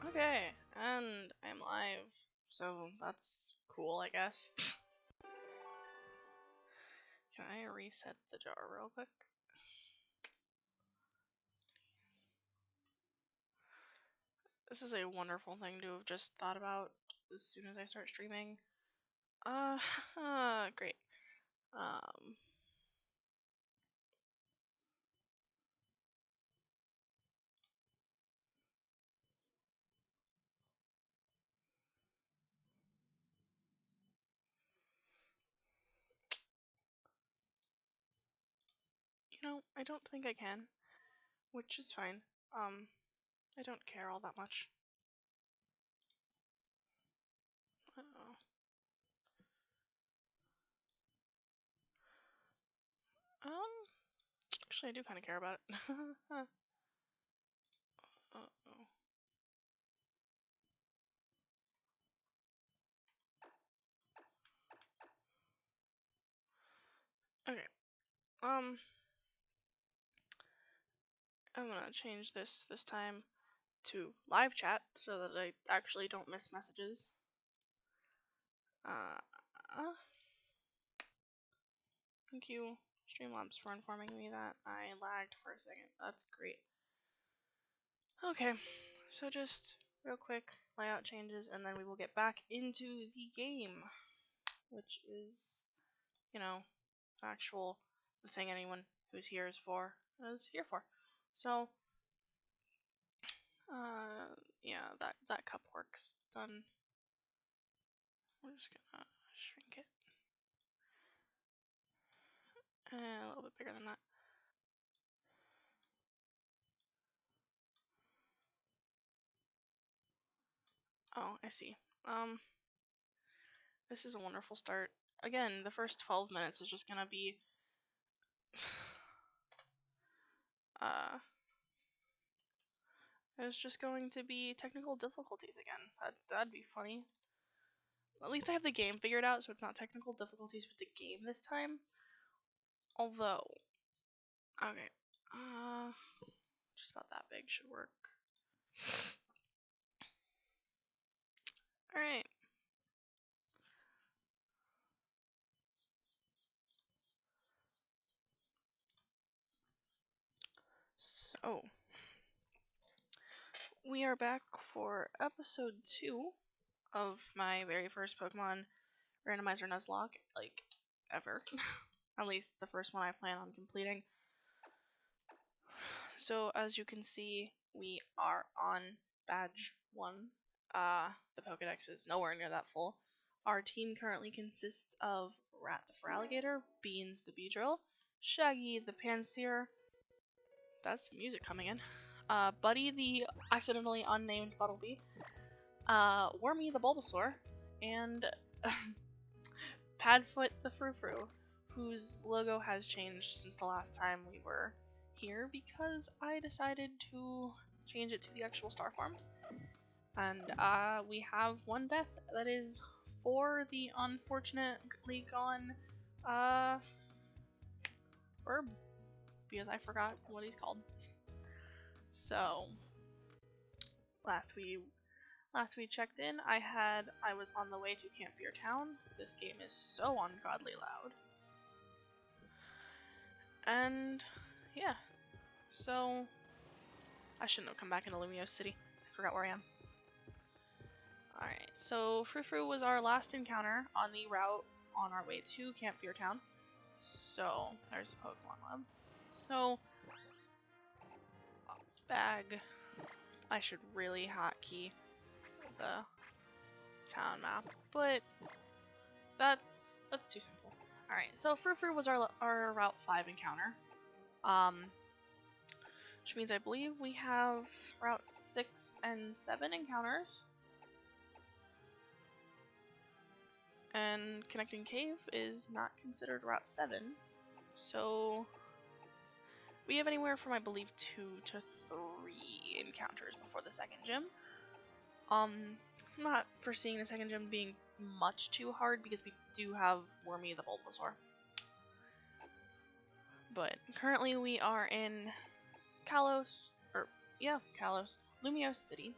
Okay, and I'm live, so that's cool, I guess. Can I reset the jar real quick? This is a wonderful thing to have just thought about as soon as I start streaming. Great. You know, I don't think I can, which is fine. I don't care all that much. Uh-oh. Actually I do kind of care about it. Uh-oh. Okay. I'm gonna change this time to live chat so that I actually don't miss messages. Thank you, Streamlabs, for informing me that I lagged for a second. That's great. Okay, so just real quick layout changes, and then we will get back into the game, which is, you know, the thing anyone who's here is here for. So, yeah, that cup works. Done. We're just gonna shrink it. A little bit bigger than that. Oh, I see. This is a wonderful start. Again, the first 12 minutes is just gonna be it's just going to be technical difficulties again. That'd be funny. At least I have the game figured out, so it's not technical difficulties with the game this time. Although, okay, just about that big should work. All right. So, we are back for episode 2 of my very first Pokemon randomizer nuzlocke, like, ever. At least the first one I plan on completing. So, as you can see, we are on badge 1. The Pokedex is nowhere near that full. Our team currently consists of Rat the Feraligatr, Beans the Beedrill, Shaggy the Panseer, that's the music coming in, Buddy the accidentally unnamed Buttlebee, Wormy the Bulbasaur, and Padfoot the Frou-Frou, whose logo has changed since the last time we were here because I decided to change it to the actual star form. And we have one death that is for the unfortunately gone Herb, because I forgot what he's called. So last we checked in, I was on the way to Camp Fear Town. This game is so ungodly loud. And yeah, so I shouldn't have come back into Lumio City. I forgot where I am. Alright, so Frou-Frou was our last encounter on the route on our way to Camp Fear Town. So, there's the Pokemon Lab. So, bag. I should really hotkey the town map, but that's too simple. Alright, so Frou-Frou was our Route 5 encounter. Which means I believe we have Route 6 and 7 encounters. And Connecting Cave is not considered Route 7. So we have anywhere from, I believe, 2 to 3 encounters before the second gym. I'm not foreseeing the second gym being much too hard because we do have Wormy the Bulbasaur. But currently we are in Kalos, Lumiose City.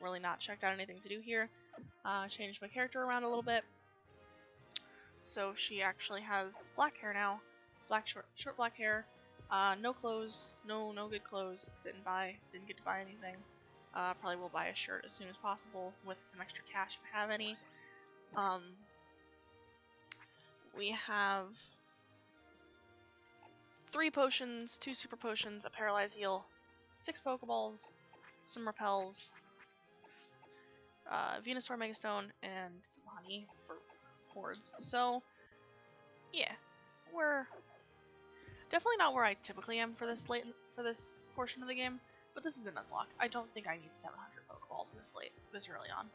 Really not checked out anything to do here. Changed my character around a little bit. So she actually has black hair now. Short black hair. No clothes. No good clothes. Didn't get to buy anything. Probably will buy a shirt as soon as possible with some extra cash if I have any. We have 3 potions, 2 super potions, a paralyze heal, 6 Pokeballs, some repels, Venusaur Megastone, and some honey for hordes. So, yeah, we're definitely not where I typically am for this portion of the game, but this is a nuzlocke. I don't think I need 700 Pokeballs this early on.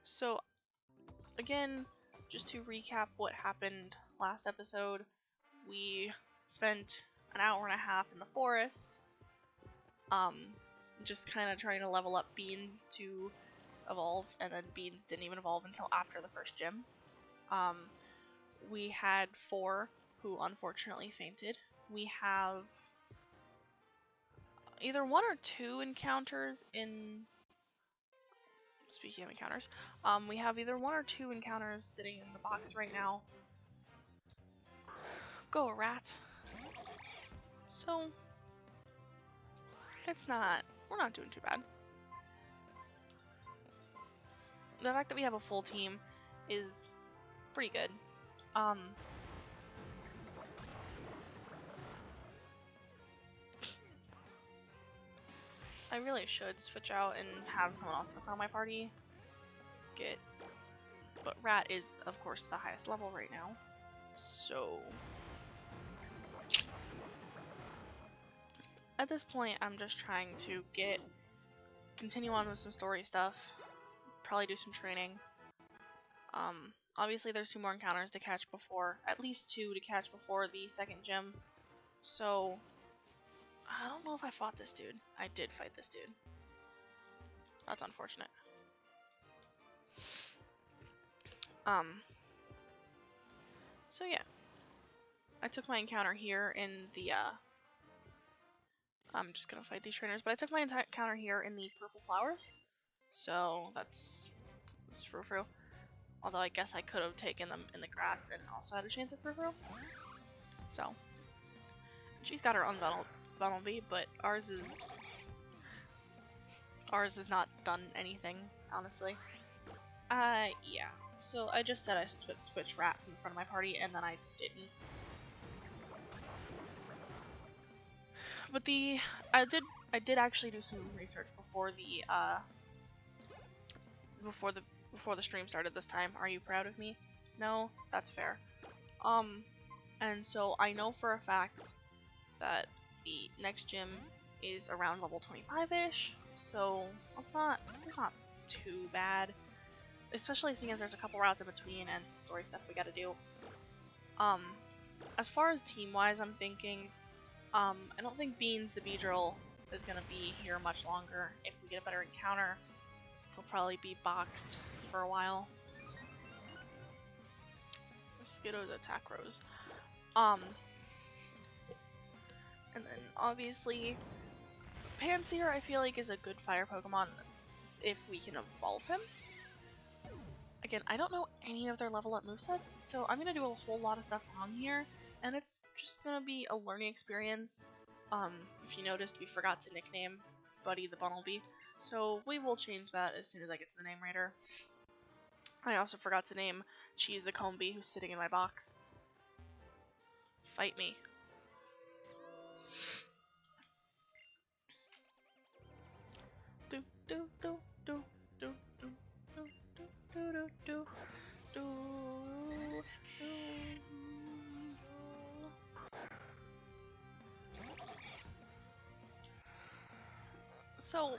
So, again, just to recap what happened last episode, we spent an hour and a half in the forest, just kind of trying to level up Beans to evolve, and then Beans didn't even evolve until after the first gym. We had 4 who unfortunately fainted. We have either 1 or 2 encounters in... Speaking of encounters, we have either 1 or 2 encounters sitting in the box right now. Go, rat. So, we're not doing too bad. The fact that we have a full team is pretty good. I really should switch out and have someone else at the front of my party but Rat is, of course, the highest level right now. So, at this point, I'm just trying to continue on with some story stuff, probably do some training. Obviously there's 2 more encounters to catch at least 2 to catch before the second gym. So, I don't know if I fought this dude. I did fight this dude. That's unfortunate. So yeah. I took my encounter here in the, I'm just gonna fight these trainers, but I took my encounter here in the purple flowers. So, that's frou-frou. Although I guess I could have taken them in the grass and also had a chance at frou-frou. So, she's got her own Bunnelby, but ours has not done anything, honestly. Yeah. So I just said I should switch Rat in front of my party, and then I didn't. But I did actually do some research before the stream started this time. Are you proud of me? No? That's fair. And so I know for a fact that the next gym is around level 25-ish, so it's not too bad. Especially seeing as there's a couple routes in between and some story stuff we gotta do. As far as team-wise, I'm thinking, I don't think Beans the Beedrill is gonna be here much longer. If we get a better encounter, he'll probably be boxed for a while. Mosquitoes attack Rose. And then obviously, Pansear I feel like is a good fire Pokemon if we can evolve him. Again, I don't know any of their level up movesets, so I'm gonna do a whole lot of stuff wrong here, and it's just gonna be a learning experience. If you noticed, we forgot to nickname Buddy the Bunnelby, so we will change that as soon as I get to the name rater. I also forgot to name Cheese the Combee, who's sitting in my box. Fight me. Do do do do do do do do do do do. So,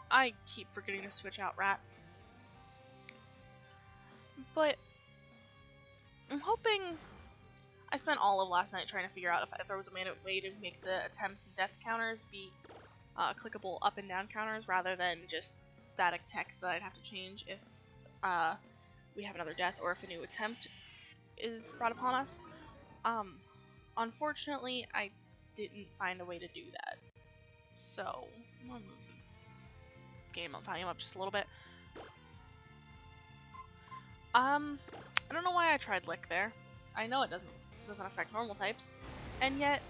I keep forgetting to switch out Rat. But, I'm hoping, I spent all of last night trying to figure out if there was a way to make the attempts and death counters be clickable up and down counters rather than just static text that I'd have to change if we have another death or if a new attempt is brought upon us. Unfortunately, I didn't find a way to do that. So, I'm gonna move the game volume up just a little bit. I don't know why I tried Lick there. I know it doesn't affect normal types, and yet.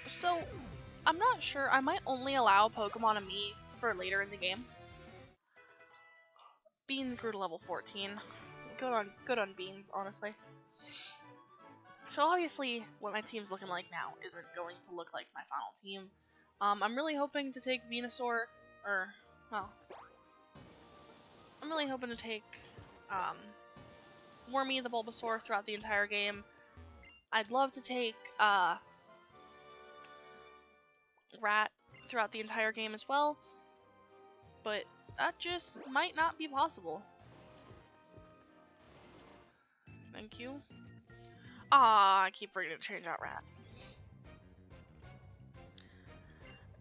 So, I'm not sure. I might only allow Pokemon and me for later in the game. Beans grew to level 14. Good on Beans, honestly. So obviously, what my team's looking like now isn't going to look like my final team. I'm really hoping to take Venusaur, I'm really hoping to take Wormy the Bulbasaur throughout the entire game. I'd love to take Rat throughout the entire game as well, but that just might not be possible. Thank you. I keep forgetting to change out Rat.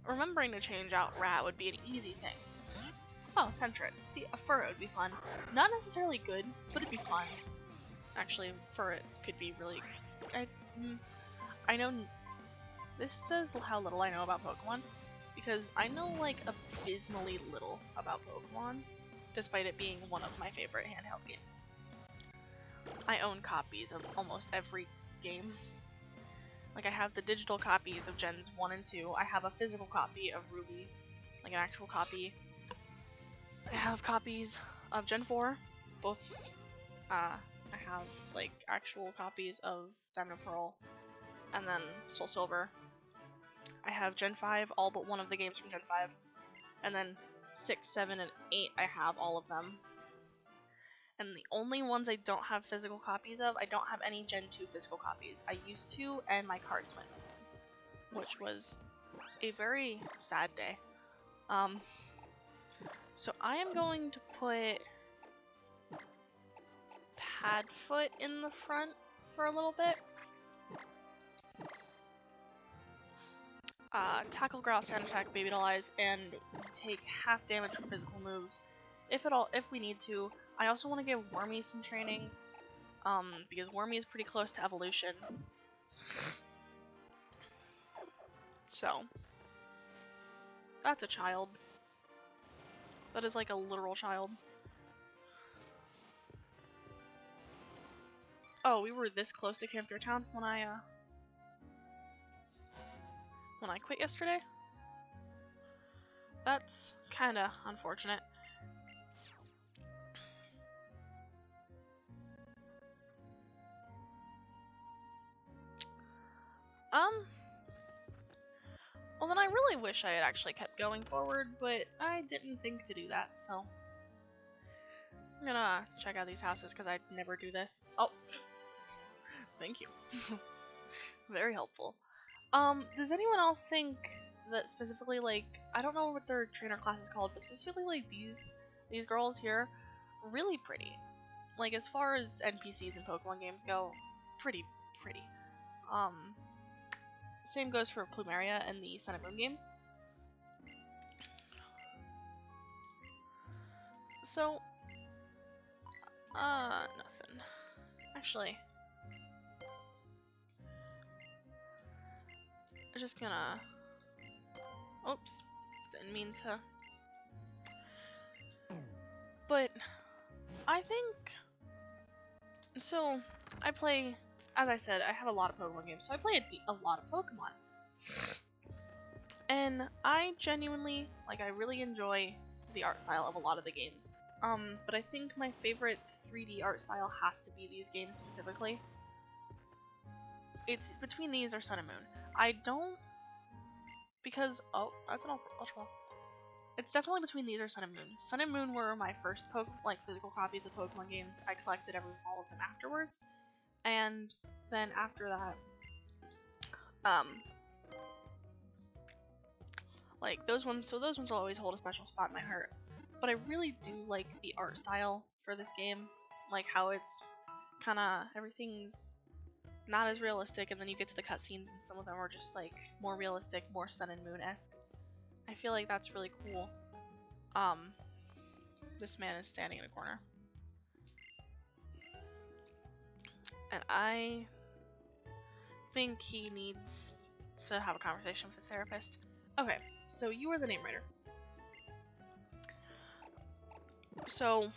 Remembering to change out Rat would be an easy thing. Oh, Centipede. See, a Furret would be fun. Not necessarily good, but it'd be fun. Actually, Furret could be really... I know... This says how little I know about Pokemon, because I know, like, abysmally little about Pokemon, despite it being one of my favorite handheld games. I own copies of almost every game. Like, I have the digital copies of Gens 1 and 2, I have a physical copy of Ruby, like an actual copy. I have copies of Gen 4, both, I have, like, actual copies of Diamond and Pearl, and then Soul Silver. I have Gen 5, all but one of the games from Gen 5, and then 6, 7, and 8, I have all of them. And the only ones I don't have physical copies of, I don't have any Gen 2 physical copies. I used to, and my cards went missing, which was a very sad day. So I am going to put Padfoot in the front for a little bit. Tackle, Growl, Sand Attack, Beedrill Eyes, and take half damage from physical moves, if we need to. I also want to give Wormy some training, because Wormy is pretty close to evolution. So, that's a child. That is like a literal child. Oh, we were this close to Camp Your Town when I quit yesterday? That's kinda unfortunate. Well then I really wish I had actually kept going forward, but I didn't think to do that, so... I'm gonna check out these houses, because I'd never do this. Oh! Thank you. Very helpful. Does anyone else think that specifically, like, I don't know what their trainer class is called, but specifically, like, these girls here, really pretty. Like, as far as NPCs in Pokemon games go, pretty. Same goes for Plumeria and the Sun and Moon games. So, nothing. Actually, I'm just gonna... Oops, didn't mean to... But, I think... So, I play... As I said, I have a lot of Pokemon games, so I play a lot of Pokemon. And I genuinely, like, I really enjoy the art style of a lot of the games. But I think my favorite 3D art style has to be these games specifically. It's between these or Sun and Moon. I don't... Because... Oh, that's an Ultra Ball. It's definitely between these or Sun and Moon. Sun and Moon were my first physical copies of Pokemon games. I collected all of them afterwards. And then after that, like those ones will always hold a special spot in my heart. But I really do like the art style for this game, like how it's everything's not as realistic, and then you get to the cutscenes and some of them are just like more realistic, more Sun and Moon-esque. I feel like that's really cool. This man is standing in a corner. And I think he needs to have a conversation with his therapist. Okay, so you are the name writer. So,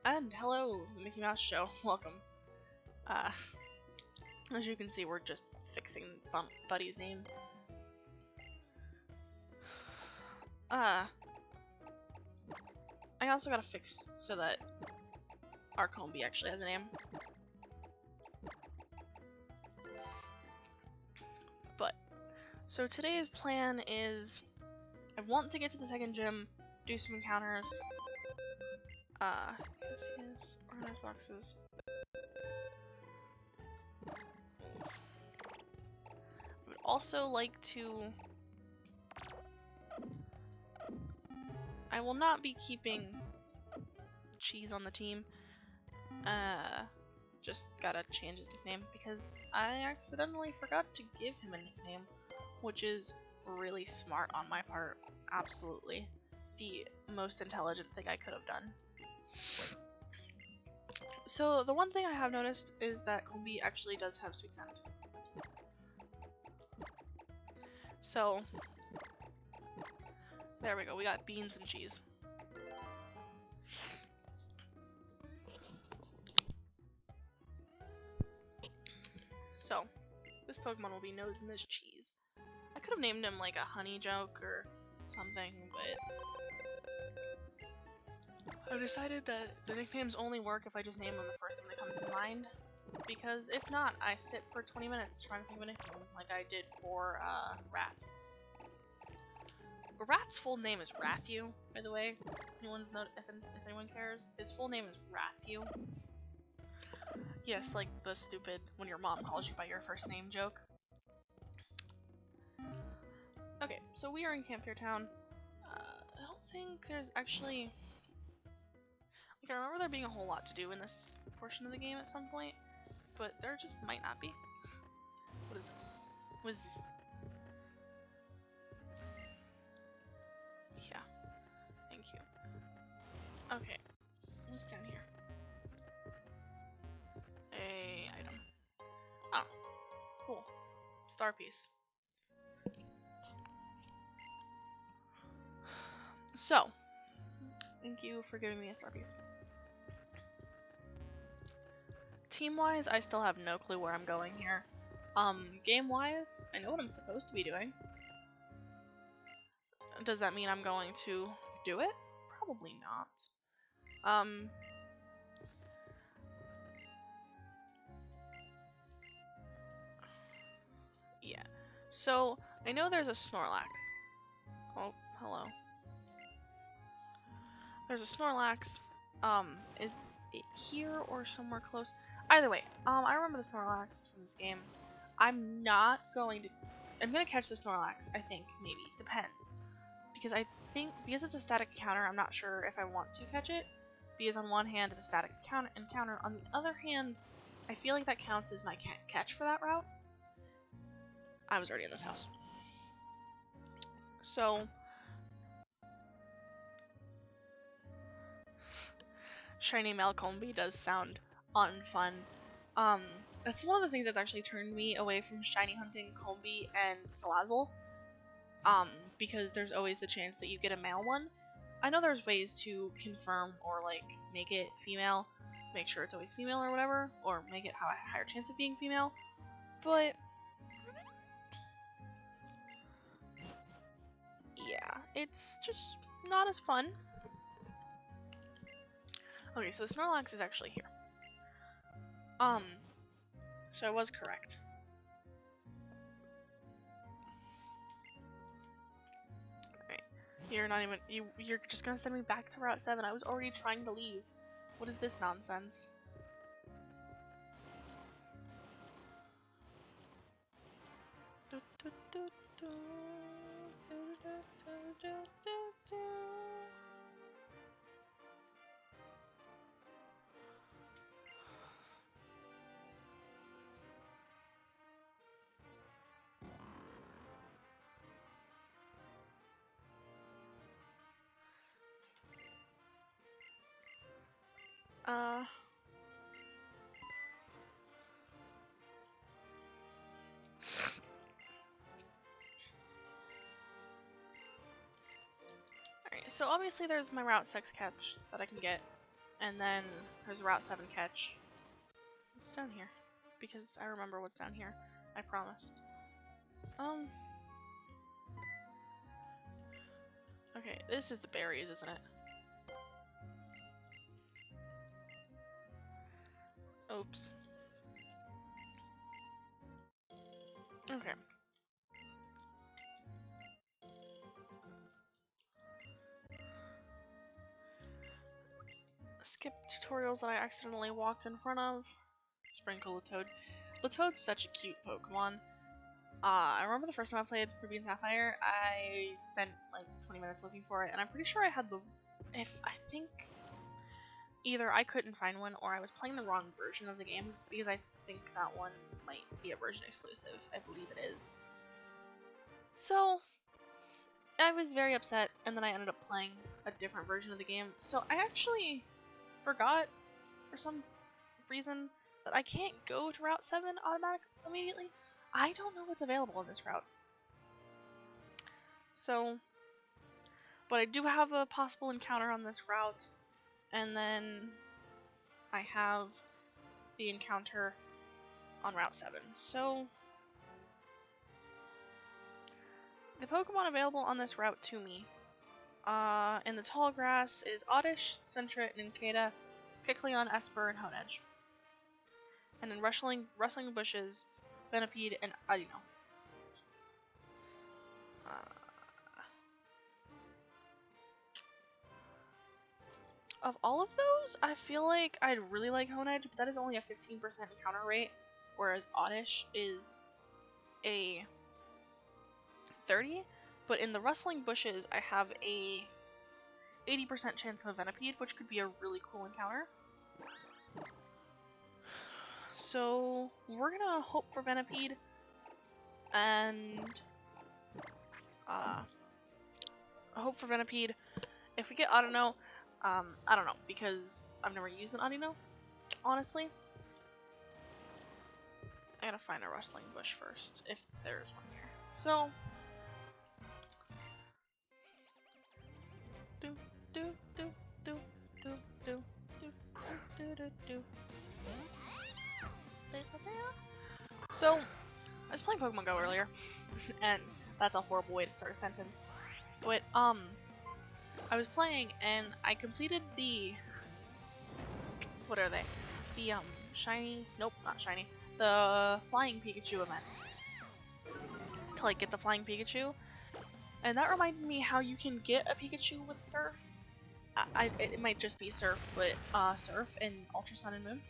and hello, Mickey Mouse Show. Welcome. As you can see, we're just fixing Buddy's name. I also gotta fix so that our Combi actually has a name. But, so today's plan is, I want to get to the second gym, do some encounters. Organize boxes. I would also like to... I will not be keeping Cheese on the team. Just gotta change his nickname because I accidentally forgot to give him a nickname, which is really smart on my part. Absolutely. The most intelligent thing I could have done. So, the one thing I have noticed is that Combi actually does have sweet scent. So, there we go, we got beans and cheese. So, this Pokemon will be known as Cheese. I could have named him like a honey joke or something, but I've decided that the nicknames only work if I just name them the first thing that comes to mind. Because if not, I sit for 20 minutes trying to think of a nickname, like I did for Rat. Rat's full name is Rathu, by the way. If anyone cares, his full name is Rathu. Yes, like the stupid when your mom calls you by your first name joke. Okay, so we are in Camp Fair Town. I don't think there's actually... Like, I remember there being a whole lot to do in this portion of the game at some point, but there just might not be. What is this? What is this? Yeah. Thank you. Okay. What's down here? A item. Oh. Cool. Star piece. So. Thank you for giving me a star piece. Team-wise, I still have no clue where I'm going here. Game-wise, I know what I'm supposed to be doing. Does that mean I'm going to do it? Probably not. Yeah. So, I know there's a Snorlax. Oh, hello. There's a Snorlax. Is it here or somewhere close? Either way, I remember the Snorlax from this game. I'm not going to... I'm gonna catch the Snorlax, I think, maybe. Depends. Because I think, because it's a static encounter, I'm not sure if I want to catch it. Because on one hand, it's a static encounter. On the other hand, I feel like that counts as my catch for that route. I was already in this house. So... Shiny Malcombi does sound unfun. That's one of the things that's actually turned me away from shiny hunting Combi and Salazzle. Because there's always the chance that you get a male one. I know there's ways to confirm or like make it female, make sure it's always female or whatever, or make it have a higher chance of being female, but yeah, it's just not as fun. Okay, so the Snorlax is actually here. So I was correct. Alright. You're not even you're just gonna send me back to Route 7. I was already trying to leave. What is this nonsense? Alright, so obviously there's my Route 6 catch that I can get, and then there's a Route 7 catch. What's down here? Because I remember what's down here. I promise. Okay, this is the berries, isn't it? Oops. Okay. Skip tutorials that I accidentally walked in front of. Sprinkle Latoad. Latoad's such a cute Pokemon. I remember the first time I played Ruby and Sapphire, I spent like 20 minutes looking for it, and I'm pretty sure I had the... I think either I couldn't find one, or I was playing the wrong version of the game, because I think that one might be a version exclusive. I believe it is. So, I was very upset, and then I ended up playing a different version of the game. So I actually forgot, for some reason, that I can't go to Route 7 immediately. I don't know what's available in this route. So, but I do have a possible encounter on this route, and then I have the encounter on Route 7. So, the Pokemon available on this route to me in the tall grass is Oddish, Sentret, Nincada, Kecleon, Esper, and Honedge. And in rustling bushes, Centipede and Audino. Of all of those, I feel like I'd really like Honedge, but that is only a 15% encounter rate, whereas Oddish is a 30. But in the rustling bushes, I have a 80% chance of a Centipede, which could be a really cool encounter. So we're gonna hope for Centipede, and hope for Centipede. If we get Audino, I don't know, because I've never used an Audino, honestly. I gotta find a rustling bush first, if there's one here. So, So, I was playing Pokemon Go earlier, and that's a horrible way to start a sentence. But, I was playing, and I completed the... What are they? The, shiny... Nope, not shiny. The Flying Pikachu event. To, like, get the Flying Pikachu. And that reminded me how you can get a Pikachu with Surf. It might just be Surf, but, Surf in Ultra Sun and Moon.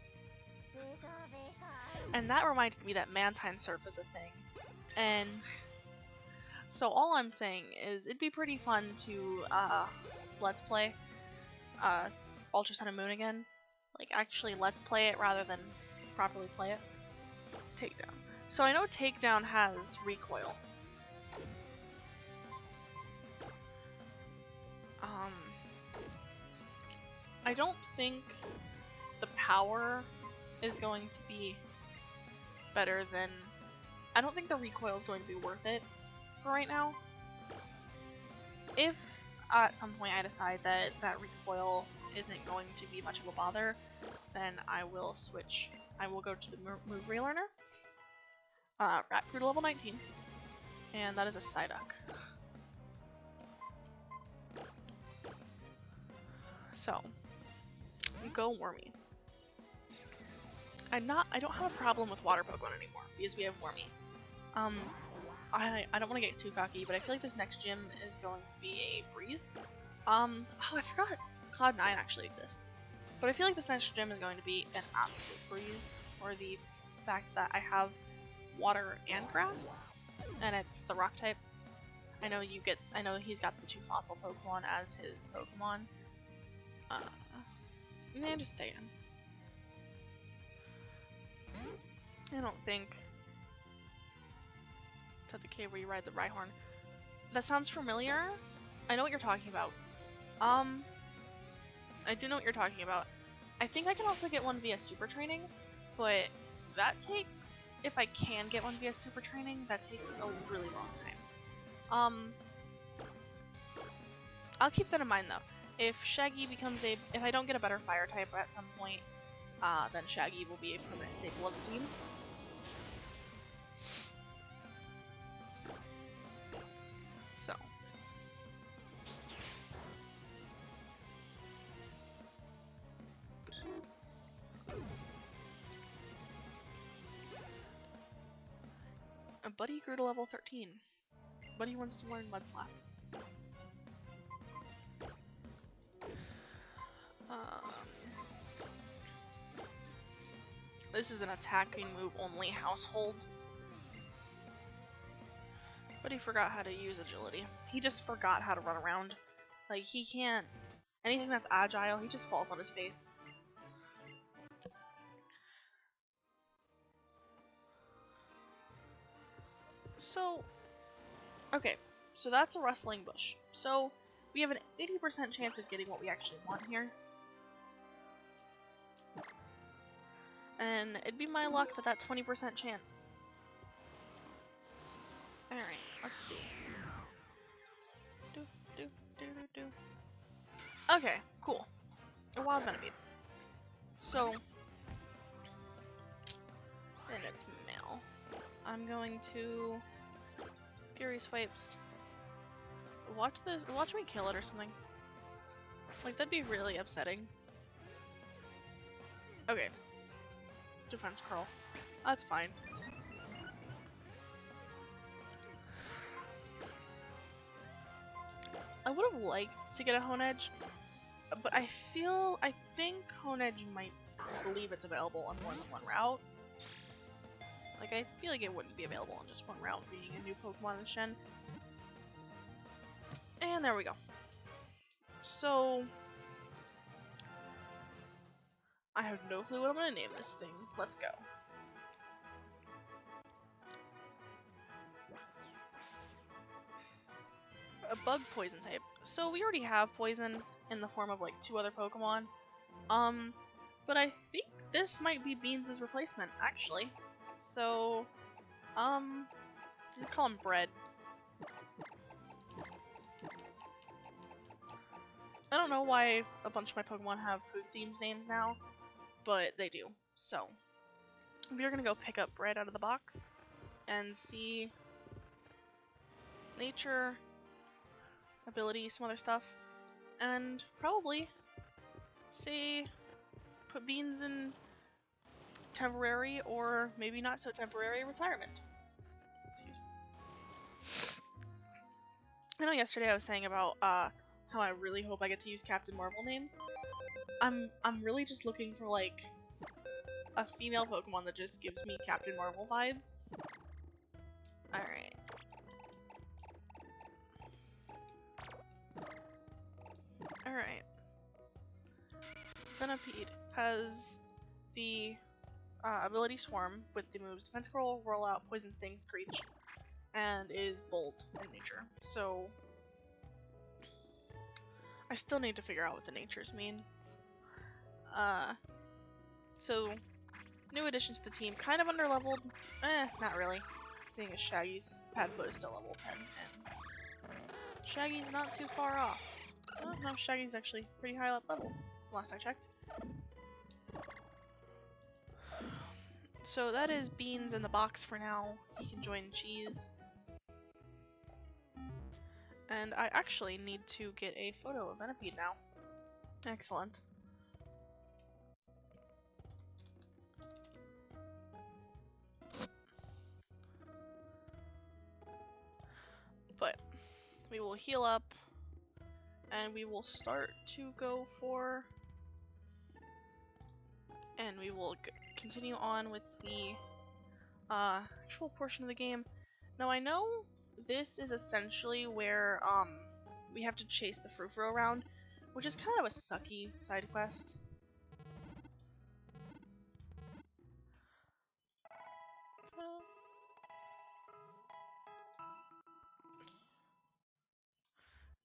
And that reminded me that Mantine Surf is a thing. And... So all I'm saying is it'd be pretty fun to, let's play, Ultra Sun and Moon again. Like, actually let's play it rather than properly play it. Takedown. So I know Takedown has recoil. I don't think the power is going to be better than... I don't think the recoil is going to be worth it for right now. If at some point I decide that that recoil isn't going to be much of a bother, then I will switch. I will go to the move relearner. Ratprude level 19. And that is a Psyduck. So, go Wormy. I don't have a problem with water Pokemon anymore because we have Wormy. I don't want to get too cocky, but I feel like this next gym is going to be a Breeze. Oh, I forgot Cloud9 actually exists. But I feel like this next gym is going to be an absolute Breeze, for the fact that I have water and grass, and it's the rock type. I know he's got the 2 fossil Pokemon as his Pokemon. Nah, just stay in. I don't think... To the cave where you ride the Rhyhorn. That sounds familiar. I know what you're talking about. I do know what you're talking about. I think I can also get one via super training, but that takes, if I can get one via super training, that takes a really long time. I'll keep that in mind though. If Shaggy becomes if I don't get a better fire type at some point, then Shaggy will be a permanent staple of the team. So. Buddy grew to level 13. Buddy wants to learn Mud Slap. This is an attacking move only household. But he forgot how to use agility. He just forgot how to run around. Like, he can't... Anything that's agile, he just falls on his face. So... Okay, so that's a rustling bush. So, we have an 80% chance of getting what we actually want here. And it'd be my luck that that 20% chance. Alright, let's see. Okay, cool. A wild Centipede. So, then it's male. I'm going to Fury Swipes. Watch this. Watch me kill it or something. Like, that'd be really upsetting. Okay. Defense curl. That's fine. I would have liked to get a Hone Edge, but I think Hone Edge might believe it's available on more than one route. Like, I feel like it wouldn't be available on just one route, being a new Pokemon this gen. And there we go. So, I have no clue what I'm gonna name this thing. Let's go. A bug poison type. So we already have poison in the form of like 2 other Pokemon. But I think this might be Beans' replacement, actually. So, we call him Bread. I don't know why a bunch of my Pokemon have food-themed names now, but they do. So, we're gonna go pick up Bread out of the box and see nature, ability, some other stuff, and probably say put Beans in temporary or maybe not so temporary retirement. Excuse me. I know yesterday I was saying about how I really hope I get to use Captain Marvel names. I'm really just looking for like a female Pokemon that just gives me Captain Marvel vibes. Alright. Alright. Centipede has the ability Swarm with the moves Defense Curl, Roll Out, Poison Sting, Screech, and is bold in nature. So I still need to figure out what the natures mean. So new addition to the team, kind of underleveled. Not really. Seeing as Shaggy's Padfoot is still level 10, and Shaggy's not too far off. Oh, no, Shaggy's actually pretty high up level, last I checked. So that is Beans in the box for now. He can join Cheese. And I actually need to get a photo of Centipede now. Excellent. But we will heal up, and we will start to go for... And we will continue on with the actual portion of the game. Now I know this is essentially where we have to chase the Frou-Frou around, which is kind of a sucky side quest.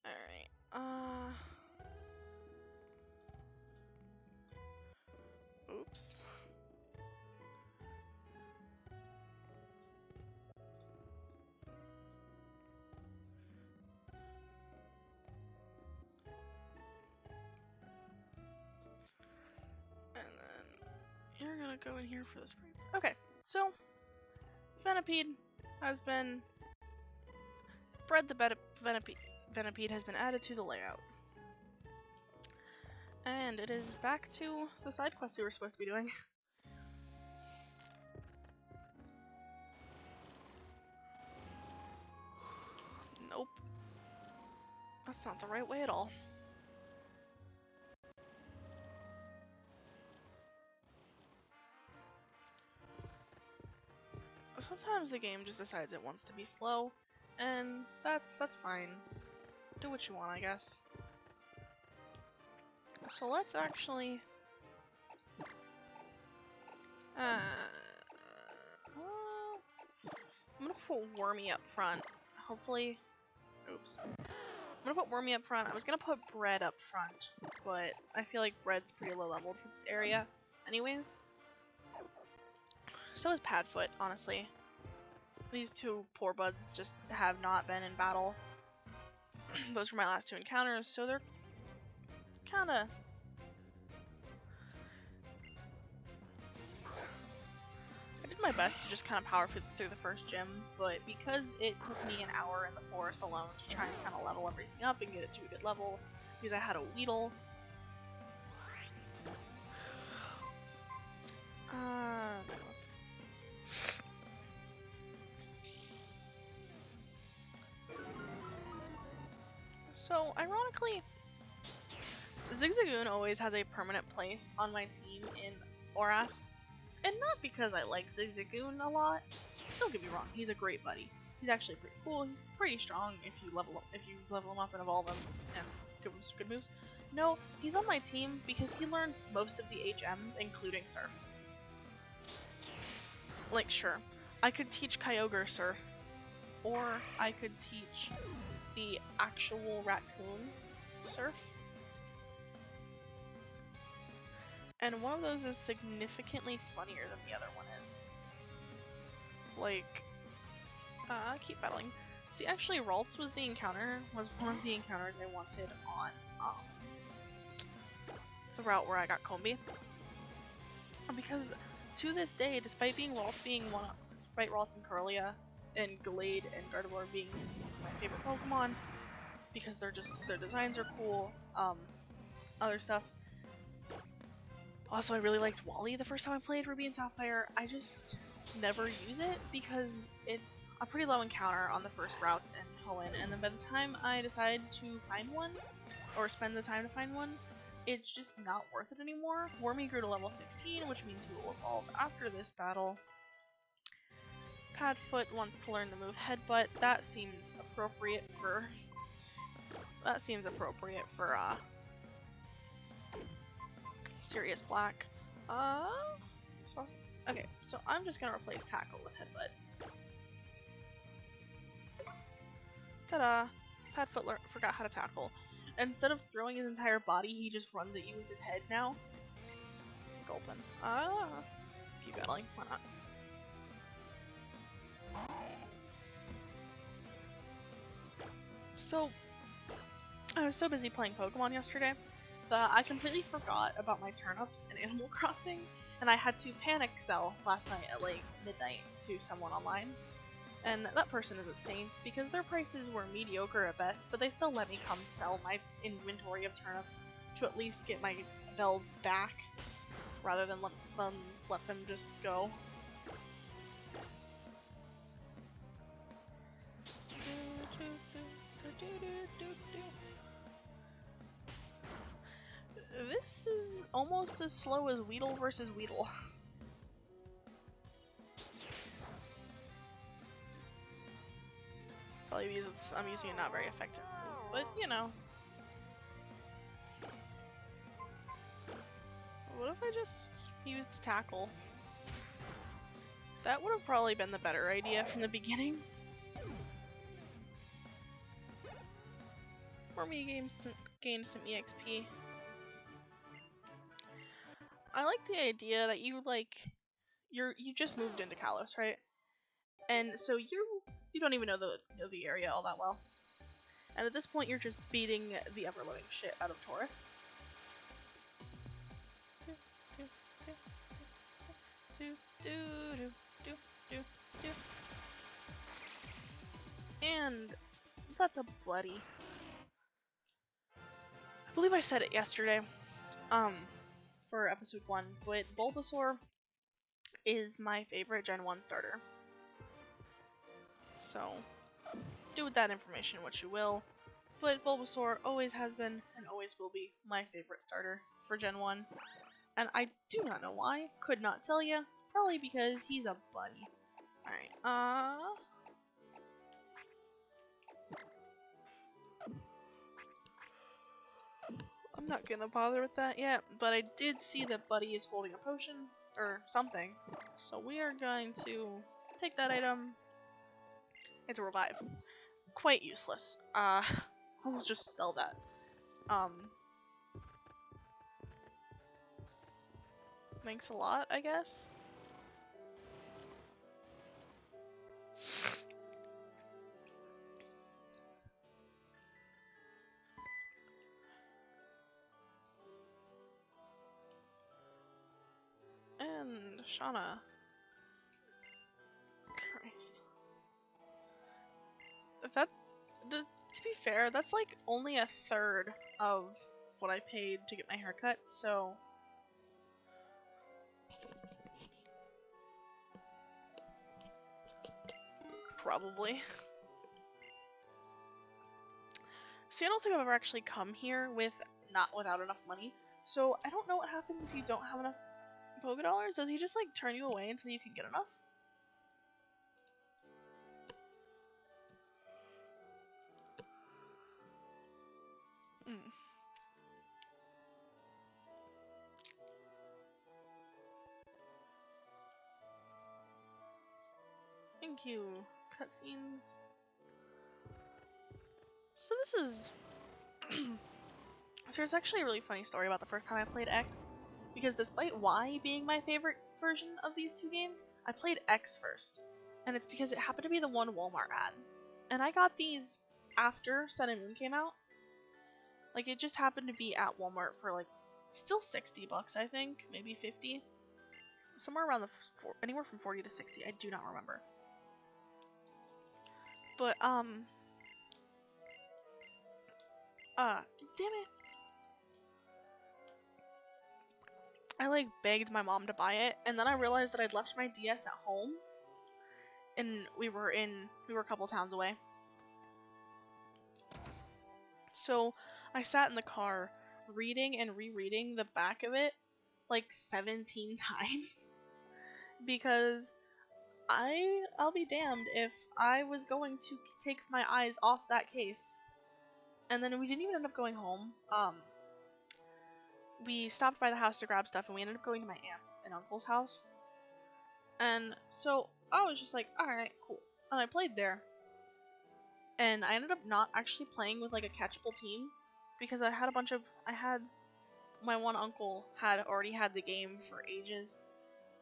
Alright, go in here for the springs. Okay, so Centipede has been bred. The Centipede has been added to the layout. And it is back to the side quest we were supposed to be doing. Nope. That's not the right way at all. Sometimes the game just decides it wants to be slow, and that's fine. Do what you want, I guess. So let's actually I'm gonna put Wormy up front. Hopefully, oops. I'm gonna put Wormy up front. I was gonna put Bread up front, but I feel like Bread's pretty low leveled for this area anyways. So is Padfoot, honestly. These two poor buds just have not been in battle. Those were my last two encounters, so they're kinda... I did my best to just kind of power through the first gym, but because it took me an hour in the forest alone to try and kind of level everything up and get it to a good level, because I had a Weedle. So, ironically, Zigzagoon always has a permanent place on my team in Oras. And not because I like Zigzagoon a lot. Don't get me wrong, he's a great buddy. He's actually pretty cool. He's pretty strong if you level him up and evolve him and give him some good moves. No, he's on my team because he learns most of the HMs, including Surf. Like, sure, I could teach Kyogre Surf, or I could teach the actual Raccoon Surf. And one of those is significantly funnier than the other one is. Like, keep battling. See, actually, Ralts was one of the encounters I wanted on, the route where I got Combi. Because, to this day, despite Ralts and Corellia, and Glade and Gardevoir being some of my favorite Pokemon, because their designs are cool, other stuff. Also, I really liked Wally the first time I played Ruby and Sapphire. I just never use it because it's a pretty low encounter on the first routes in Hoenn, and then by the time I decide to find one, or spend the time to find one, it's just not worth it anymore. Wormy grew to level 16, which means he will evolve after this battle. Padfoot wants to learn the move Headbutt. That seems appropriate for... Sirius Black. Okay, so I'm just gonna replace Tackle with Headbutt. Ta-da! Padfoot forgot how to tackle. Instead of throwing his entire body, he just runs at you with his head now. Gulpin. Keep battling. Why not? So, I was so busy playing Pokemon yesterday that I completely forgot about my turnips in Animal Crossing, and I had to panic sell last night at like midnight to someone online. And that person is a saint because their prices were mediocre at best, but they still let me come sell my inventory of turnips to at least get my bells back, rather than let them just go. This is almost as slow as Weedle versus Weedle. Probably because I'm using it not very effectively, but you know. What if I just used Tackle? That would have probably been the better idea from the beginning. Or me gain some EXP. I like the idea that you just moved into Kalos, right? And so you don't even know the area all that well. And at this point you're just beating the ever-loving shit out of tourists. Do do do do do. And that's a bloody. I believe I said it yesterday, for episode 1, but Bulbasaur is my favorite Gen 1 starter. So, do with that information what you will, but Bulbasaur always has been and always will be my favorite starter for Gen 1. And I do not know why, could not tell you, probably because he's a buddy. Alright, I'm not gonna bother with that yet, but I did see that Buddy is holding a potion, or something, so we are going to take that item. It's a revive. Quite useless. We'll just sell that. Thanks a lot, I guess? And Shauna. Christ. That, to be fair, that's like only a third of what I paid to get my hair cut, so... Probably. See, I don't think I've ever actually come here without enough money, so I don't know what happens if you don't have enough Poké Dollars. Does he just like turn you away until you can get enough? Thank you. Cutscenes. So this is... So there's actually a really funny story about the first time I played X, because despite Y being my favorite version of these two games, I played X first, and it's because it happened to be the one Walmart ad. And I got these after Sun and Moon came out. Like, it just happened to be at Walmart for like, still 60 bucks I think, maybe 50. Somewhere around anywhere from 40 to 60, I do not remember. But, damn it. I like begged my mom to buy it, and then I realized that I'd left my DS at home, and we were a couple towns away. So I sat in the car reading and rereading the back of it like 17 times because I'll be damned if I was going to take my eyes off that case. And then we didn't even end up going home. We stopped by the house to grab stuff, and we ended up going to my aunt and uncle's house. And so I was just like, alright, cool. And I played there. And I ended up not actually playing with like a catchable team because my one uncle had already had the game for ages,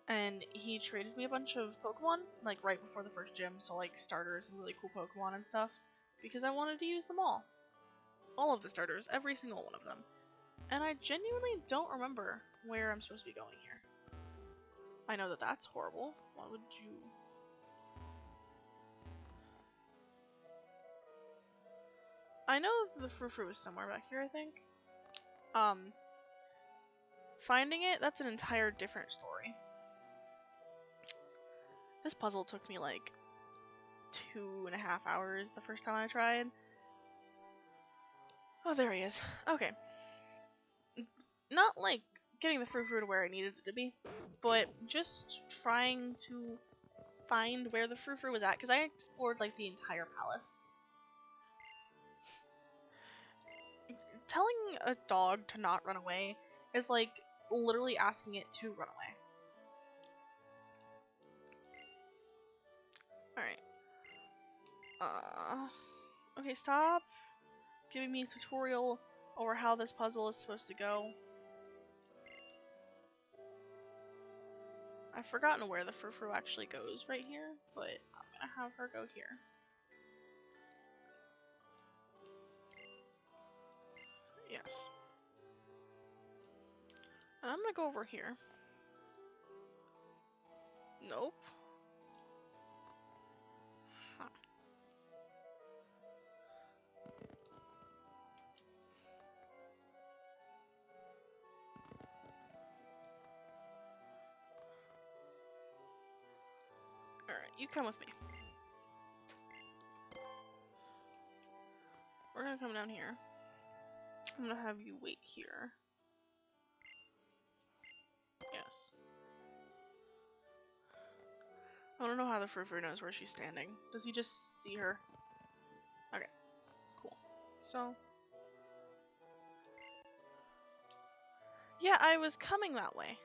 and he traded me a bunch of Pokemon like right before the first gym, so like starters and really cool Pokemon and stuff, because I wanted to use them all of the starters, every single one of them. And I genuinely don't remember where I'm supposed to be going here. I know that that's horrible. Why would you... I know the Frou-Frou is somewhere back here, I think. Finding it, that's an entire different story. This puzzle took me like 2.5 hours the first time I tried. Oh, there he is. Okay. Not like getting the Frou-Frou to where I needed it to be, but just trying to find where the Frou-Frou was at, because I explored like the entire palace. Telling a dog to not run away is like literally asking it to run away. Alright. Okay, stop giving me a tutorial over how this puzzle is supposed to go. I've forgotten where the Frou-Frou actually goes right here, but I'm gonna have her go here. Yes. And I'm gonna go over here. Nope. Huh. Alright, you come with me. We're gonna come down here. I'm gonna have you wait here. Yes. I don't know how the Frou-Frou knows where she's standing. Does he just see her? Okay, cool. So... yeah, I was coming that way.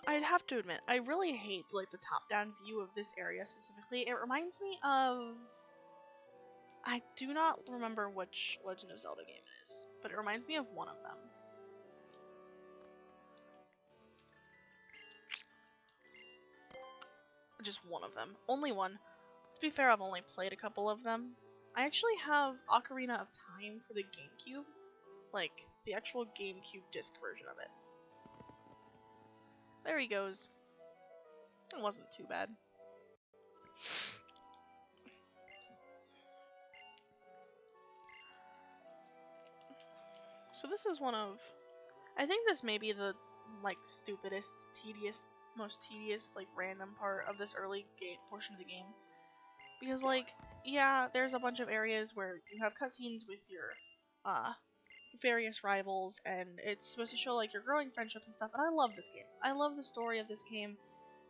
I'd have to admit, I really hate like the top-down view of this area specifically. It reminds me of... I do not remember which Legend of Zelda game it is, but it reminds me of one of them. Just one of them. Only one. To be fair, I've only played a couple of them. I actually have Ocarina of Time for the GameCube. Like, the actual GameCube disc version of it. There he goes. It wasn't too bad. So this is one of... I think this may be the, like, stupidest, most tedious, like, random part of this early portion of the game. Because, like, yeah, there's a bunch of areas where you have cutscenes with your, various rivals, and it's supposed to show, like, your growing friendship and stuff, and I love this game. I love the story of this game.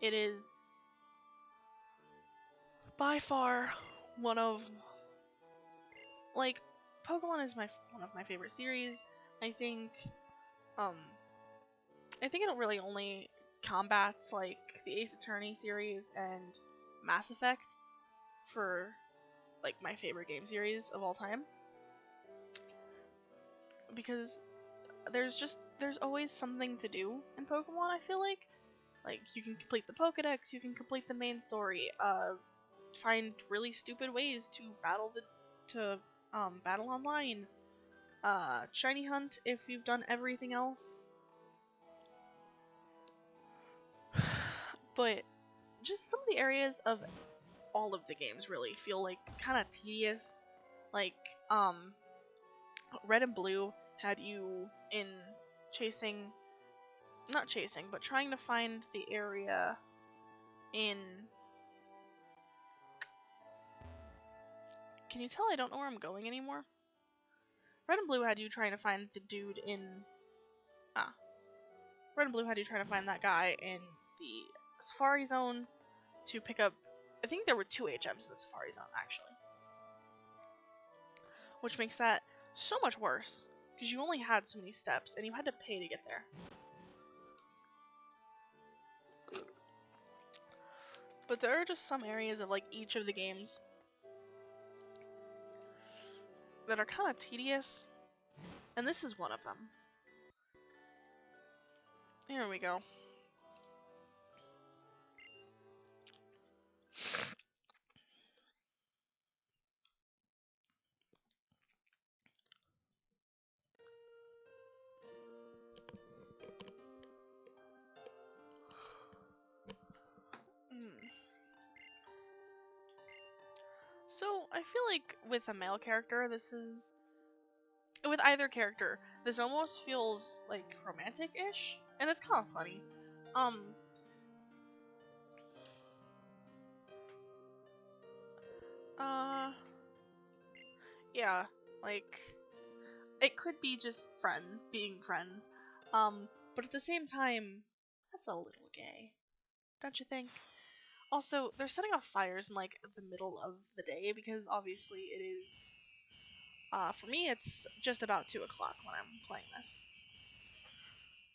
It is by far one of, like, Pokemon is one of my favorite series. I think it really only combats, like, the Ace Attorney series and Mass Effect for, like, my favorite game series of all time. Because there's always something to do in Pokemon, I feel like. Like, you can complete the Pokedex, you can complete the main story, find really stupid ways to battle online, shiny hunt if you've done everything else. But just some of the areas of all of the games really feel like kind of tedious. Like, Red and Blue had you in trying to find the area in... Can you tell I don't know where I'm going anymore? Red and Blue had you trying to find the dude in... Red and Blue had you trying to find that guy in the Safari Zone to pick up... I think there were 2 HMs in the Safari Zone, actually. Which makes that so much worse, because you only had so many steps, and you had to pay to get there. But there are just some areas of, like, each of the games that are kind of tedious, and this is one of them. Here we go. So, I feel like with a male character, with either character, this almost feels, like, romantic-ish, and it's kind of funny. Yeah, like, it could be just being friends, but at the same time, that's a little gay, don't you think? Also, they're setting off fires in, like, the middle of the day, because obviously it is, for me, it's just about 2 o'clock when I'm playing this.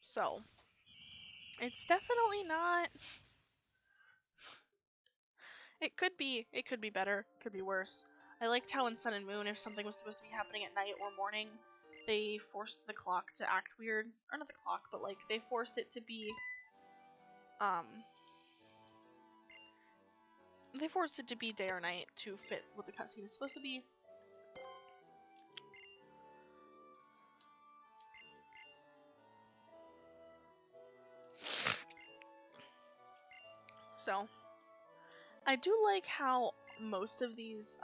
So, it's definitely not... It could be better, could be worse. I liked how in Sun and Moon, if something was supposed to be happening at night or morning, they forced the clock to act weird. Or not the clock, but, like, they forced it to be, they forced it to be day or night to fit what the cutscene is supposed to be. So, I do like how most of these,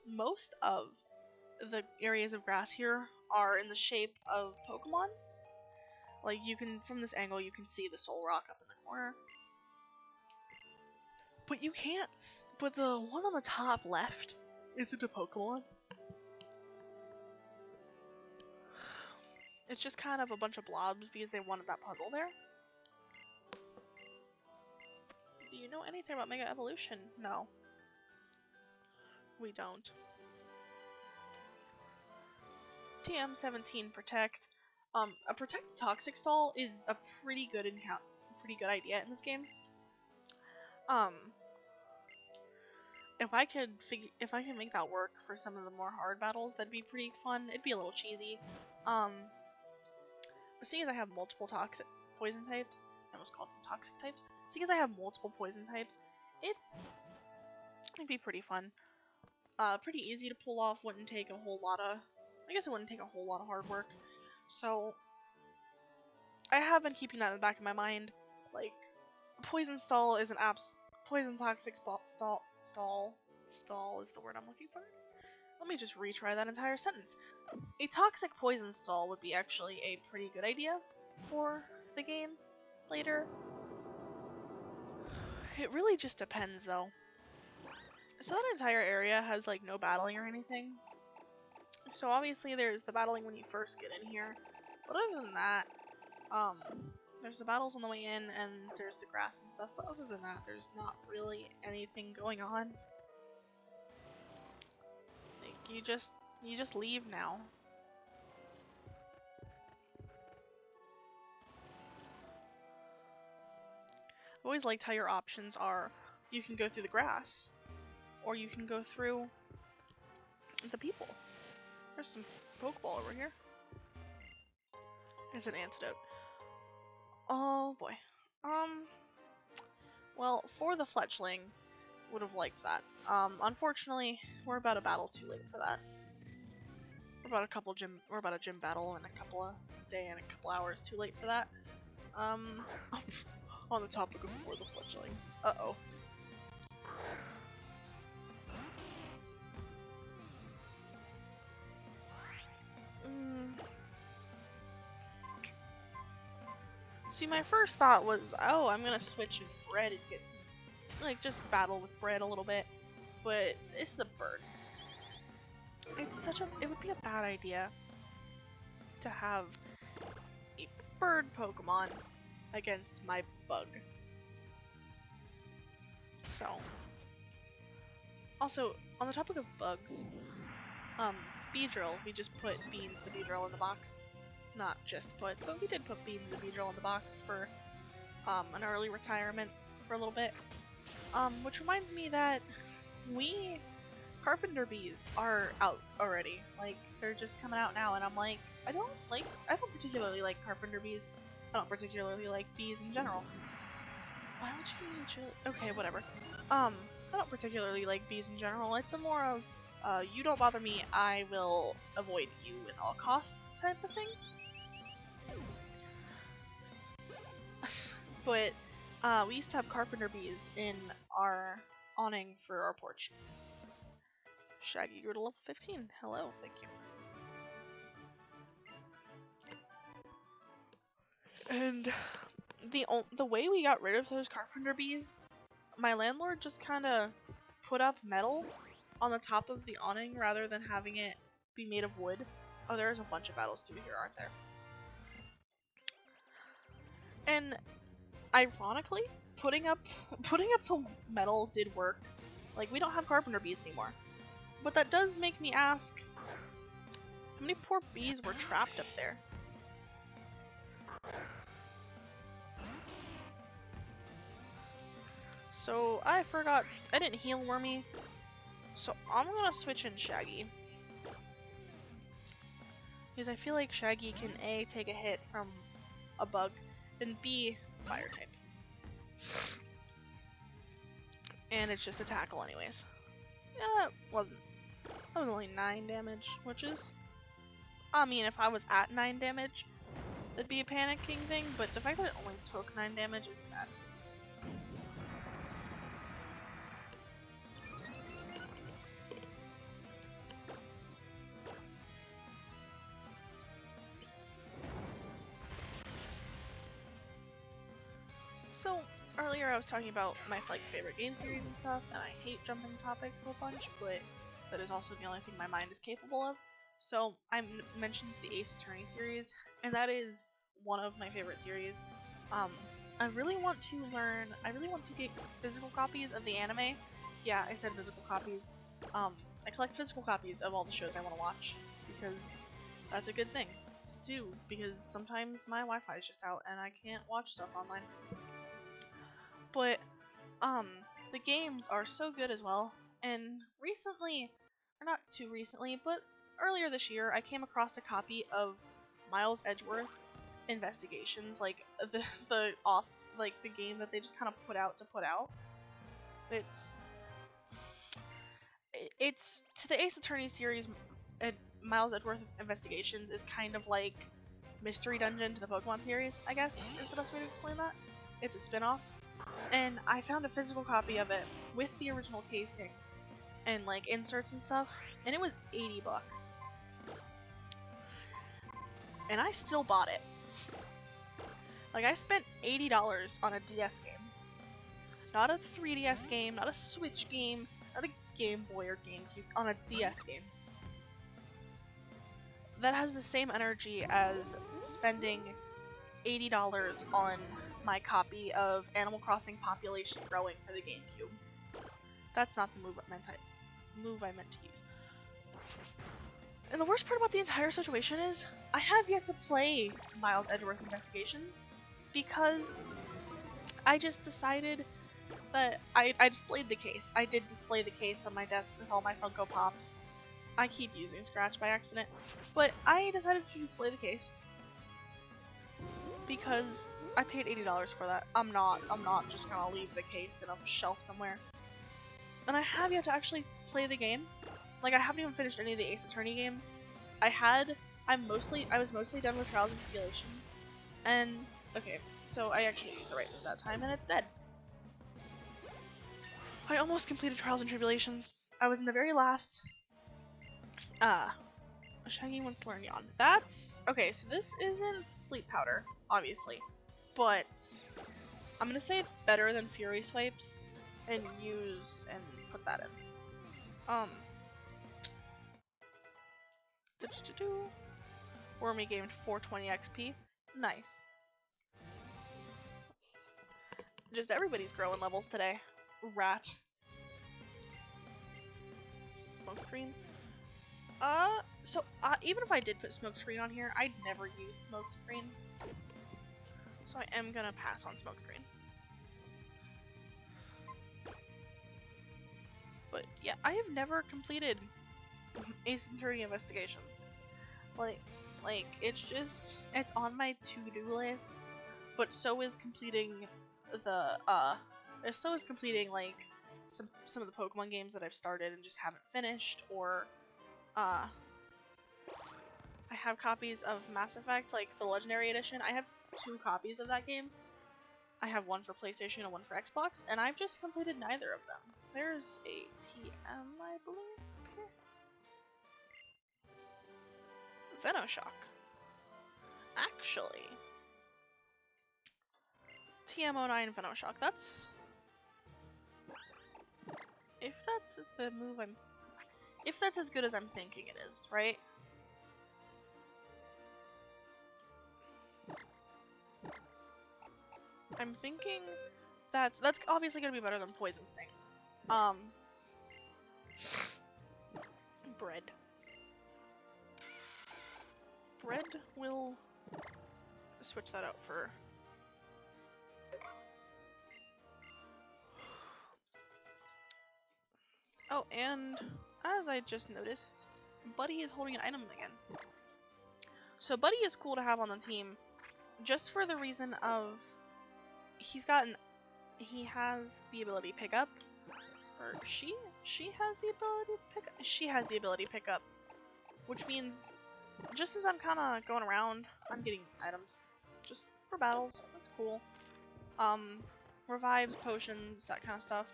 most of the areas of grass here are in the shape of Pokemon. Like, you can, from this angle, you can see the Solrock up in the corner. But you can't, but the one on the top left isn't a Pokemon. It's just kind of a bunch of blobs because they wanted that puzzle there. Do you know anything about Mega Evolution? No. We don't. TM17 Protect. A Protect Toxic Stall is a pretty good idea in this game. If I can make that work for some of the more hard battles, that'd be pretty fun. It'd be a little cheesy. But seeing as I have multiple toxic poison types, I almost called them toxic types. Seeing as I have multiple poison types, it'd be pretty fun. Pretty easy to pull off. Wouldn't take a whole lot of. I guess it wouldn't take a whole lot of hard work. So I have been keeping that in the back of my mind. Like, Poison Stall is an Poison Toxic Stall is the word I'm looking for. Let me just retry that entire sentence. A Toxic Poison Stall would be actually a pretty good idea for the game later. It really just depends, though. So that entire area has, like, no battling or anything. So obviously there's the battling when you first get in here. But other than that, there's the battles on the way in, and there's the grass and stuff. But other than that, there's not really anything going on. Like, you just leave now. I've always liked how your options are, you can go through the grass, or you can go through the people. There's some Pokeball over here. There's an antidote. Oh boy. Well, for the Fletchling, would have liked that. Unfortunately, we're about a battle too late for that. We're about a gym battle and a couple of hours too late for that. On the topic of for the Fletchling. Uh-oh. See, my first thought was, oh, I'm gonna switch in Bread and get some, like, just battle with Bread a little bit. But this is a bird. It would be a bad idea to have a bird Pokemon against my bug. So, also, on the topic of bugs, Beedrill, we just put Beans the Beedrill in the box. Not just put, but we did put Beans the Beedrill in the box for an early retirement for a little bit. Which reminds me that Carpenter Bees are out already. Like, they're just coming out now, and I'm like, I don't particularly like Carpenter Bees. I don't particularly like bees in general. Why would you use a chili? Okay, whatever. I don't particularly like bees in general. It's a more of, you don't bother me, I will avoid you at all costs type of thing. But we used to have Carpenter Bees in our awning for our porch. Shaggy grew to level 15. Hello, thank you. And the way we got rid of those Carpenter Bees, my landlord just kind of put up metal on the top of the awning rather than having it be made of wood. Oh, there's a bunch of battles through here, aren't there? And ironically, putting up the metal did work. Like, we don't have Carpenter Bees anymore. But that does make me ask, how many poor bees were trapped up there? So, I forgot, I didn't heal Wormy, so I'm gonna switch in Shaggy. Because I feel like Shaggy can A, take a hit from a bug, and B, fire type. And it's just a tackle anyways. Yeah, that was only 9 damage, which is, I mean, if I was at 9 damage, it'd be a panicking thing, but the fact that it only took 9 damage isn't bad. So earlier I was talking about my like favorite game series and stuff, and I hate jumping topics a bunch, but that is also the only thing my mind is capable of. So I mentioned the Ace Attorney series, and that is one of my favorite series. I really want to learn. I really want to get physical copies of the anime. Yeah, I said physical copies. I collect physical copies of all the shows I want to watch because that's a good thing to do. Because sometimes my Wi-Fi is just out and I can't watch stuff online. But the games are so good as well. And recently, or not too recently, but earlier this year, I came across a copy of Miles Edgeworth Investigations, like the game that they just kind of put out to put out. It's to the Ace Attorney series. Miles Edgeworth Investigations is kind of like Mystery Dungeon to the Pokemon series, I guess is the best way to explain that. It's a spin-off. And I found a physical copy of it with the original casing and like inserts and stuff, and it was $80. And I still bought it. Like, I spent $80 on a DS game. Not a 3DS game, not a Switch game, not a Game Boy or GameCube, on a DS game. That has the same energy as spending $80 on my copy of Animal Crossing Population Growing for the GameCube. That's not the move I meant to use. And the worst part about the entire situation is, I have yet to play Miles Edgeworth Investigations because I just decided that I displayed the case. I did display the case on my desk with all my Funko Pops. I keep using Scratch by accident, but I decided to display the case because I paid $80 for that. I'm not just gonna leave the case in a shelf somewhere. And I have yet to actually play the game. Like, I haven't even finished any of the Ace Attorney games. I was mostly done with Trials and Tribulations. And, okay, so I actually used the right move that time, and it's dead. I almost completed Trials and Tribulations. I was in the very last, Shaggy wants to learn Yawn. That's, okay, so this isn't Sleep Powder, obviously. But I'm gonna say it's better than Fury Swipes, and put that in. Wormy gained 420 XP. Nice. Just everybody's growing levels today. Rat. Smokescreen. Even if I did put Smokescreen on here, I'd never use Smokescreen. So I am gonna pass on Smokescreen. But yeah, I have never completed Ace Attorney Investigations. Like it's on my to-do list, but so is completing like some of the Pokemon games that I've started and just haven't finished, or I have copies of Mass Effect, like the Legendary Edition. I have 2 copies of that game. I have one for PlayStation and one for Xbox, and I've just completed neither of them. There's a TM, I believe, up here. Venoshock. Actually, TM09 Venoshock. If that's the move if that's as good as I'm thinking it is, right? I'm thinking that's obviously gonna be better than Poison Sting. Bread. Bread will switch that out for... Oh, and as I just noticed, Buddy is holding an item again. So Buddy is cool to have on the team, just for the reason of he has the ability pick up, or she has the ability to pick up. She has the ability pick up, which means just as I'm kind of going around, I'm getting items just for battles. That's cool. Revives, potions, that kind of stuff.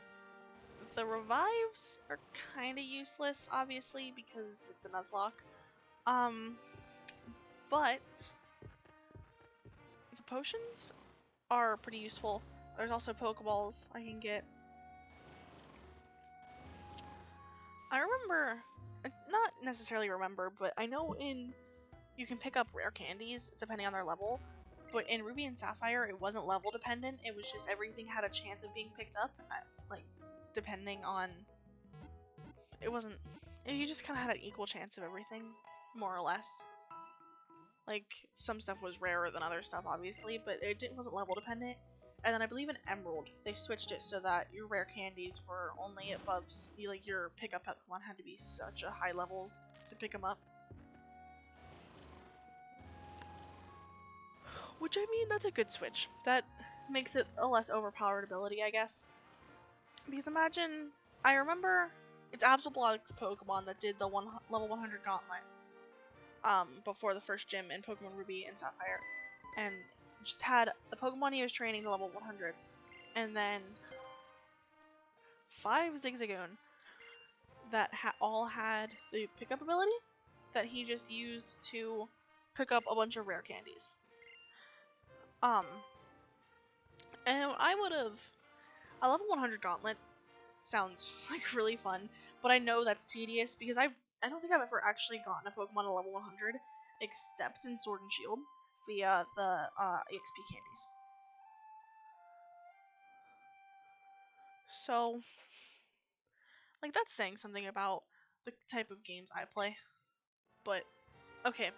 The revives are kind of useless, obviously, because it's a nuzlocke. But the potions are pretty useful There's also Pokeballs I can get. I remember, not necessarily remember, but I know you can pick up rare candies depending on their level, but in Ruby and Sapphire it wasn't level dependent, it was just everything had a chance of being picked up, like, depending on, you just kind of had an equal chance of everything, more or less. Like, some stuff was rarer than other stuff, obviously, but it wasn't level dependent. And then I believe in Emerald, they switched it so that your rare candies were only above, like, your pickup Pokemon had to be such a high level to pick them up. Which, I mean, that's a good switch. That makes it a less overpowered ability, I guess. Because imagine, I remember, it's Absolblock's Pokemon that did the level 100 Gauntlet. Before the first gym in Pokemon Ruby and Sapphire, and just had the Pokemon he was training to level 100, and then 5 Zigzagoon that all had the pickup ability that he just used to pick up a bunch of rare candies. And a level 100 Gauntlet sounds like really fun, but I know that's tedious because I don't think I've ever actually gotten a Pokemon to level 100 except in Sword and Shield via the EXP candies. So, like, that's saying something about the type of games I play. But, okay.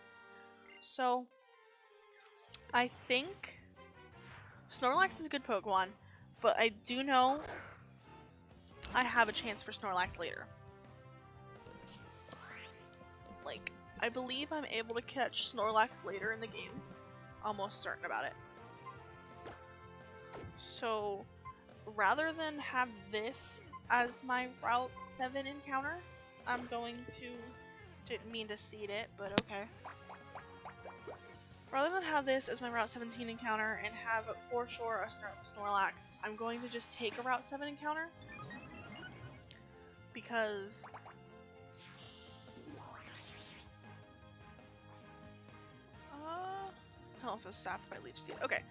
So, I think Snorlax is a good Pokemon, but I do know I have a chance for Snorlax later. Like, I believe I'm able to catch Snorlax later in the game. Almost certain about it. So, rather than have this as my Route 7 encounter, I'm going to... Didn't mean to seed it, but okay. Rather than have this as my Route 17 encounter and have for sure a Snorlax, I'm going to just take a Route 7 encounter. Because... tell us it's sapped by Leech Seed. Okay,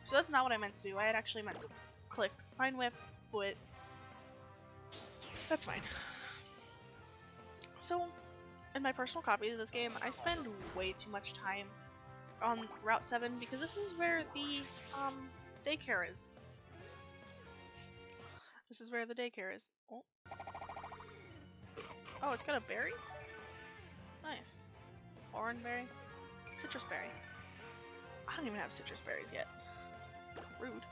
so that's not what I meant to do. I had actually meant to click Fine Whip, but that's fine. So, in my personal copies of this game, I spend way too much time on Route 7 because this is where the daycare is. This is where the daycare is. Oh, oh, it's got a berry? Nice. Orange berry? Citrus berry. I don't even have citrus berries yet. Rude.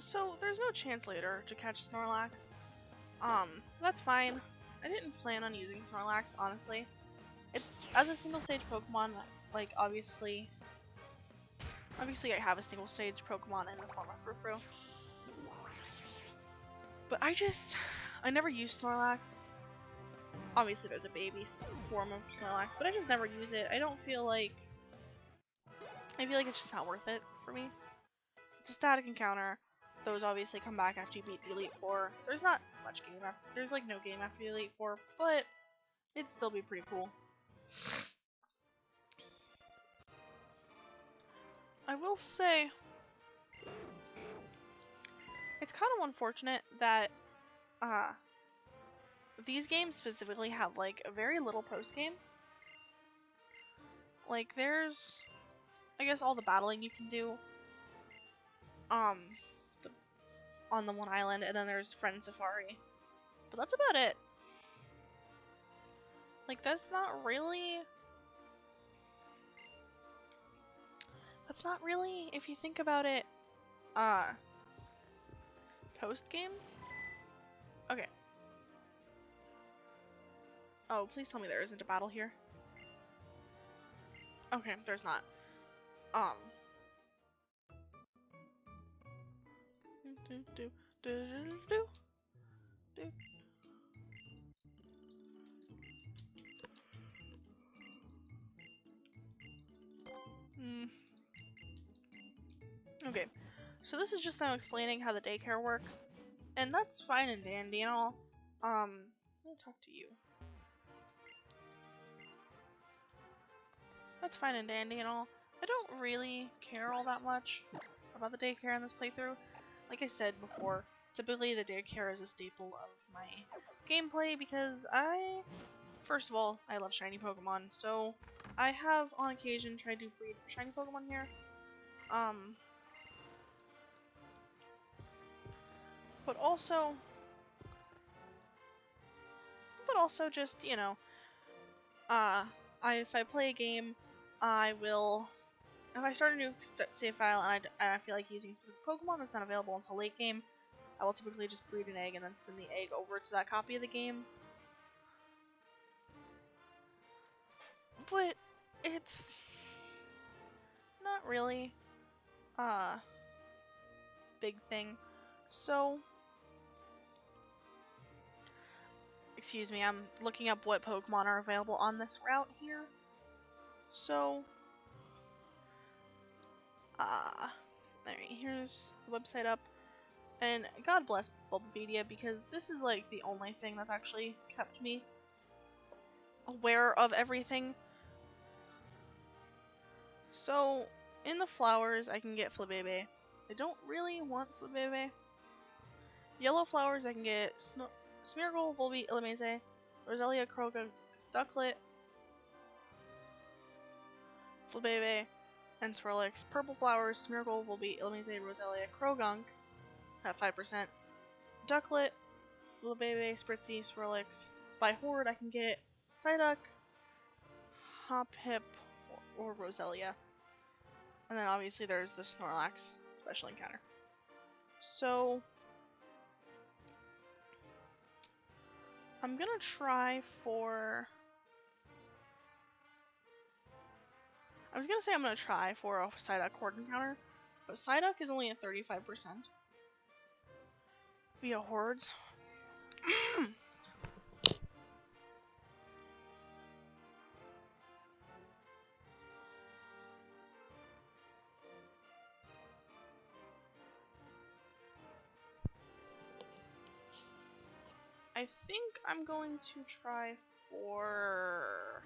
So, there's no chance later to catch Snorlax. That's fine. I didn't plan on using Snorlax, honestly. It's, as a single stage Pokemon, like, obviously I have a single stage Pokemon in the form of Frou-Frou. But I never use Snorlax. Obviously there's a baby form of Snorlax, but I just never use it. I feel like it's just not worth it for me. It's a static encounter. Those obviously come back after you beat the Elite Four. There's not much game after, there's like no game after the Elite Four, but it'd still be pretty cool. I will say, it's kind of unfortunate that these games specifically have like a very little post game. Like there's, I guess, all the battling you can do on the one island, and then there's Friend Safari, but that's about it. Like that's not it's not really, if you think about it, post-game? Okay. Oh, please tell me there isn't a battle here. Okay, there's not. Okay, so this is just them explaining how the daycare works, and that's fine and dandy and all. Let me talk to you. That's fine and dandy and all. I don't really care all that much about the daycare in this playthrough. Like I said before, typically the daycare is a staple of my gameplay because first of all, I love shiny Pokemon, so I have on occasion tried to breed for shiny Pokemon here. But also just, you know, if I play a game, I will, if I start a new save file and I feel like using a specific Pokemon that's not available until late game, I will typically just breed an egg and then send the egg over to that copy of the game. But it's not really a big thing. So, excuse me, I'm looking up what Pokemon are available on this route here. So, alright, here's the website up. And God bless Bulbapedia, because this is like the only thing that's actually kept me aware of everything. So, in the flowers, I can get Flabebe. I don't really want Flabebe. Yellow flowers, I can get Smeargle, Volbeat, Illumise, Roselia, Krogunk, Ducklet, Flabebe, and Snorlax. Purple flowers, Smeargle, Volbeat, Illumise, Roselia, Krogunk at 5%. Ducklet, Flabebe, Spritzy, Snorlax. By Horde, I can get Psyduck, Hoppip, or Roselia. And then obviously there's the Snorlax special encounter. So, I'm gonna try for... I was gonna say I'm gonna try for a Psyduck Horde encounter, but Psyduck is only at 35% via Hordes. I think I'm going to try for...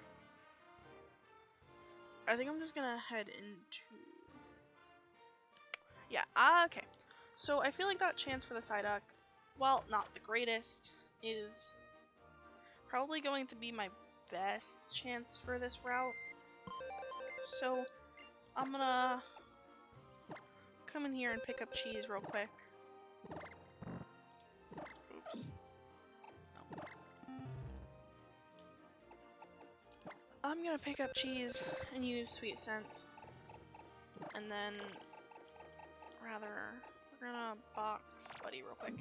I think I'm just gonna head into... Yeah, okay. So I feel like that chance for the Psyduck, while not the greatest, is probably going to be my best chance for this route. So I'm gonna come in here and pick up Cheese real quick. Oops. No. I'm gonna pick up Cheese and use Sweet Scent. And then, we're gonna box Buddy real quick.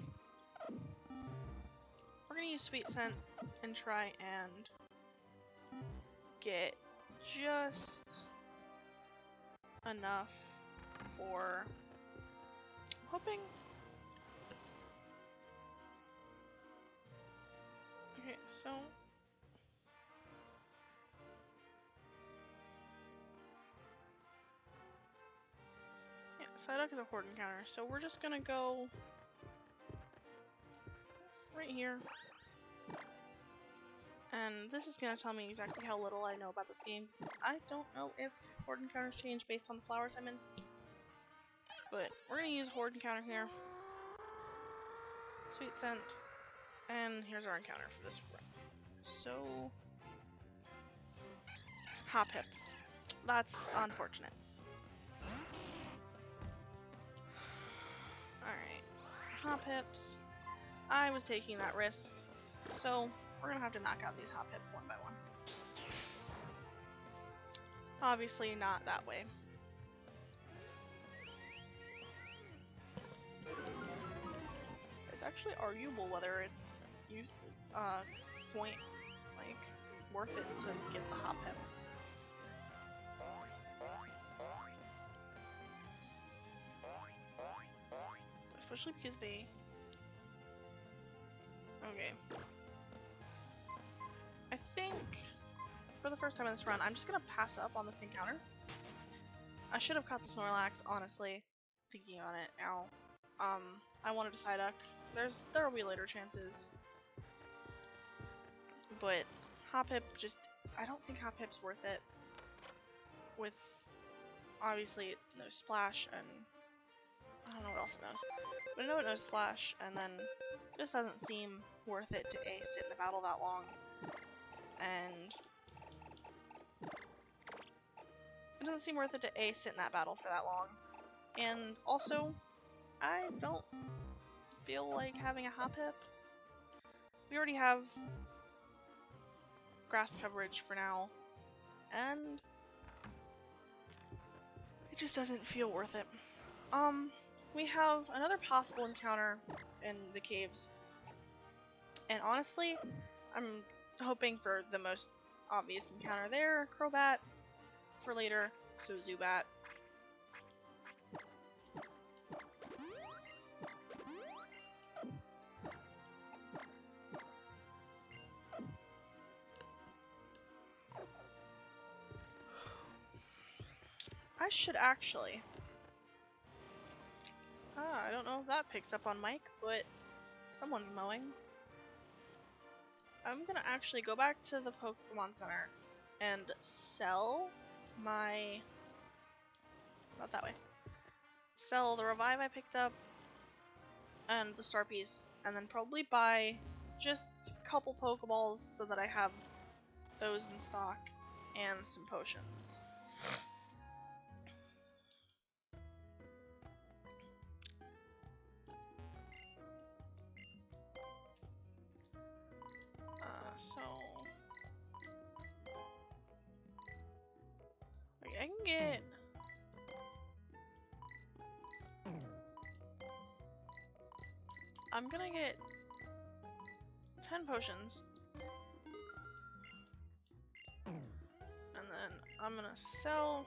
We're gonna use Sweet Scent and try and get just enough for... I'm hoping... Okay, so... yeah, Psyduck is a Horde encounter, so we're just gonna go... right here. And this is gonna tell me exactly how little I know about this game, because I don't know if Horde encounters change based on the flowers I'm in. But we're gonna use Horde encounter here. Sweet Scent. And here's our encounter for this round. So... Hoppip. That's unfortunate. Alright. Hoppips. I was taking that risk. So, we're gonna have to knock out these Hoppip one by one. Obviously not that way. it's actually arguable whether it's point like worth it to get the hop hip. Especially because they... Okay. I think for the first time in this run, I'm just gonna pass up on this encounter. I should have caught the Snorlax, honestly, thinking on it now. I wanted to Psyduck. There will be later chances. But Hoppip just... I don't think Hoppip's worth it. With, obviously, no Splash and... I don't know what else it knows. But I know it knows Splash, and then it just doesn't seem worth it to A, sit in the battle that long. And... it doesn't seem worth it to A, sit in that battle for that long. And also, I don't feel like having a Hoppip. We already have grass coverage for now, and it just doesn't feel worth it. We have another possible encounter in the caves, and honestly, I'm hoping for the most obvious encounter there, Crobat, for later, so Zubat. I should actually... I don't know if that picks up on mic, but someone's mowing. I'm gonna actually go back to the Pokemon Center and sell my... not that way. Sell the Revive I picked up and the Star Piece, and then probably buy just a couple Pokeballs so that I have those in stock and some potions. Okay, I can get... I'm gonna get 10 potions. And then I'm gonna sell...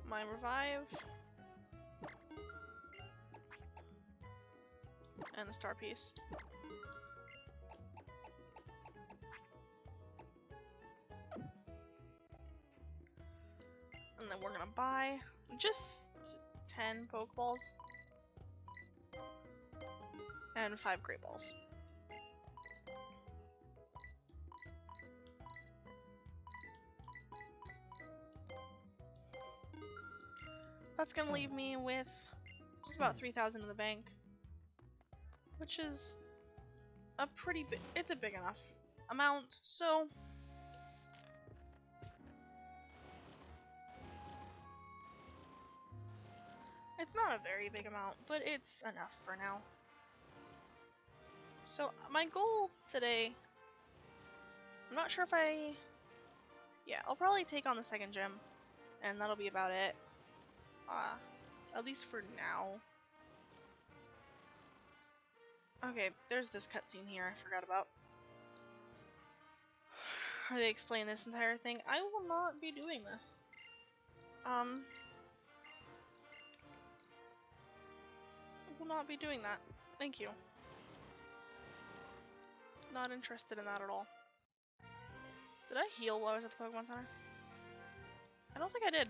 my Revive. And the Star Piece. And then we're gonna buy just 10 Pokeballs. And 5 Great Balls. That's gonna leave me with just about 3,000 in the bank. Which is a pretty big, it's a big enough amount, so it's not a very big amount, but it's enough for now. So my goal today, I'm not sure if yeah, I'll probably take on the second gym, and that'll be about it, at least for now. Okay, there's this cutscene here I forgot about. Where they explain this entire thing. I will not be doing this. I will not be doing that. Thank you. Not interested in that at all. Did I heal while I was at the Pokemon Center? I don't think I did.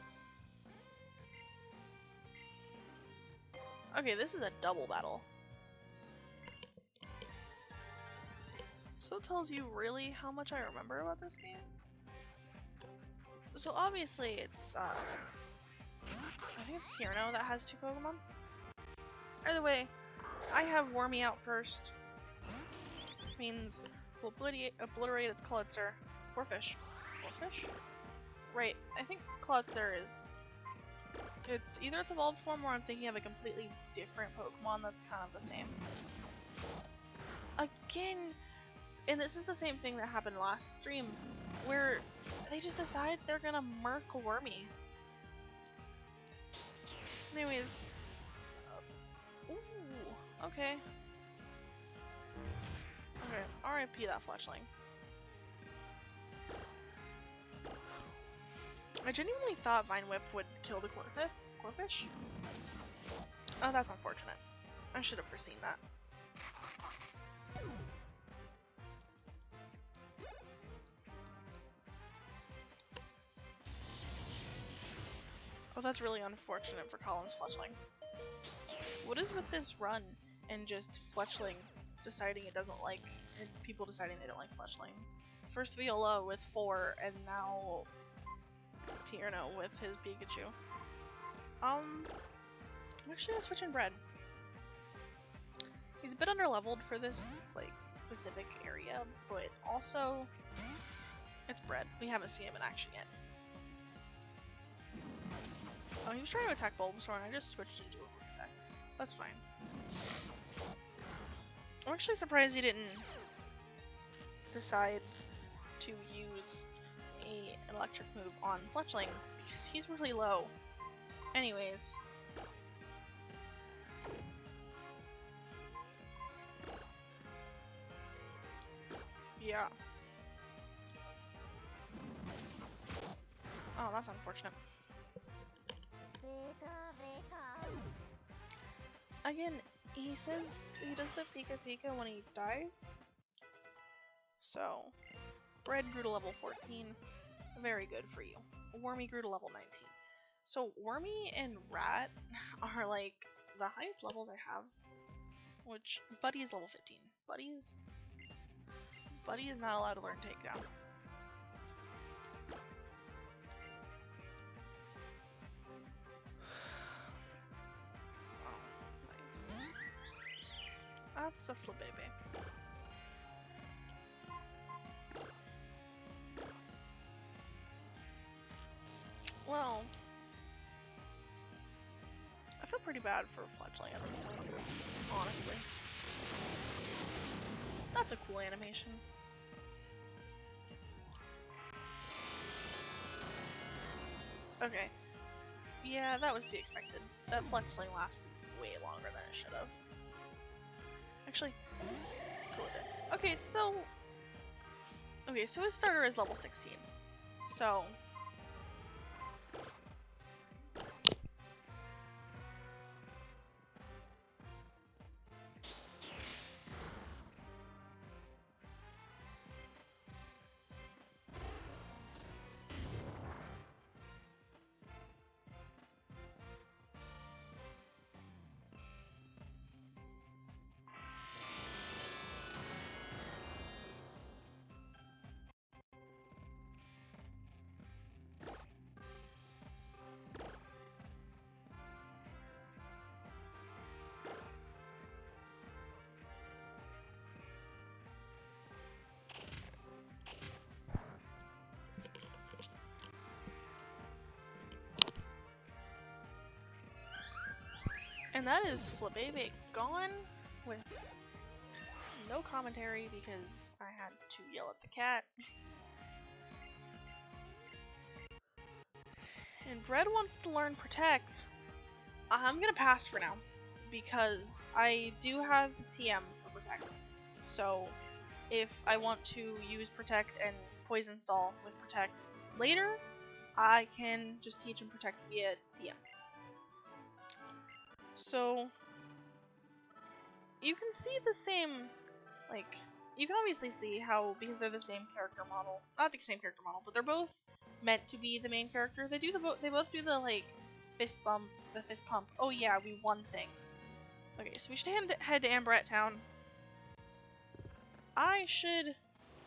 Okay, this is a double battle. So it tells you really how much I remember about this game. So obviously it's, I think it's Tierno that has 2 Pokemon. Either way, I have Wormy out first. Means we'll obliterate its Klutzer. Corphish. Corphish? Right, I think Klutzer is... it's either its evolved form or I'm thinking of a completely different Pokemon that's kind of the same. Again, and this is the same thing that happened last stream, where they just decide they're gonna murk Wormy. Anyways. Ooh, okay. Okay, RIP that fletchling. I genuinely thought Vine Whip would kill the Corphish. Oh, that's unfortunate. I should have foreseen that. Oh, that's really unfortunate for Colin's fletchling. What is with this run and just fletchling deciding it doesn't like, and people deciding they don't like fletchling? First Viola with 4, and now Tierno with his Pikachu. I'm actually gonna switch in Bread. He's a bit underleveled for this, like, specific area, but also, it's Bread. We haven't seen him in action yet. Oh, he was trying to attack Bulbasaur and I just switched into a quick attack. That's fine. I'm actually surprised he didn't decide to use an electric move on Fletchling, because he's really low. Anyways. Yeah. Oh, that's unfortunate. Again, he says he does the Pika Pika when he dies. So, Bread grew to level 14. Very good for you. Wormy grew to level 19. So, Wormy and Rat are like the highest levels I have. Which, Buddy is level 15. Buddy is not allowed to learn Takedown. That's a Flabébé. Well, I feel pretty bad for Fletchling at this point, honestly. That's a cool animation. Okay. Yeah, that was to be expected. That Fletchling lasted way longer than it should have. Actually, cool with it. Okay, so his starter is level 16. So and that is Flabébé gone with no commentary because I had to yell at the cat. And Bread wants to learn Protect. I'm gonna pass for now because I do have the TM for Protect. So if I want to use Protect and Poison Stall with Protect later, I can just teach him Protect via TM. So you can see the same, like, you can obviously see how, because they're the same character model, not the same character model, but they're both meant to be the main character. They both do the, like, fist bump, the fist pump. Oh yeah, we won thing. Okay, so we should head to Ambarat Town. I should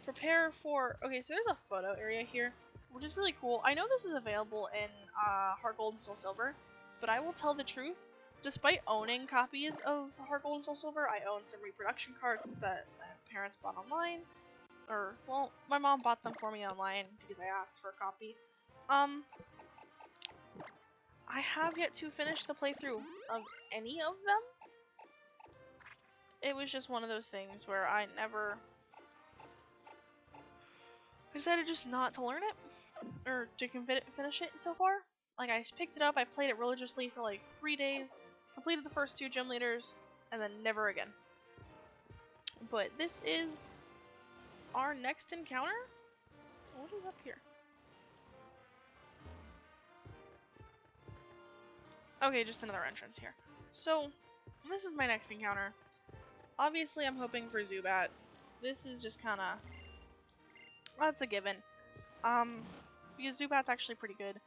prepare for, okay, so there's a photo area here, which is really cool. I know this is available in Heart Gold and Soul Silver, but I will tell the truth. Despite owning copies of Heart Gold and Soul Silver, I own some reproduction carts that my parents bought online. Or, well, my mom bought them for me online because I asked for a copy. I have yet to finish the playthrough of any of them. It was just one of those things where I decided just not to learn it, or to finish it so far. Like, I picked it up, I played it religiously for like 3 days, completed the first 2 gym leaders, and then never again. But this is our next encounter? What is up here? Okay, just another entrance here. So, this is my next encounter. Obviously, I'm hoping for Zubat. This is just kinda... that's a given. Because Zubat's actually pretty good.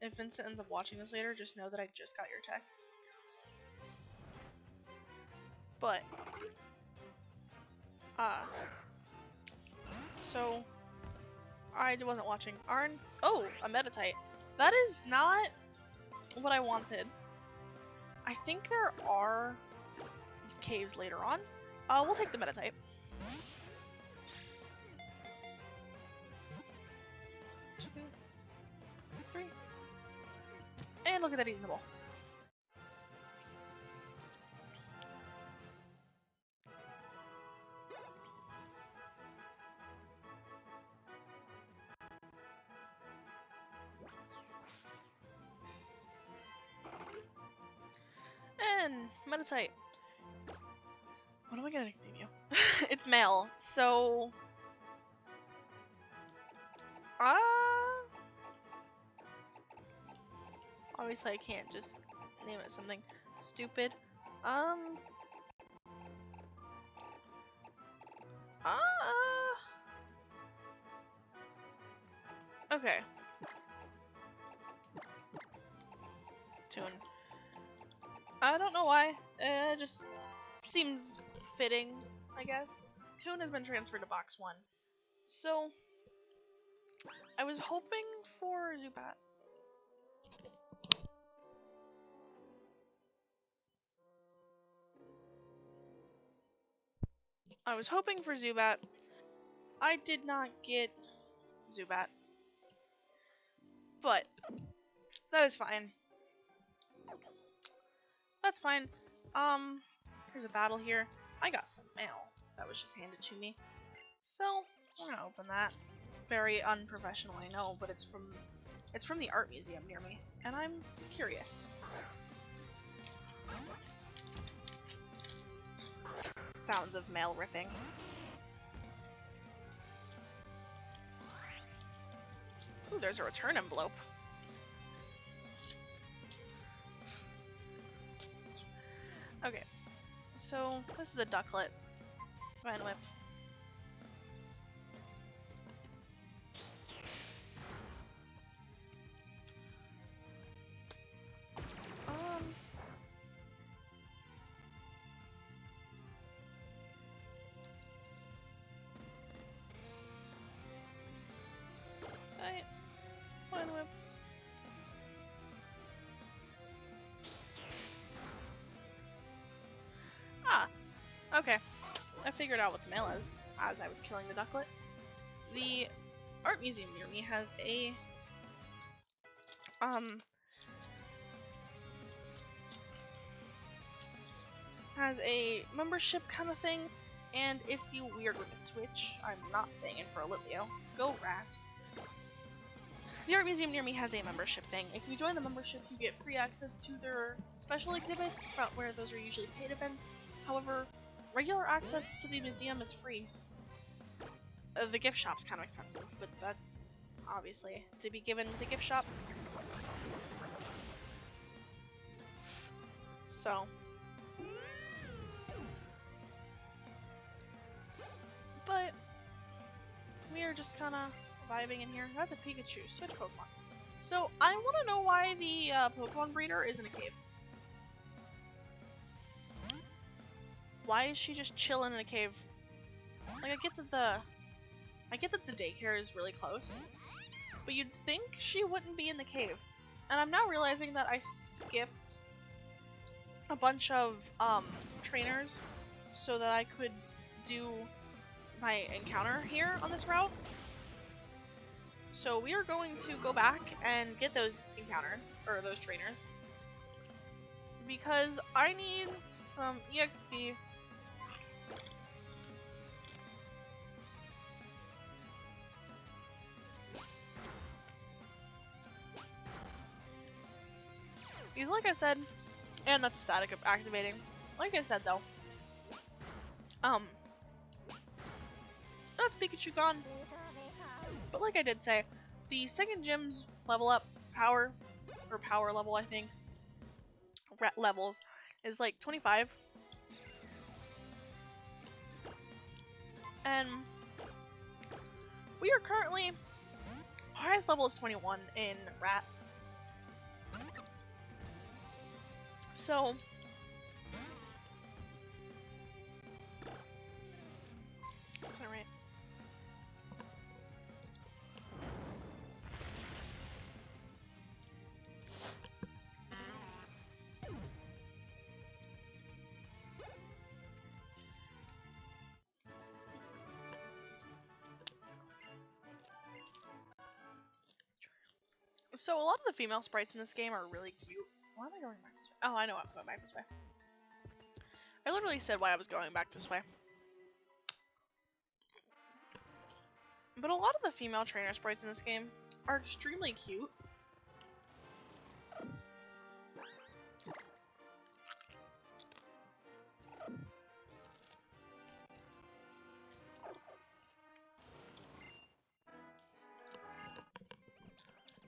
If Vincent ends up watching this later, just know that I just got your text. But, so, I wasn't watching. Oh, a Meditite. That is not what I wanted. I think there are caves later on. We'll take the Meditite. 2, 3. And look at that, he's in the ball. And Meditite. What am I gonna nickname you? It's male, so... obviously I can't just name it something stupid. Okay. Tune. I don't know why. It just seems fitting, I guess. Tune has been transferred to box 1. So, I was hoping for Zubat. I was hoping for Zubat. I did not get Zubat. But, that is fine. That's fine. There's a battle here. I got some mail that was just handed to me. So, I'm gonna open that. Very unprofessional, I know, but it's from the art museum near me, and I'm curious. Sounds of mail ripping. Ooh, there's a return envelope. Okay, so this is a ducklet. Vine Whip. Okay, Vine Whip. Okay, I figured out what the mail is as I was killing the ducklet. The art museum near me has a membership kind of thing, and if we are going to switch, I'm not staying in for a Litleo. Go rat. The art museum near me has a membership thing. If you join the membership, you get free access to their special exhibits, about where those are usually paid events. However, regular access to the museum is free. The gift shop's kind of expensive, but that, obviously, to be given the gift shop. So. But, we are just kind of vibing in here. That's a Pikachu. Switch Pokemon. So, I want to know why the Pokemon breeder is in a cave. Why is she just chilling in a cave? Like, I get that the daycare is really close, but you'd think she wouldn't be in the cave. And I'm now realizing that I skipped a bunch of trainers so that I could do my encounter here on this route. So we are going to go back and get those encounters, or those trainers, because I need some EXP. Because like I said, and that's static activating. Like I said though, that's Pikachu gone. But like I did say, the second gym's level up power, or power level I think, levels, is like 25. And we are currently, our highest level is 21 in Rat. So, is that right? So a lot of the female sprites in this game are really cute. Why am I going back this way? Oh, I know I'm going back this way. I literally said why I was going back this way. But a lot of the female trainer sprites in this game are extremely cute.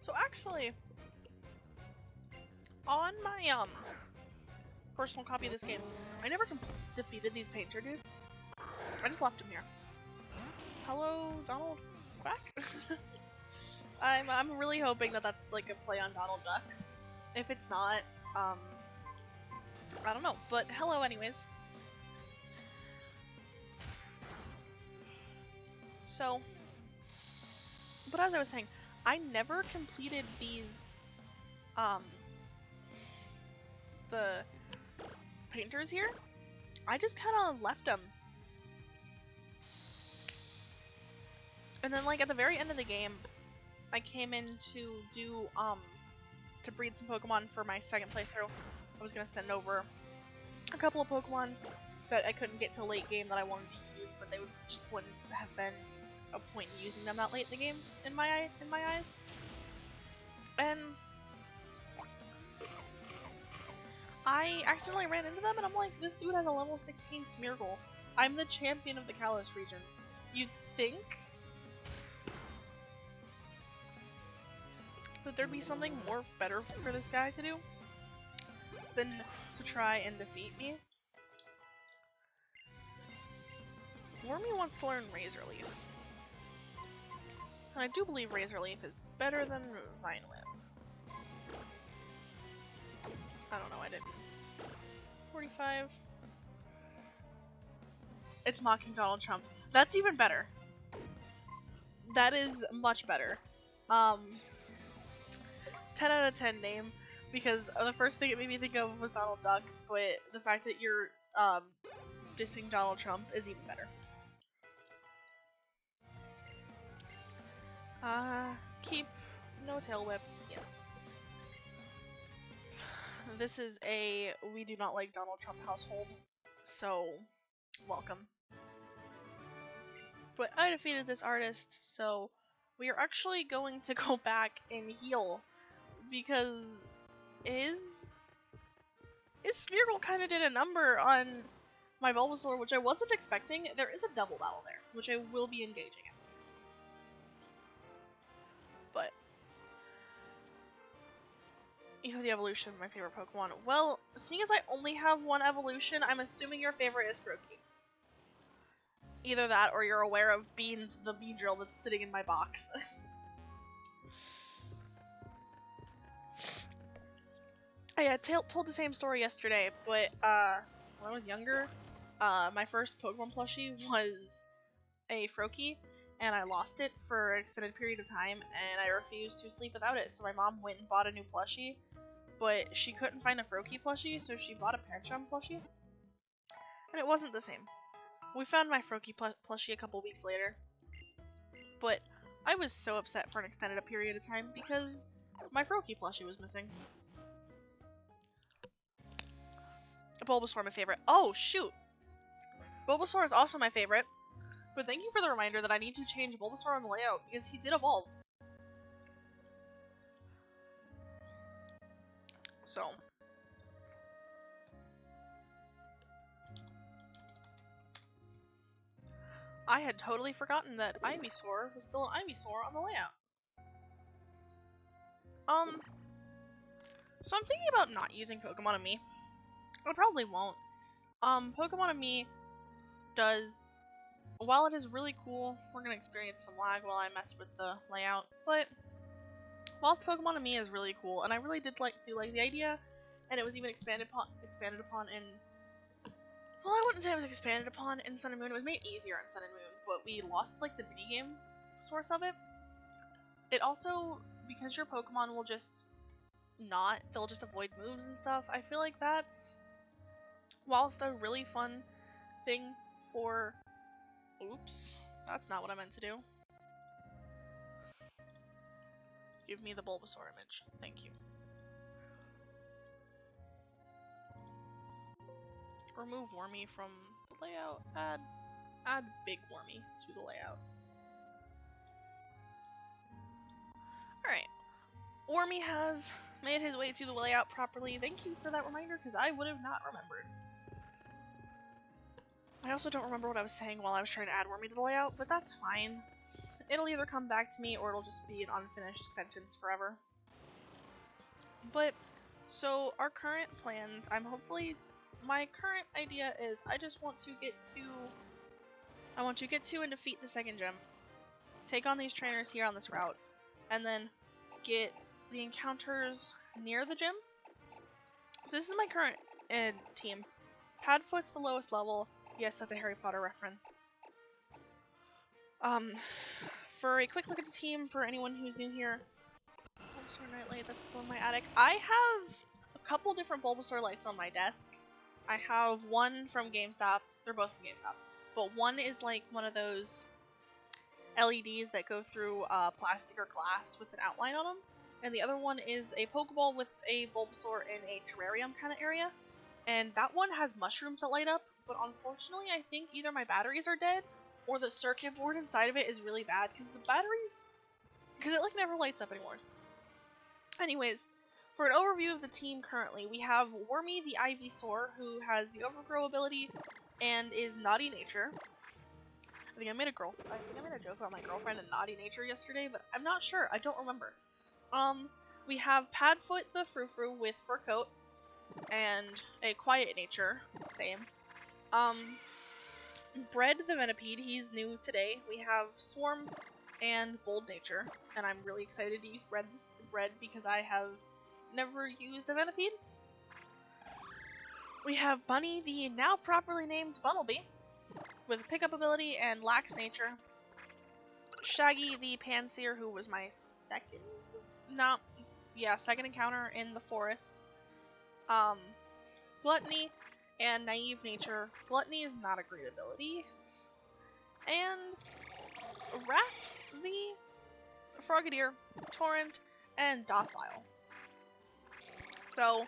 So actually, on my personal copy of this game, I never defeated these painter dudes. I just left them here. Hello, Donald Quack? I'm really hoping that that's like a play on Donald Duck. If it's not, I don't know. But hello anyways. So, but as I was saying, I never completed these, the painters here. I just kind of left them. And then like at the very end of the game, I came in to do, to breed some Pokemon for my second playthrough. I was gonna send over a couple of Pokemon that I couldn't get to late game that I wanted to use, but they just wouldn't have been a point in using them that late in the game, in my eyes. And I accidentally ran into them, and I'm like, this dude has a level 16 Smeargle. I'm the champion of the Kalos region. You'd think that there'd be something more better for this guy to do than to try and defeat me. Wormy wants to learn Razor Leaf. And I do believe Razor Leaf is better than Vine Whip. I don't know, I didn't. 45. It's mocking Donald Trump. That's even better. That is much better. 10 out of 10 name, because the first thing it made me think of was Donald Duck, but the fact that you're dissing Donald Trump is even better. Keep no tail whip, yes. This is a we do not like Donald Trump household, so welcome. But I defeated this artist, so we are actually going to go back and heal, because his Smeargle kind of did a number on my Bulbasaur, which I wasn't expecting. There is a double battle there, which I will be engaging in. But you have the evolution of my favorite Pokemon. Well, seeing as I only have one evolution, I'm assuming your favorite is Froakie. Either that, or you're aware of Beans, the Beedrill that's sitting in my box. I told the same story yesterday, but when I was younger, my first Pokemon plushie was a Froakie, and I lost it for an extended period of time, and I refused to sleep without it, so my mom went and bought a new plushie, but she couldn't find a Froakie plushie, so she bought a Pancham plushie, and it wasn't the same. We found my Froakie plushie a couple weeks later, but I was so upset for an extended period of time because my Froakie plushie was missing. Bulbasaur, my favorite. Oh, shoot! Bulbasaur is also my favorite, but thank you for the reminder that I need to change Bulbasaur on the layout, because he did evolve. So I had totally forgotten that Ivysaur was still an Ivysaur on the layout. So I'm thinking about not using Pokemon Me. I probably won't. Pokemon Me does, while it is really cool, we're gonna experience some lag while I mess with the layout, but whilst Pokemon Me is really cool, and I really do like the idea, and it was even expanded upon in, well, I wouldn't say it was expanded upon in Sun and Moon, it was made easier in Sun and Moon, but we lost like the mini game source of it. It also, because your Pokemon will just they'll just avoid moves and stuff, I feel like that's, whilst a really fun thing for, oops, that's not what I meant to do. Give me the Bulbasaur image, thank you. Remove Wormy from the layout, add Big Wormy to the layout. Alright, Wormy has made his way to the layout properly. Thank you for that reminder, because I would have not remembered. I also don't remember what I was saying while I was trying to add Wormy to the layout, but that's fine. It'll either come back to me or it'll just be an unfinished sentence forever. But, so our current plans, my current idea is I just want to get to and defeat the second gym, take on these trainers here on this route, and then get the encounters near the gym. So this is my current team. Padfoot's the lowest level. Yes, that's a Harry Potter reference. For a quick look at the team, for anyone who's new here, Bulbasaur Nightlight, that's still in my attic. I have a couple different Bulbasaur lights on my desk. I have one from GameStop. They're both from GameStop. But one is like one of those LEDs that go through plastic or glass with an outline on them. And the other one is a Pokeball with a Bulbasaur in a terrarium kind of area. And that one has mushrooms that light up. But unfortunately, I think either my batteries are dead or the circuit board inside of it is really bad. Because it like never lights up anymore. Anyways, for an overview of the team currently, we have Wormy the Ivysaur, who has the Overgrow ability and is Naughty Nature. I think I made a joke about my girlfriend and Naughty Nature yesterday, but I'm not sure. I don't remember. We have Padfoot the Frou-Frou with Fur Coat and a Quiet Nature, same. Bread the Centipede, he's new today. We have Swarm and Bold Nature, and I'm really excited to use Bread because I have never used a Centipede. We have Bunny, the now properly named Bumblebee, with Pickup ability and Lax Nature. Shaggy, the Panseer, who was my second encounter in the forest. Gluttony and Naive Nature. Gluttony is not a great ability. And Rat, the Frogadier, Torrent, and Docile. So,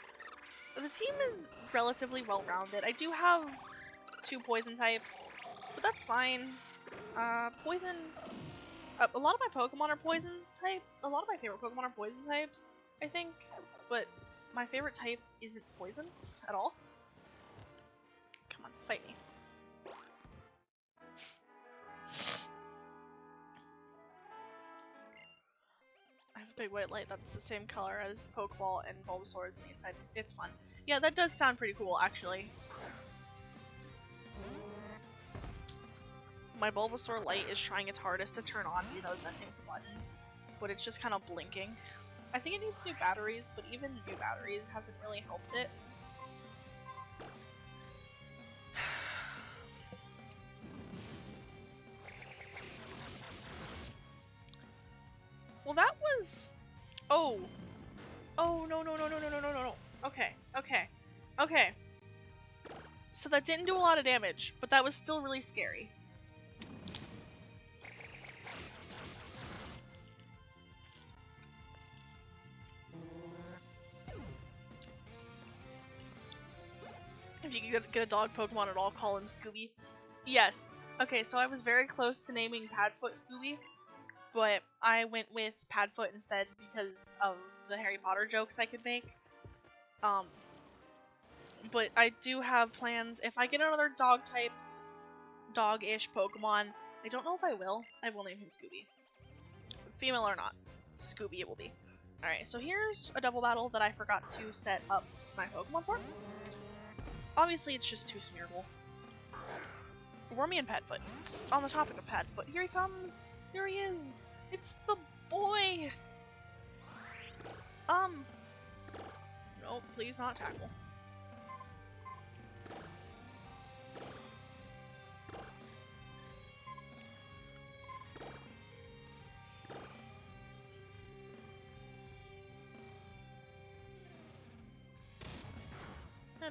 the team is relatively well-rounded. I do have 2 poison types, but that's fine. Poison... a lot of my Pokemon are poison type. A lot of my favorite Pokemon are poison types, I think. But my favorite type isn't poison at all. Come on, fight me. I have a big white light that's the same color as Pokeball and Bulbasaur is on the inside. It's fun. Yeah, that does sound pretty cool, actually. My Bulbasaur light is trying its hardest to turn on because I was messing with the button, but it's just kind of blinking. I think it needs new batteries, but even new batteries hasn't really helped it. Well, that was... Oh, no. Okay. So that didn't do a lot of damage, but that was still really scary. If you could get a dog Pokemon at all, call him Scooby. Yes. Okay, so I was very close to naming Padfoot Scooby, but I went with Padfoot instead because of the Harry Potter jokes I could make. But I do have plans. If I get another dog type, dog-ish Pokemon, I don't know if I will. I will name him Scooby. Female or not, Scooby it will be. Alright, so here's a double battle that I forgot to set up my Pokemon for. Obviously, it's just 2 Smeargle. Wormy and Padfoot. On the topic of Padfoot, here he comes! Here he is! It's the boy! No, please not tackle.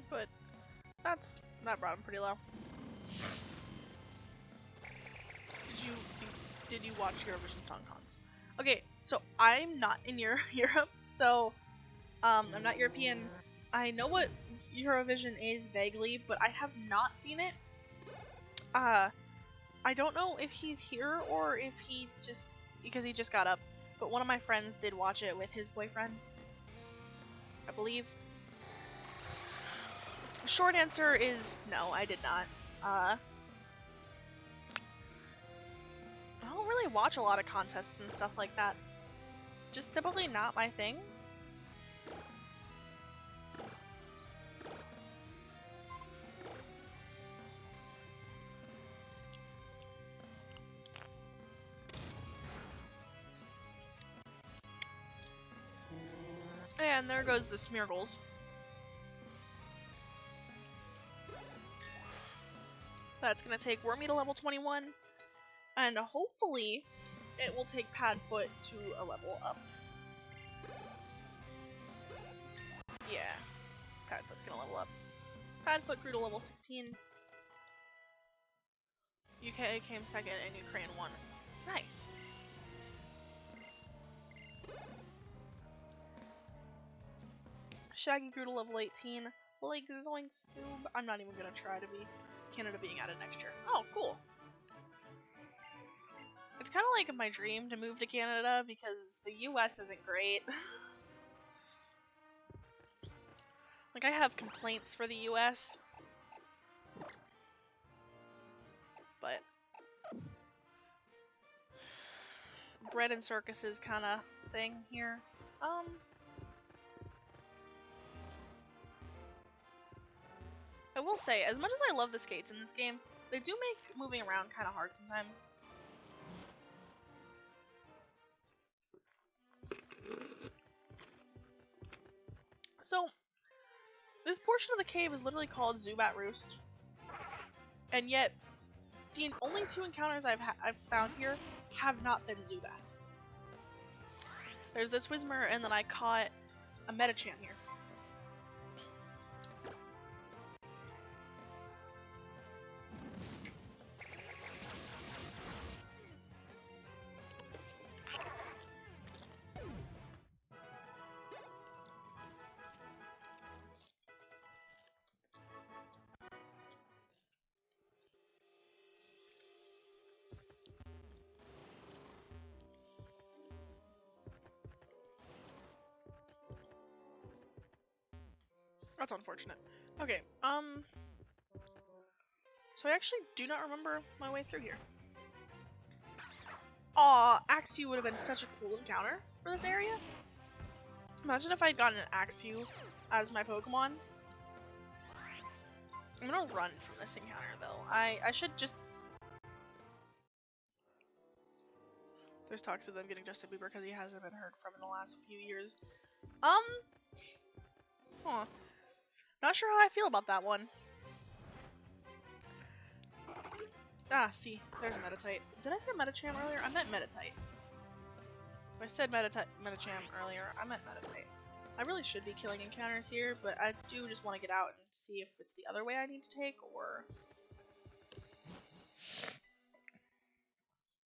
But that brought him pretty low. Did you watch Eurovision Song Contest? Okay, so I'm not in Europe, so I'm not European. I know what Eurovision is vaguely, but I have not seen it. I don't know if he's here or if he just because he just got up. But one of my friends did watch it with his boyfriend, I believe. Short answer is no, I did not. I don't really watch a lot of contests and stuff like that. Just typically not my thing. And there goes the Smeargles. That's gonna take Wormy to level 21, and hopefully it will take Padfoot to a level up. Yeah, Padfoot's gonna level up. Padfoot grew to level 16. UK came second and Ukraine won. Nice. Shaggy grew to level 18. Like Zoinks Scoob. I'm not even gonna try to be. Canada being added next year. Oh, cool. It's kind of like my dream to move to Canada because the US isn't great. Like, I have complaints for the US. But bread and circuses kind of thing here. I will say, as much as I love the skates in this game, they do make moving around kind of hard sometimes. So, this portion of the cave is literally called Zubat Roost. And yet, the only 2 encounters I've found here have not been Zubat. There's this Whismur, and then I caught a Medicham here. That's unfortunate. Okay, so I actually do not remember my way through here. Aw, Axew would have been such a cool encounter for this area. Imagine if I'd gotten an Axew as my Pokemon. I'm gonna run from this encounter though. I should just... There's talks of them getting Justin Bieber because he hasn't been heard from in the last few years. Huh. Not sure how I feel about that one. Ah, see, there's a Meditite. Did I say Medicham earlier? I meant Meditite. If I said Medicham earlier, I meant Meditite. I really should be killing encounters here, but I do just want to get out and see if it's the other way I need to take, or...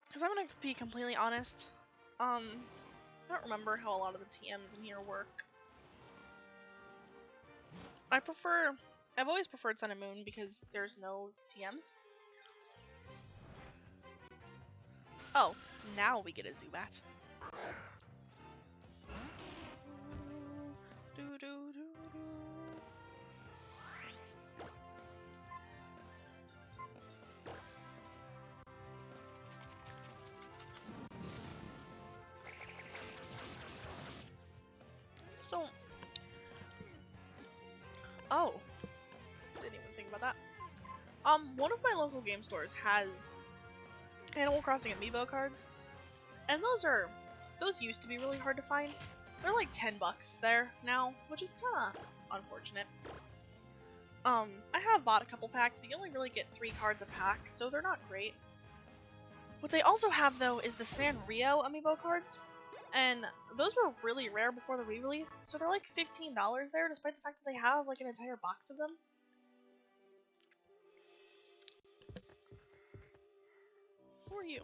Because I'm going to be completely honest, I don't remember how a lot of the TMs in here work. I've always preferred Sun and Moon because there's no TMs. Oh, now we get a Zubat. So, oh, didn't even think about that. One of my local game stores has Animal Crossing Amiibo cards, and those used to be really hard to find. They're like $10 there now, which is kind of unfortunate. I have bought a couple packs, but you only really get 3 cards a pack, so they're not great. What they also have, though, is the Sanrio Amiibo cards, and those were really rare before the re-release, so they're like $15 there, despite the fact that they have like an entire box of them. Who are you?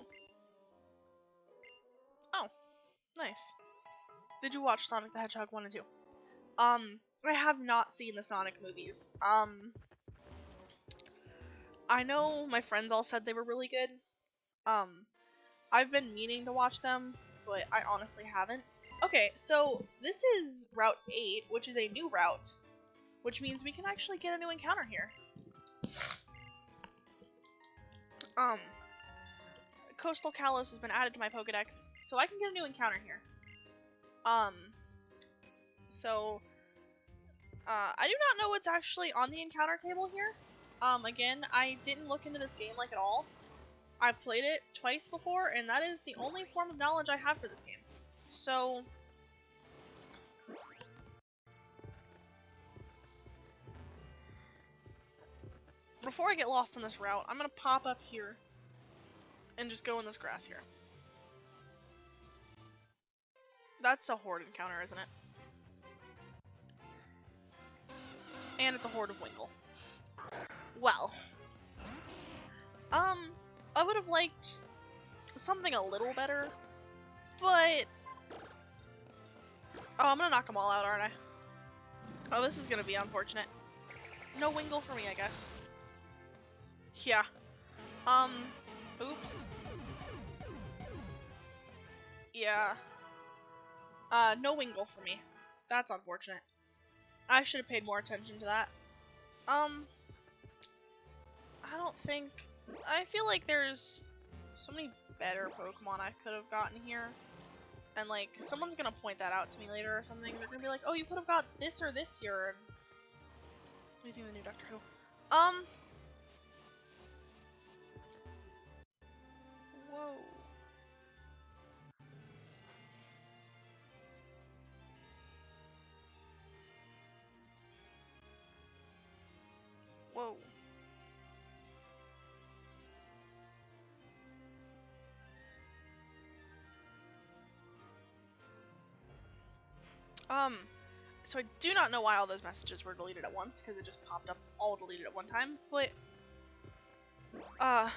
Oh, nice. Did you watch Sonic the Hedgehog 1 and 2? I have not seen the Sonic movies. I know my friends all said they were really good. I've been meaning to watch them, but I honestly haven't. Okay, so this is Route 8, which is a new route, which means we can actually get a new encounter here. Coastal Kalos has been added to my Pokedex, so I can get a new encounter here. I do not know what's actually on the encounter table here. Again, I didn't look into this game like at all. I've played it twice before, and that is the only form of knowledge I have for this game. So, before I get lost on this route, I'm gonna pop up here and just go in this grass here. That's a horde encounter, isn't it? And it's a horde of Winkle. Well, I would have liked something a little better, but oh, I'm gonna knock them all out, aren't I? Oh, this is gonna be unfortunate. No Wingle for me, I guess. Yeah. Oops. Yeah. No Wingle for me. That's unfortunate. I should have paid more attention to that. I don't think... I feel like there's so many better Pokemon I could have gotten here. And, like, someone's gonna point that out to me later or something. They're gonna be like, oh, you could have got this or this here. What do you think of the new Doctor Who? Whoa. Whoa. So I do not know why all those messages were deleted at once, because it just popped up all deleted at one time, but, I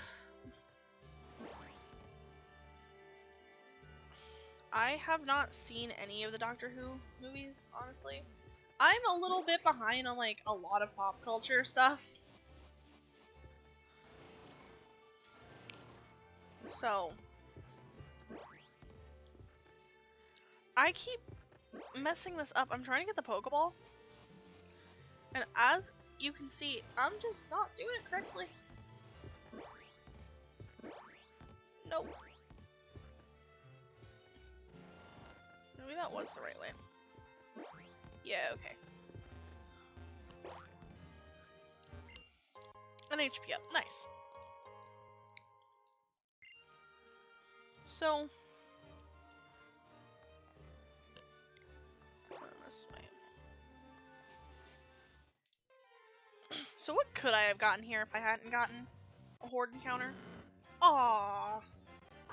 have not seen any of the Doctor Who movies, honestly. I'm a little bit behind on, like, a lot of pop culture stuff. So, I keep messing this up. I'm trying to get the Pokeball, and as you can see, I'm just not doing it correctly. Nope. Maybe that was the right way. Yeah, okay. An HP up. Nice. So, this way. So what could I have gotten here if I hadn't gotten a horde encounter? Aww.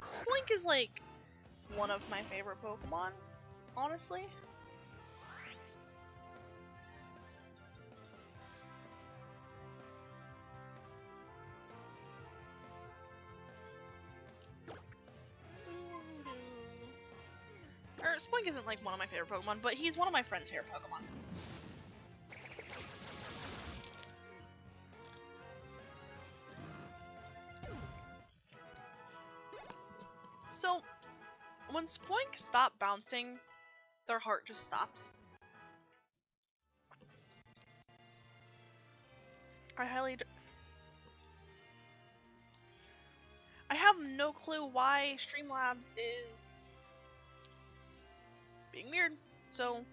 Spoink is like one of my favorite Pokemon, honestly. Spoink isn't like one of my favorite Pokemon, but he's one of my friend's favorite Pokemon. So, when Spoink stop bouncing, their heart just stops. I have no clue why Streamlabs is being weird, so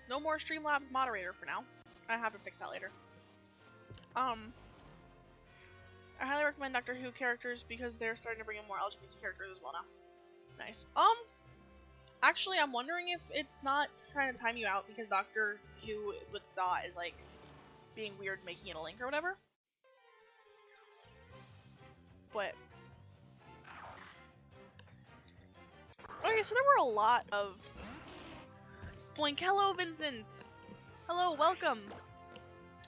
No more Streamlabs moderator for now. I have to fix that later. I highly recommend Doctor Who characters because they're starting to bring in more LGBT characters as well now. Nice. Actually, I'm wondering if it's not trying to time you out because Doctor Who with Dot is like being weird, making it a link or whatever. But okay, so there were a lot of Spoink. Hello, Vincent. Hello, welcome.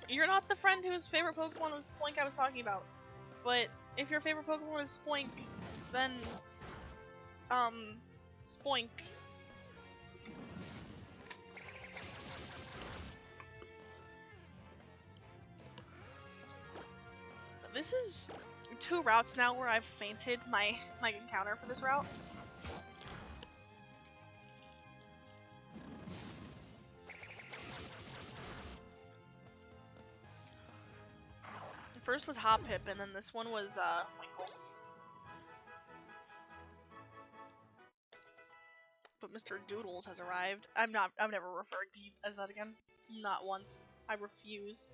You're not the friend whose favorite Pokemon was Spoink I was talking about. But if your favorite Pokemon is Spoink, then Spoink. This is 2 routes now where I've fainted my encounter for this route. The first was Hoppip, and then this one was Winkle. But Mr. Doodles has arrived. I'm never referring to you as that again. Not once. I refuse.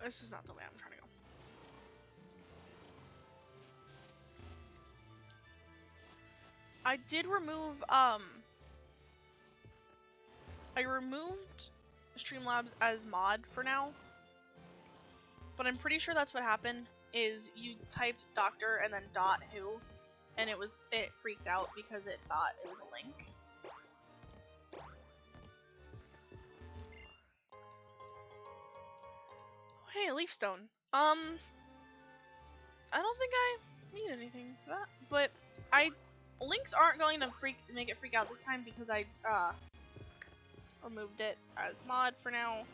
This is not the way I'm trying to go. I did remove, I removed Streamlabs as mod for now. But I'm pretty sure that's what happened, is you typed Doctor and then .who, and it freaked out because it thought it was a link. Hey, Leafstone. I don't think I need anything for that, but links aren't going to make it freak out this time because I removed it as mod for now,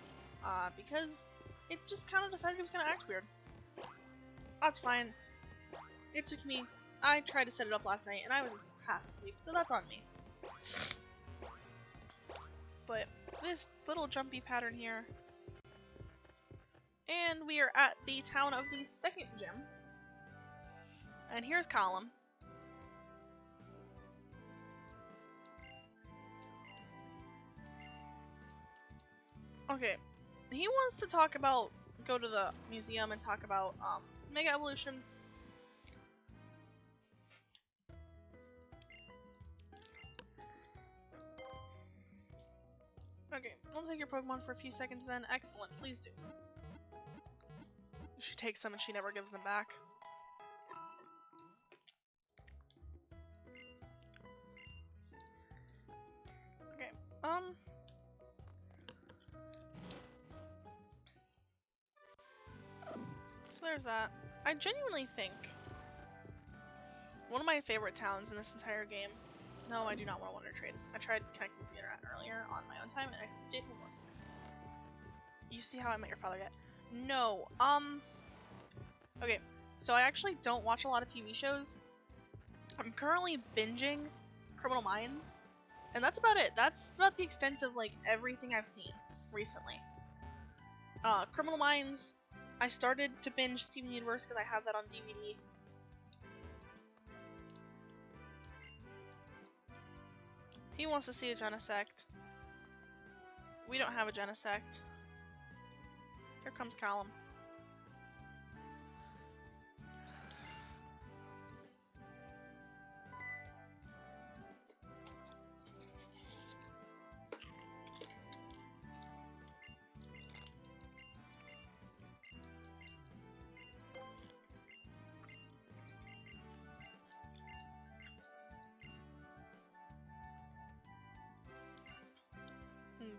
because it just kind of decided it was going to act weird. That's fine. It took me, I tried to set it up last night and I was half asleep, so that's on me. But this little jumpy pattern here. And we are at the town of the 2nd gym. And here's Column. Okay, he wants to talk about, go to the museum and talk about Mega Evolution. Okay, I'll take your Pokemon for a few seconds then. Excellent, please do. She takes them and she never gives them back. Okay, so there's that. I genuinely think one of my favorite towns in this entire game. No, I do not want to Wonder Trade. I tried connecting to the internet earlier on my own time and it didn't work. You see How I Met Your Father yet? No, okay, so I actually don't watch a lot of TV shows. I'm currently binging Criminal Minds, and that's about it. That's about the extent of, like, everything I've seen recently. Criminal Minds, I started to binge Steven Universe because I have that on DVD. He wants to see a Genesect. We don't have a Genesect. Here comes Callum.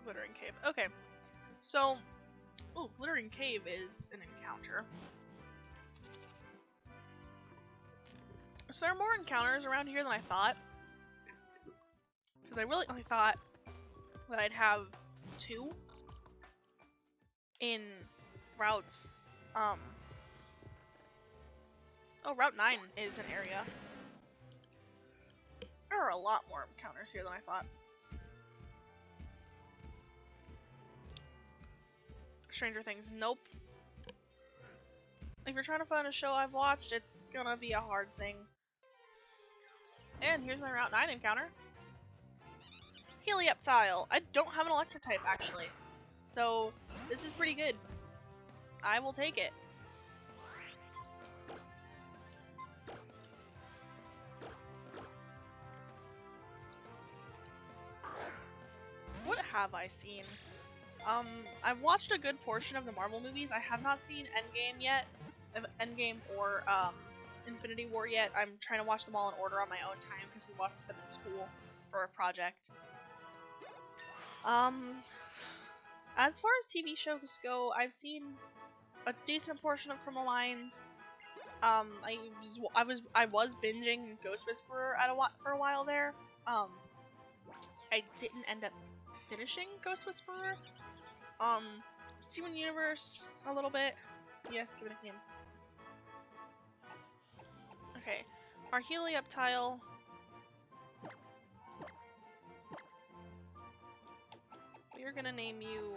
Glittering Cave. Okay, so, ooh, Glittering Cave is an encounter. So there are more encounters around here than I thought. Because I really only thought that I'd have 2 in routes. Oh, Route 9 is an area. There are a lot more encounters here than I thought. Stranger Things. Nope. If you're trying to find a show I've watched, it's gonna be a hard thing. And here's my Route 9 encounter. Helioptile. I don't have an electric type, actually. So, this is pretty good. I will take it. What have I seen? I've watched a good portion of the Marvel movies. I have not seen Endgame yet. Endgame or, Infinity War yet. I'm trying to watch them all in order on my own time because we watched them in school for a project. As far as TV shows go, I've seen a decent portion of Criminal Minds. I was binging Ghost Whisperer for a while there. I didn't end up finishing Ghost Whisperer. Steven Universe a little bit. Yes, give it a name. Okay, our Helioptile. We're gonna name you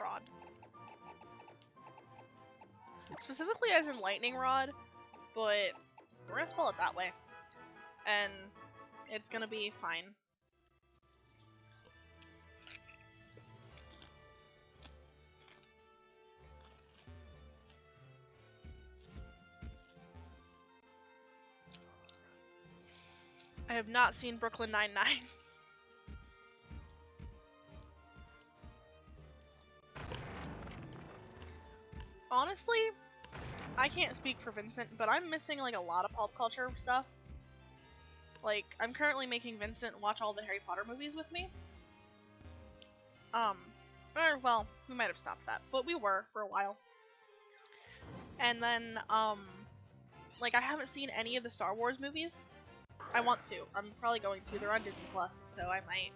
Rod. Specifically as in Lightning Rod, but we're gonna spell it that way. And it's gonna be fine. I have not seen Brooklyn Nine-Nine. Honestly, I can't speak for Vincent, but I'm missing like a lot of pop culture stuff. Like, I'm currently making Vincent watch all the Harry Potter movies with me. Or, well, we might have stopped that, but we were for a while. And then, like, I haven't seen any of the Star Wars movies. I want to. I'm probably going to. They're on Disney Plus, so I might.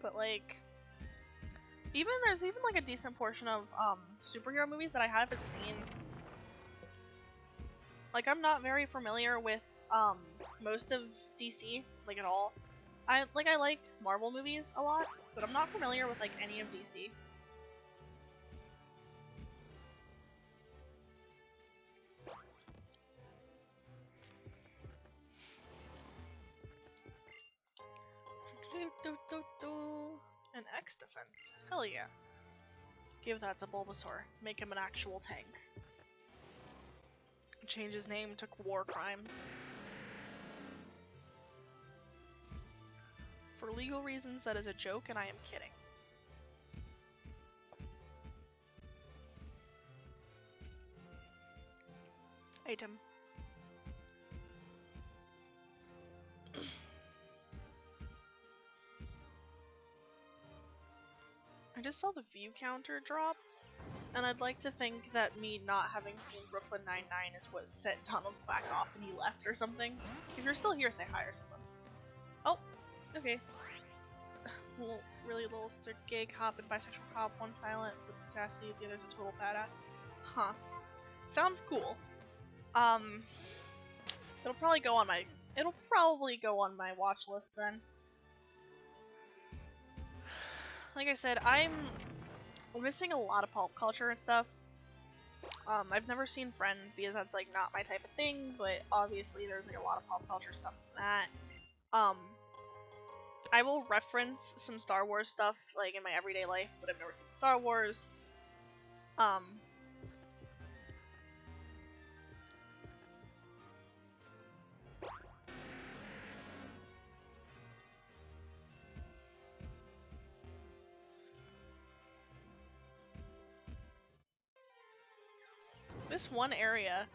But, like, there's even like a decent portion of superhero movies that I haven't seen. Like, I'm not very familiar with most of DC, like, at all. I like Marvel movies a lot, but I'm not familiar with like any of DC. An X defense. Hell yeah. Give that to Bulbasaur. Make him an actual tank. Change his name to War Crimes. For legal reasons, that is a joke, and I am kidding. Item. I just saw the view counter drop, and I'd like to think that me not having seen Brooklyn Nine-Nine is what set Donald Quack off and he left or something. If you're still here, say hi or something. Oh, okay. Really little, it's a gay cop and bisexual cop, one silent with sassy, the other's a total badass. Huh. Sounds cool. It'll probably go on my watch list then. Like I said, I'm missing a lot of pop culture and stuff. I've never seen Friends because that's like not my type of thing, but obviously there's like a lot of pop culture stuff in that. I will reference some Star Wars stuff like in my everyday life, but I've never seen Star Wars. This one area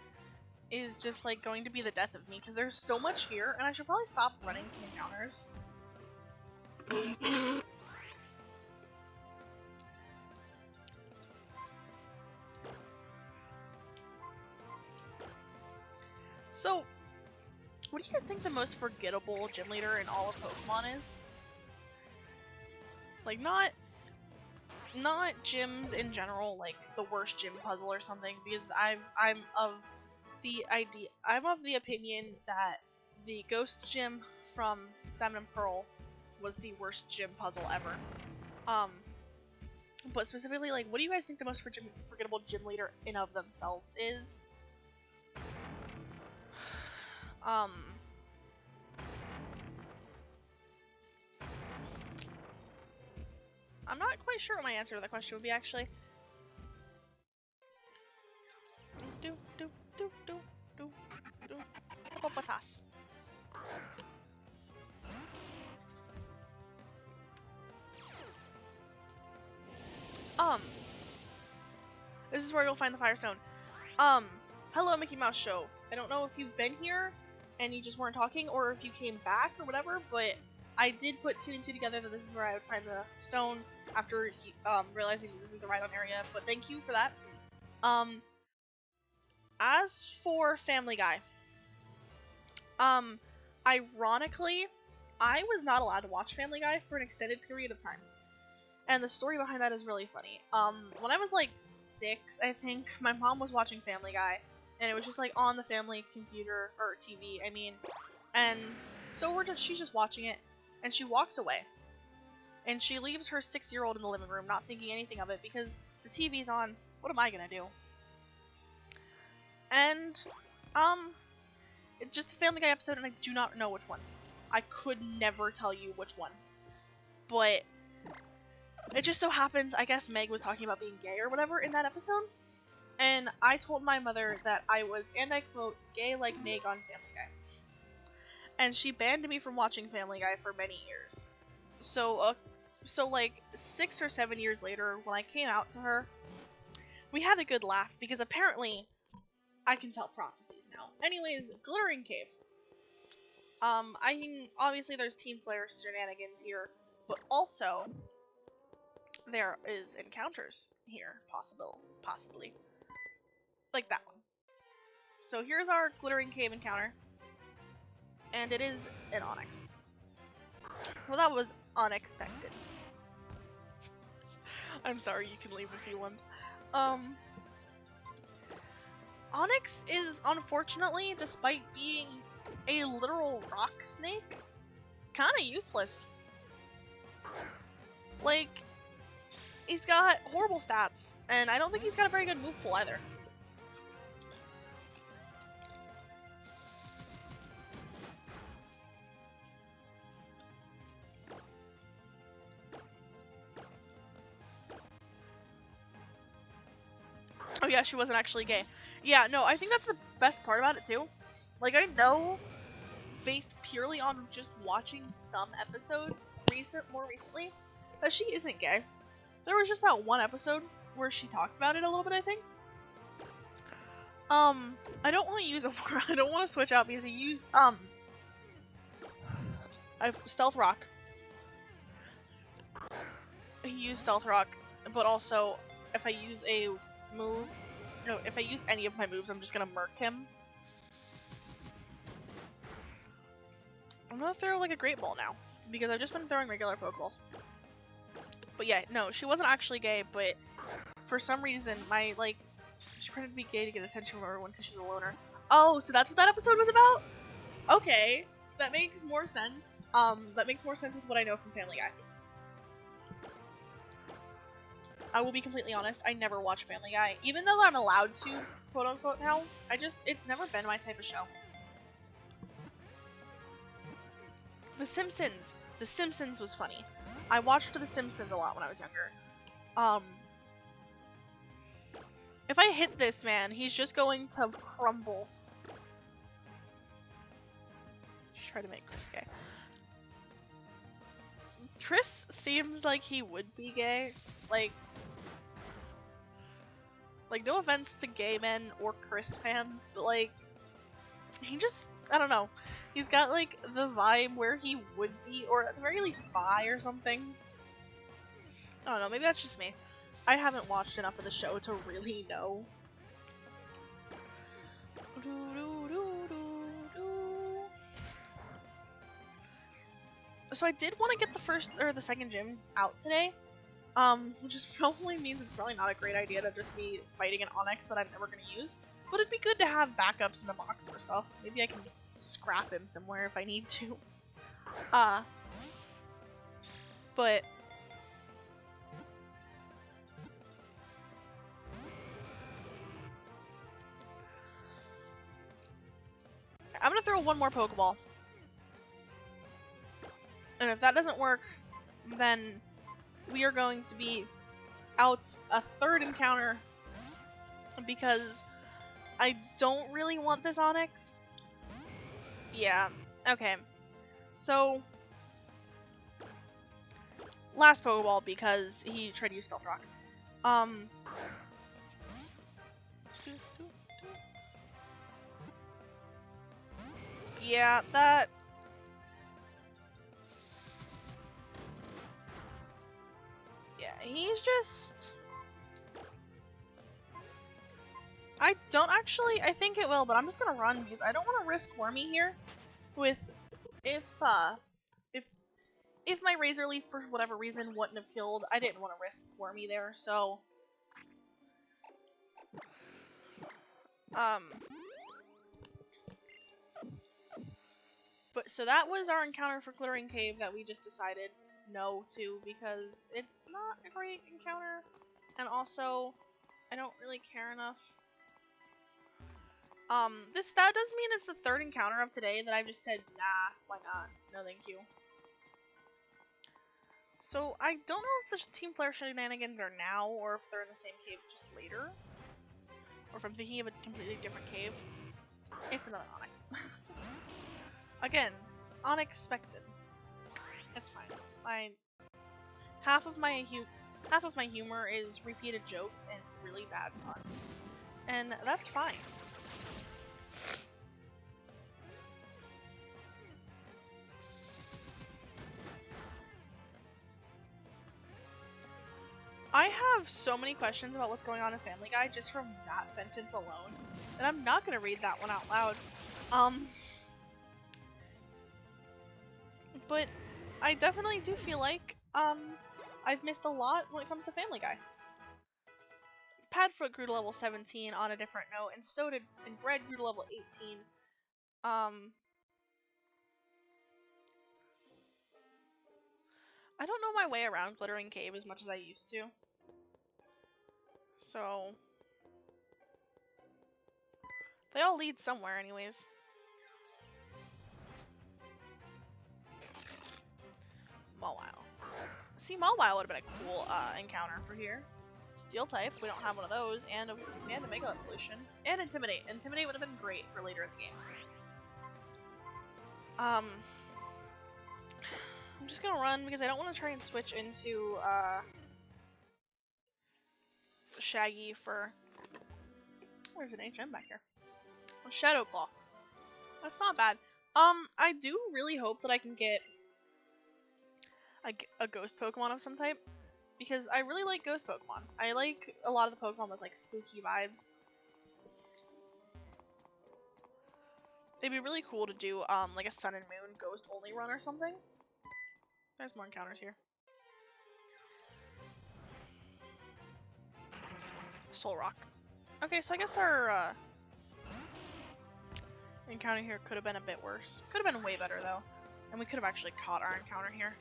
is just like going to be the death of me because there's so much here, and I should probably stop running encounters. So, what do you guys think the most forgettable gym leader in all of Pokemon is? Like, not not gyms in general, like the worst gym puzzle or something, because I'm of the opinion that the ghost gym from Diamond and Pearl was the worst gym puzzle ever. But specifically, like, what do you guys think the most forgettable gym leader in of themselves is? I'm not quite sure what my answer to that question would be, actually. Hippopotas. This is where you'll find the Firestone. Hello, Mickey Mouse Show. I don't know if you've been here and you just weren't talking, or if you came back or whatever, but I did put 2 and 2 together that this is where I would find the stone after realizing this is the ride-on area, but thank you for that. As for Family Guy, ironically, I was not allowed to watch Family Guy for an extended period of time. And the story behind that is really funny. When I was like 6, I think, my mom was watching Family Guy, and it was just like on the family computer, or TV, I mean, and so she's just watching it, and she walks away. And she leaves her 6-year-old in the living room, not thinking anything of it, because the TV's on. What am I gonna do? And, it's just a Family Guy episode, and I do not know which one. I could never tell you which one. But it just so happens, I guess Meg was talking about being gay or whatever in that episode. And I told my mother that I was, and I quote, gay like Meg on Family Guy. And she banned me from watching Family Guy for many years. So like 6 or 7 years later, when I came out to her, we had a good laugh, because apparently I can tell prophecies now. Anyways, Glittering Cave. Obviously there's team player shenanigans here, but also there is encounters here, possibly. Like that one. So here's our Glittering Cave encounter. And it is an Onyx. Well, that was unexpected. I'm sorry, you can leave if you want. Onyx is, unfortunately, despite being a literal rock snake, kinda useless. Like, he's got horrible stats, and I don't think he's got a very good move pool either. Oh yeah, she wasn't actually gay. Yeah, no, I think that's the best part about it too. Like, I know, based purely on just watching some episodes more recently, that she isn't gay. There was just that one episode where she talked about it a little bit, I think. I don't want to use I don't want to switch out because he used, Stealth Rock. He used Stealth Rock, but also, if I use a move, no, if I use any of my moves, I'm just gonna murk him. I'm gonna throw, like, a Great Ball now, because I've just been throwing regular Pokeballs. But yeah, no, she wasn't actually gay, but for some reason, she pretended to be gay to get attention from everyone because she's a loner. Oh, so that's what that episode was about? Okay, that makes more sense. That makes more sense with what I know from Family Guy. I will be completely honest, I never watch Family Guy. Even though I'm allowed to, quote unquote, now, it's never been my type of show. The Simpsons. The Simpsons was funny. I watched The Simpsons a lot when I was younger. If I hit this man, he's just going to crumble. Just try to make Chris gay. Chris seems like he would be gay. Like, no offense to gay men or Chris fans, but, like, he just, I don't know. He's got, like, the vibe where he would be, or at the very least bi or something. I don't know, maybe that's just me. I haven't watched enough of the show to really know. So I did want to get the second gym out today. which just probably means it's probably not a great idea to just be fighting an Onix that I'm never going to use. But it'd be good to have backups in the box for stuff. Maybe I can scrap him somewhere if I need to. But I'm gonna throw one more Pokeball. And if that doesn't work, then we are going to be out a third encounter because I don't really want this Onix. Yeah, okay. So, last Pokeball because he tried to use Stealth Rock. Yeah, that... Yeah, he's just... I don't actually... I think it will, but I'm just gonna run because I don't want to risk Wormy here with... If my Razor Leaf, for whatever reason, wouldn't have killed, I didn't want to risk Wormy there, so... But, so that was our encounter for Glittering Cave that we just decided no to, because it's not a great encounter, and also, I don't really care enough. That does mean it's the third encounter of today that I've just said, nah, why not? No thank you. So, I don't know if the team player shenanigans are now, or if they're in the same cave just later. Or if I'm thinking of a completely different cave. It's another Onix. Again, unexpected. It's fine. Half of my humor is repeated jokes and really bad puns. And that's fine. I have so many questions about what's going on in Family Guy just from that sentence alone, and I'm not gonna read that one out loud. But I definitely do feel like, I've missed a lot when it comes to Family Guy. Padfoot grew to level 17 on a different note, and so did, and Bread grew to level 18. I don't know my way around Glittering Cave as much as I used to. So... they all lead somewhere anyways. Mawile. See, Mawile would have been a cool encounter for here. Steel type, we don't have one of those, and a Mega Evolution. And Intimidate. Intimidate would have been great for later in the game. I'm just gonna run because I don't want to try and switch into Shaggy for... Where's an HM back here? Shadow Claw. That's not bad. I do really hope that I can get a ghost Pokemon of some type, because I really like ghost Pokemon. I like a lot of the Pokemon with like spooky vibes. It'd be really cool to do like a Sun and Moon ghost only run or something. There's more encounters here. Soul Rock. Okay, so I guess our encounter here could have been a bit worse. Could have been way better though, and we could have actually caught our encounter here.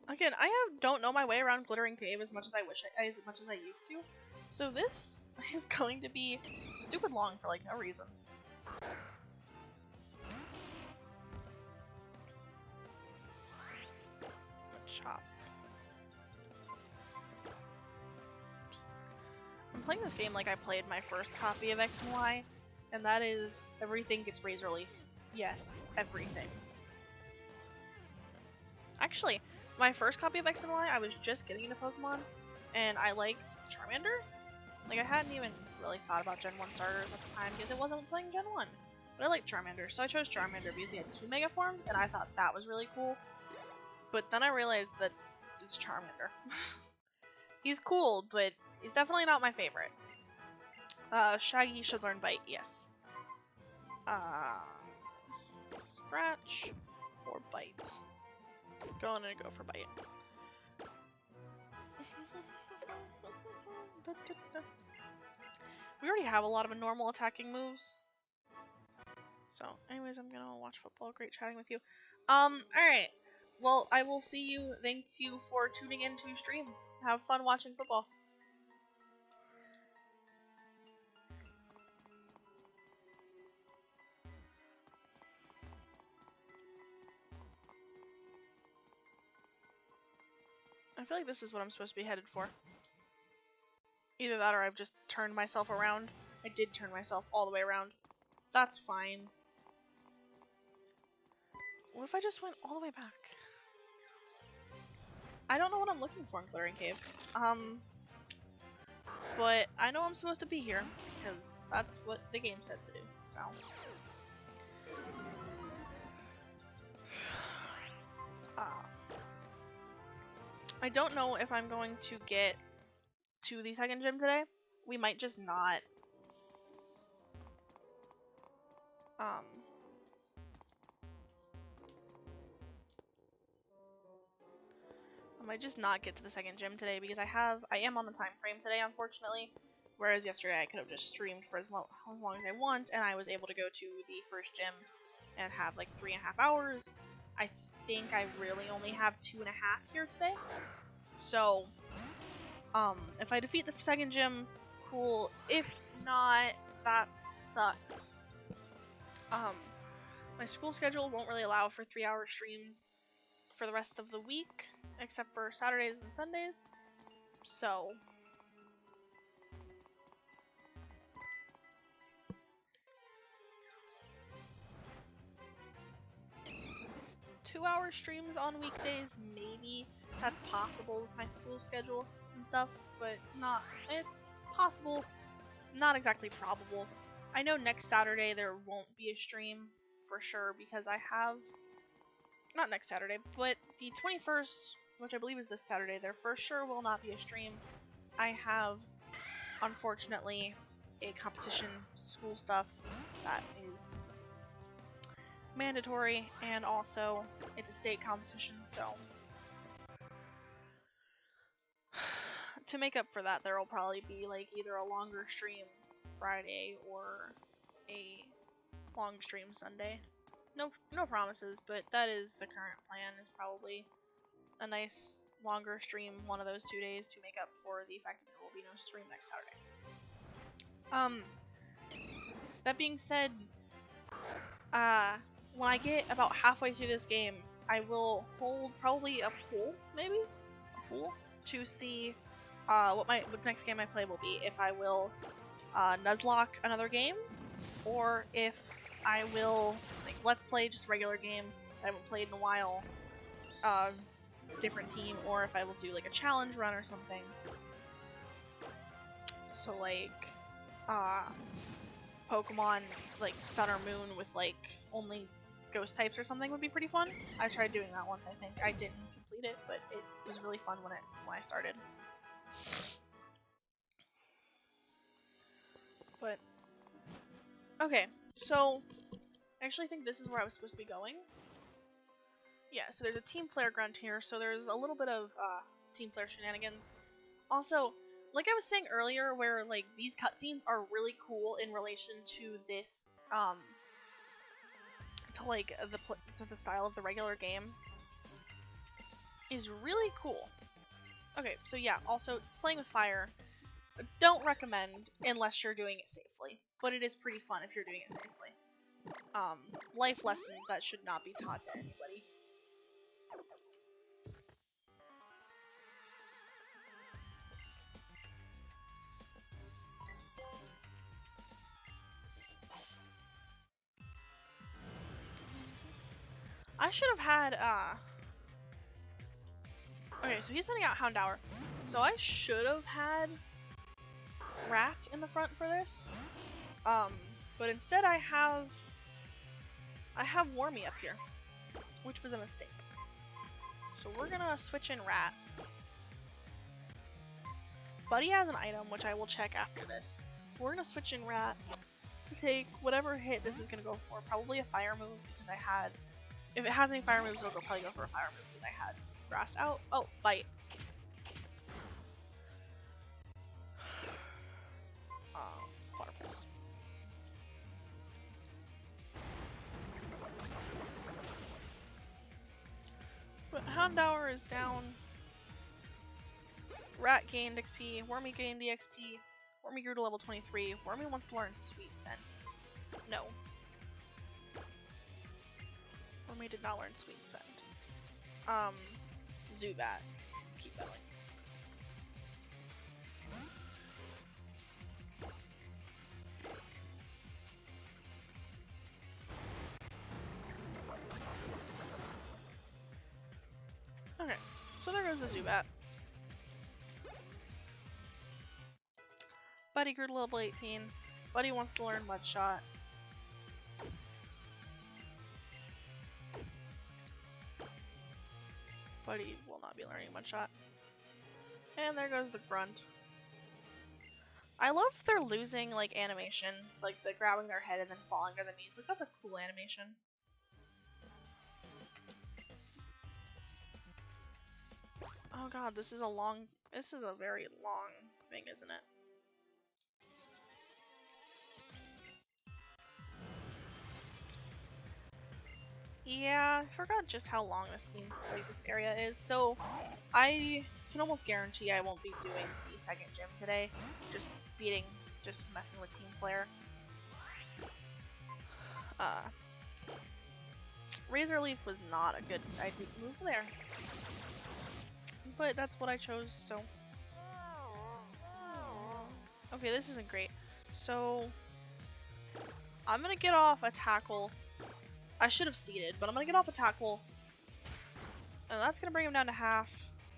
Again, I don't know my way around Glittering Cave as much as I used to. So this is going to be stupid long for like no reason. Chop. I'm playing this game like I played my first copy of X and Y, and that is everything gets Razor Leaf. Yes, everything. Actually, Actually, my first copy of X and Y, I was just getting into Pokemon, and I liked Charmander. Like, I hadn't even really thought about Gen 1 starters at the time because it wasn't playing Gen 1. But I liked Charmander, so I chose Charmander because he had 2 Mega Forms, and I thought that was really cool. But then I realized that it's Charmander. He's cool, but he's definitely not my favorite. Shaggy should learn Bite, yes. Scratch or Bite. Gonna go for Bite. We already have a lot of normal attacking moves. So, anyways, I'm gonna watch football. Great chatting with you. Alright. Well, I will see you. Thank you for tuning in to stream. Have fun watching football. I feel like this is what I'm supposed to be headed for. Either that or I've just turned myself around. I did turn myself all the way around. That's fine. What if I just went all the way back? I don't know what I'm looking for in Clearing Cave. But I know I'm supposed to be here because that's what the game said to do, so. I don't know if I'm going to get to the second gym today. We might just not. I might just not get to the second gym today because I am on the time frame today, unfortunately. Whereas yesterday I could have just streamed for as long as I want, and I was able to go to the first gym and have like 3.5 hours. I think I really only have 2.5 here today. So, if I defeat the second gym, cool. If not, that sucks. My school schedule won't really allow for 3-hour streams for the rest of the week, except for Saturdays and Sundays. So, 2-hour streams on weekdays, maybe. That's possible with my school schedule and stuff, but it's possible, not exactly probable. I know next Saturday there won't be a stream for sure because I have, not next Saturday, but the 21st, which I believe is this Saturday, there for sure will not be a stream. I have, unfortunately, a competition school stuff that is mandatory, and also it's a state competition, so to make up for that there will probably be like either a longer stream Friday or a long stream Sunday. No promises, but that is the current plan, is probably a nice longer stream one of those 2 days to make up for the fact that there will be no stream next Saturday. That being said, when I get about halfway through this game, I will hold probably a poll, to see what the next game I play will be. If I will nuzlocke another game, or if I will let's play just a regular game that I haven't played in a while, different team, or if I will do like a challenge run or something. So like Pokemon like Sun or Moon with like only ghost types or something would be pretty fun. I tried doing that once, I think. I didn't complete it, but it was really fun when I started. But okay, so I actually think this is where I was supposed to be going. Yeah, so there's a team player grunt here, so there's a little bit of team player shenanigans. Also, like I was saying earlier, where like these cutscenes are really cool in relation to this, to the style of the regular game, is really cool. Okay, so yeah, also playing with fire, don't recommend unless you're doing it safely, but it is pretty fun if you're doing it safely. Life lessons that should not be taught to anybody. I should have had, Okay, so he's sending out Houndour. So I should have had Rat in the front for this. But instead I have Wormy up here, which was a mistake. So we're gonna switch in Rat. Buddy has an item, which I will check after this. We're gonna switch in Rat to take whatever hit this is gonna go for. Probably a fire move, because I had... If it has any fire moves, it'll probably go for a fire move, because I had Grass out. Oh, Bite. Water Pulse. But Houndour is down. Rat gained XP. Wormy gained the XP. Wormy grew to level 23. Wormy wants to learn Sweet Scent. No. Wormy did not learn Sweet Scent. Zubat. Keep going. Okay, so there goes the Zubat. Buddy grew to level 18. Buddy wants to learn Mud Shot. Buddy will not be learning Mud Shot. And there goes the Grunt. I love their losing, like, animation. Like, the grabbing their head and then falling to their knees. Like, that's a cool animation. Oh god, this is a very long thing, isn't it? Yeah, I forgot just how long this area is, so I can almost guarantee I won't be doing the second gym today. Just messing with Team Player. Razor Leaf was not a good move there. But that's what I chose, so... Okay, this isn't great. So... I'm gonna get off a Tackle. I should have seeded, but I'm gonna get off a Tackle. And that's gonna bring him down to half.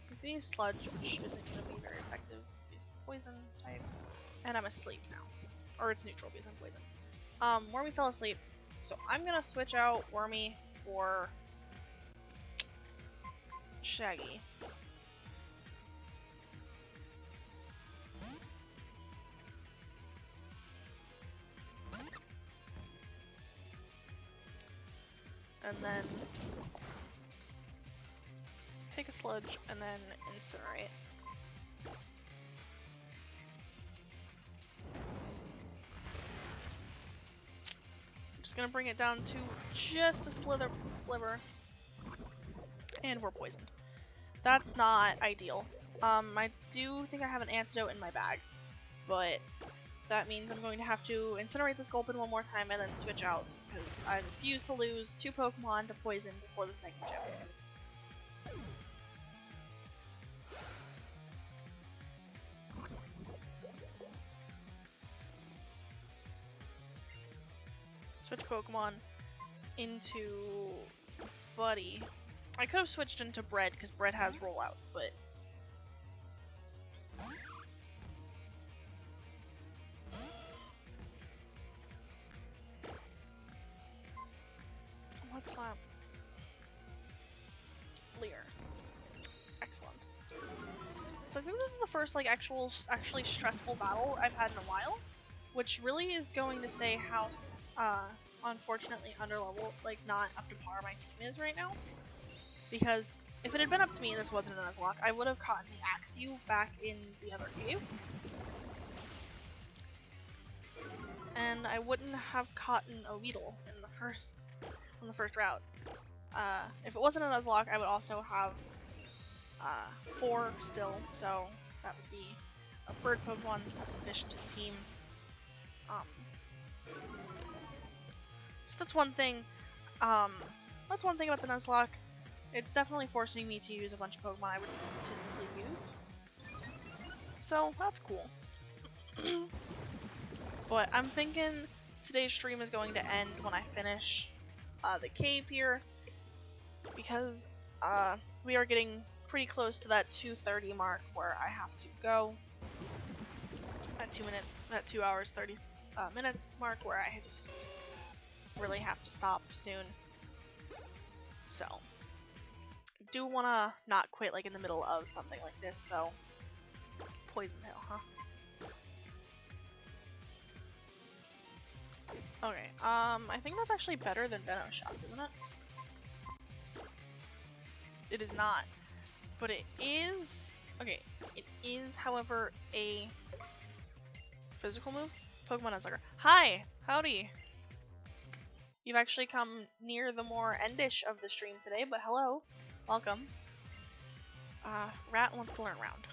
He's gonna use Sludge, which isn't gonna be very effective. He's poison type. And I'm asleep now. Or it's neutral because I'm poison. Wormy fell asleep. So I'm gonna switch out Wormy for Shaggy. And then take a Sludge and then Incinerate. I'm just gonna bring it down to just a sliver. And we're poisoned. That's not ideal. I do think I have an antidote in my bag, but that means I'm going to have to incinerate this Gulpin one more time and then switch out, because I refuse to lose 2 Pokemon to poison before the second gym. Switch Pokemon into Buddy. I could have switched into Bread, because Bread has Rollout, but... What's that? Leer. Excellent. So I think this is the first, like, actually stressful battle I've had in a while, which really is going to say how, unfortunately underleveled, like, not up to par my team is right now. Because if it had been up to me and this wasn't a Nuzlocke, I would have caught the Axew back in the other cave. And I wouldn't have caught a Weedle in the first route. If it wasn't a Nuzlocke, I would also have 4 still, so that would be a bird Pokemon as an addition to the team. So that's one thing. That's one thing about the Nuzlocke. It's definitely forcing me to use a bunch of Pokemon I would typically use. So that's cool. But I'm thinking today's stream is going to end when I finish the cave here, because we are getting pretty close to that 2:30 mark where I have to go. That 2 hours 30 minutes mark where I just really have to stop soon. So, do wanna not quit like in the middle of something like this though. Poison Hill, huh? Okay, I think that's actually better than Venoshock, isn't it? It is not. But it is... Okay, it is, however, a physical move. Pokemon Nuzlocke. Hi! Howdy! You've actually come near the more endish of the stream today, but hello. Welcome. Rat wants to learn round.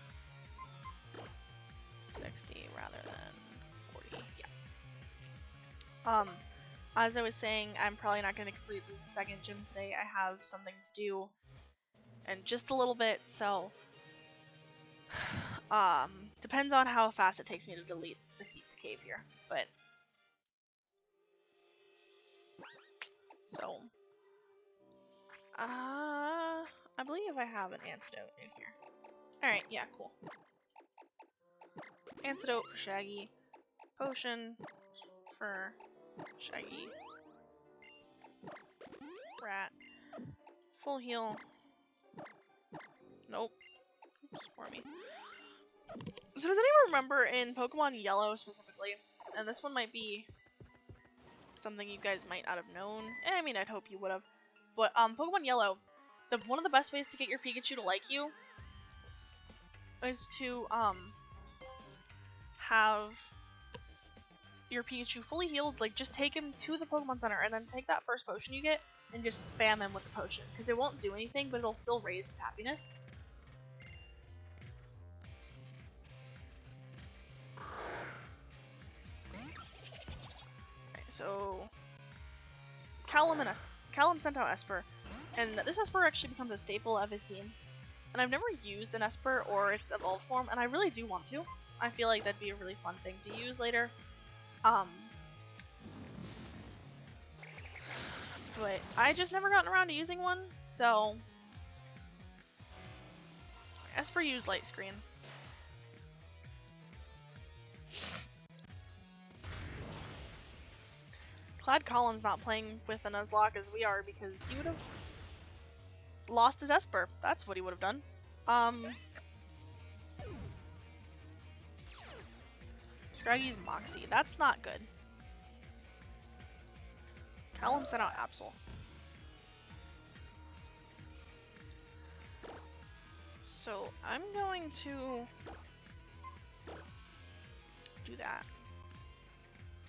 60 rather than 40, yeah. As I was saying, I'm probably not going to complete the second gym today. I have something to do in just a little bit, so depends on how fast it takes me to defeat the cave here, but so I believe I have an antidote in here. Alright, yeah, cool. Antidote for Shaggy, potion for Shaggy, Rat, full heal. Nope. Oops, for me. So does anyone remember in Pokemon Yellow specifically, and this one might be something you guys might not have known. I mean, I'd hope you would have. But Pokemon Yellow, one of the best ways to get your Pikachu to like you is to have your Pikachu fully healed. Like, just take him to the Pokemon Center and then take that first potion you get and just spam him with the potion, because it won't do anything, but it'll still raise his happiness. So, Callum sent out Esper, and this Esper actually becomes a staple of his team. And I've never used an Esper or its evolved form, and I really do want to. I feel like that'd be a really fun thing to use later. But I just never gotten around to using one, so Esper used Light Screen. Glad Column's not playing with a Nuzlocke as we are, because he would have lost his Esper. That's what he would have done. Scraggy's Moxie. That's not good. Callum sent out Absol. So I'm going to do that.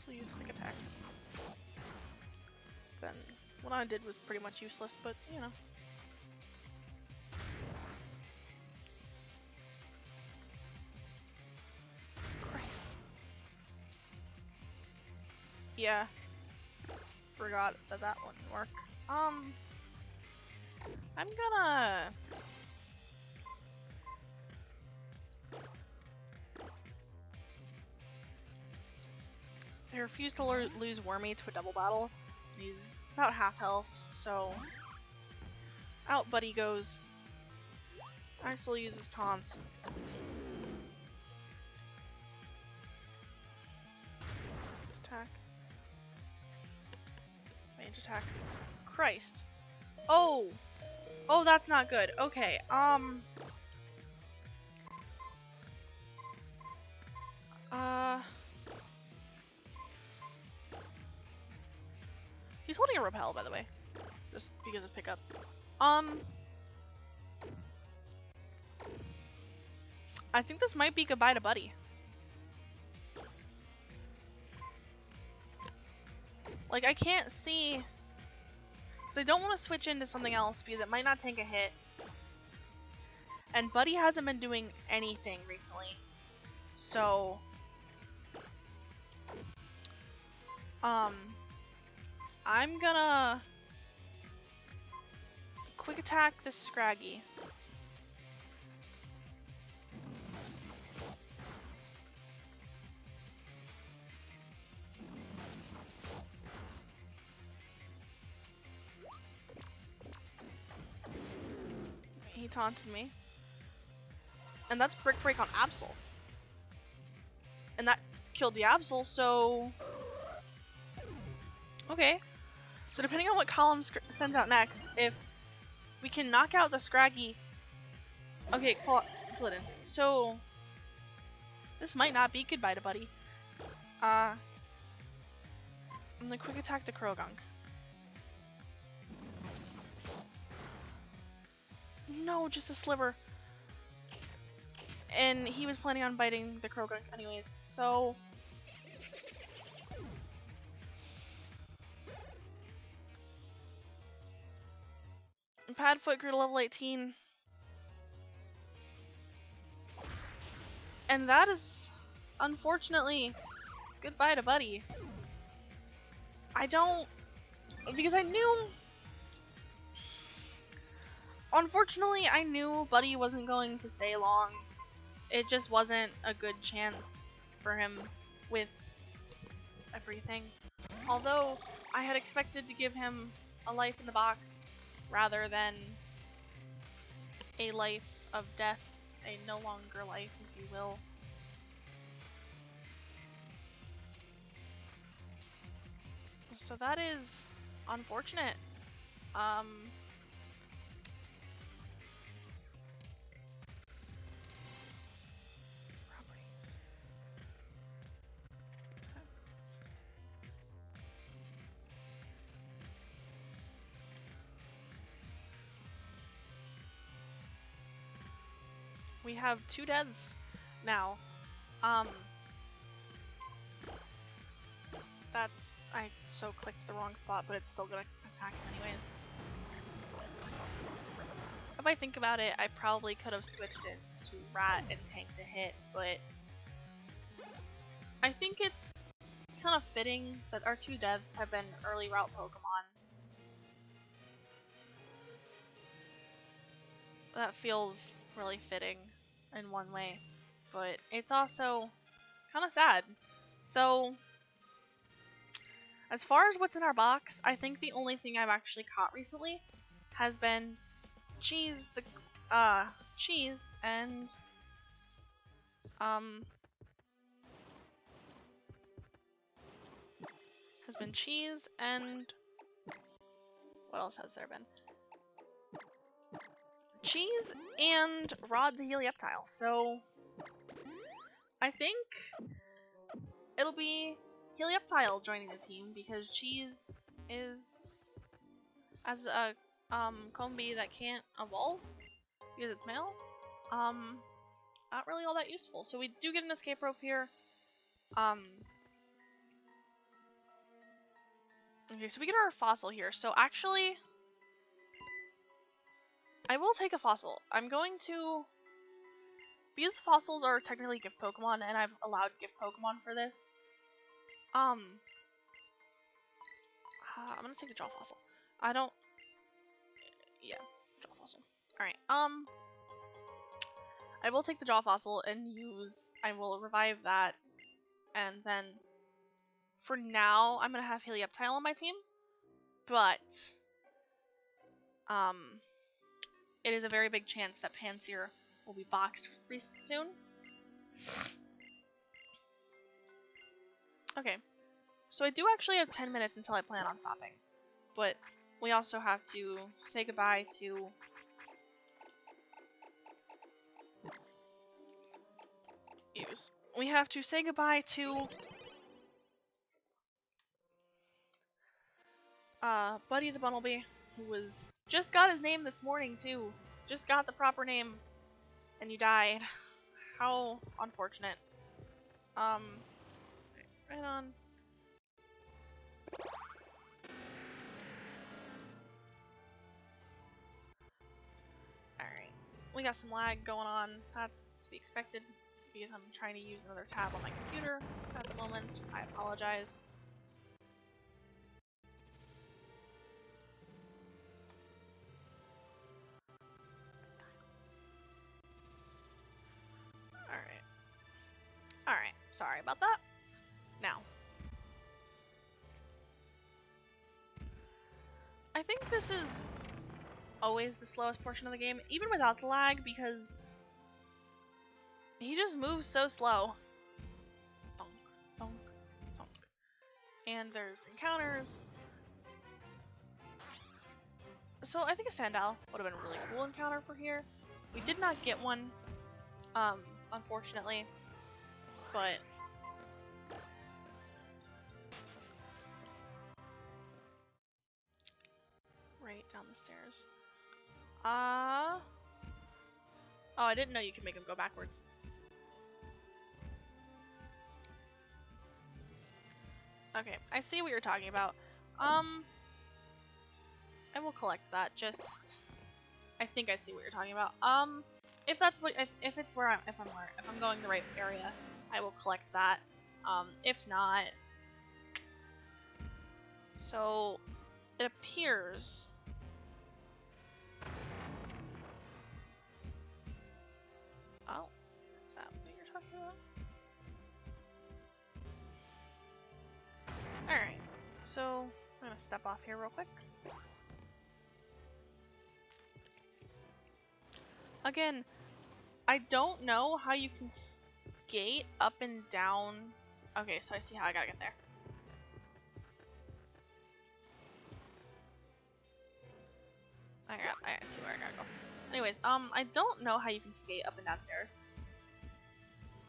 So use Quick Attack. Then what I did was pretty much useless, but you know. Christ. Yeah. Forgot that that wouldn't work. I'm gonna... I refuse to lose Wormy to a double battle. He's about half health, so out Buddy goes. Axel uses Taunt. Attack. Range attack. Christ. Oh! Oh, that's not good. Okay, he's holding a Repel, by the way. Just because of pickup. I think this might be goodbye to Buddy. Like, I can't see... Because I don't want to switch into something else because it might not take a hit. And Buddy hasn't been doing anything recently. So... I'm gonna... Quick Attack this Scraggy. he taunted me. And that's Brick Break on Absol. And that killed the Absol, so... Okay. So depending on what column sends out next, if we can knock out the Scraggy... Okay, pull it in. So... This might not be goodbye to Buddy. I'm gonna quick attack the Krogunk. No, just a sliver. And he was planning on biting the Krogunk anyways, so... Padfoot grew to level 18. And that is, unfortunately, goodbye to Buddy. Because I knew... Unfortunately, I knew Buddy wasn't going to stay long. It just wasn't a good chance for him with everything. Although, I had expected to give him a life in the box rather than a life of death, a no longer life, if you will. So that is unfortunate. Properties. Text. We have 2 deaths now. I so clicked the wrong spot, but it's still gonna attack him anyways. If I think about it, I probably could have switched it to Rat and Tank to hit, but I think it's kind of fitting that our 2 deaths have been early route Pokemon. That feels really fitting in one way, but it's also kind of sad. So, as far as what's in our box, I think the only thing I've actually caught recently has been Cheese and what else has there been? Cheese and Rod the Helioptile. So I think it'll be Helioptile joining the team because Cheese is, as a Combi that can't evolve because it's male, not really all that useful. So we do get an escape rope here. Okay, so we get our fossil here. So actually, I will take a fossil. I'm going to, because the fossils are technically gift Pokemon, and I've allowed gift Pokemon for this. I'm gonna take the Jaw Fossil. Yeah, Jaw Fossil. Alright, I will take the Jaw Fossil and I will revive that, and then, for now, I'm gonna have Helioptile on my team, but, it is a very big chance that Pansear will be boxed soon. Okay, so I do actually have 10 minutes until I plan on stopping, but we also have to say goodbye to We have to say goodbye to Buddy the Bunnelby, who just got his name this morning too. Just got the proper name, and you died. How unfortunate. Right on. Alright. We got some lag going on. That's to be expected because I'm trying to use another tab on my computer at the moment. I apologize. Alright, sorry about that. Now, I think this is always the slowest portion of the game, even without the lag, because he just moves so slow. Thunk, thunk, thunk. And there's encounters. So I think a Sandal would have been a really cool encounter for here. We did not get one, unfortunately, but right down the stairs. Oh, I didn't know you could make him go backwards. Okay, I see what you're talking about. I will collect that. I think I see what you're talking about. If that's what, if it's where if I'm going the right area, I will collect that. If not, so it appears. Oh, is that what you're talking about? Alright, so I'm gonna step off here real quick. Again, I don't know how you can skate up and down. Okay, so I see how I gotta get there. I see where I gotta go. Anyways, I don't know how you can skate up and down stairs.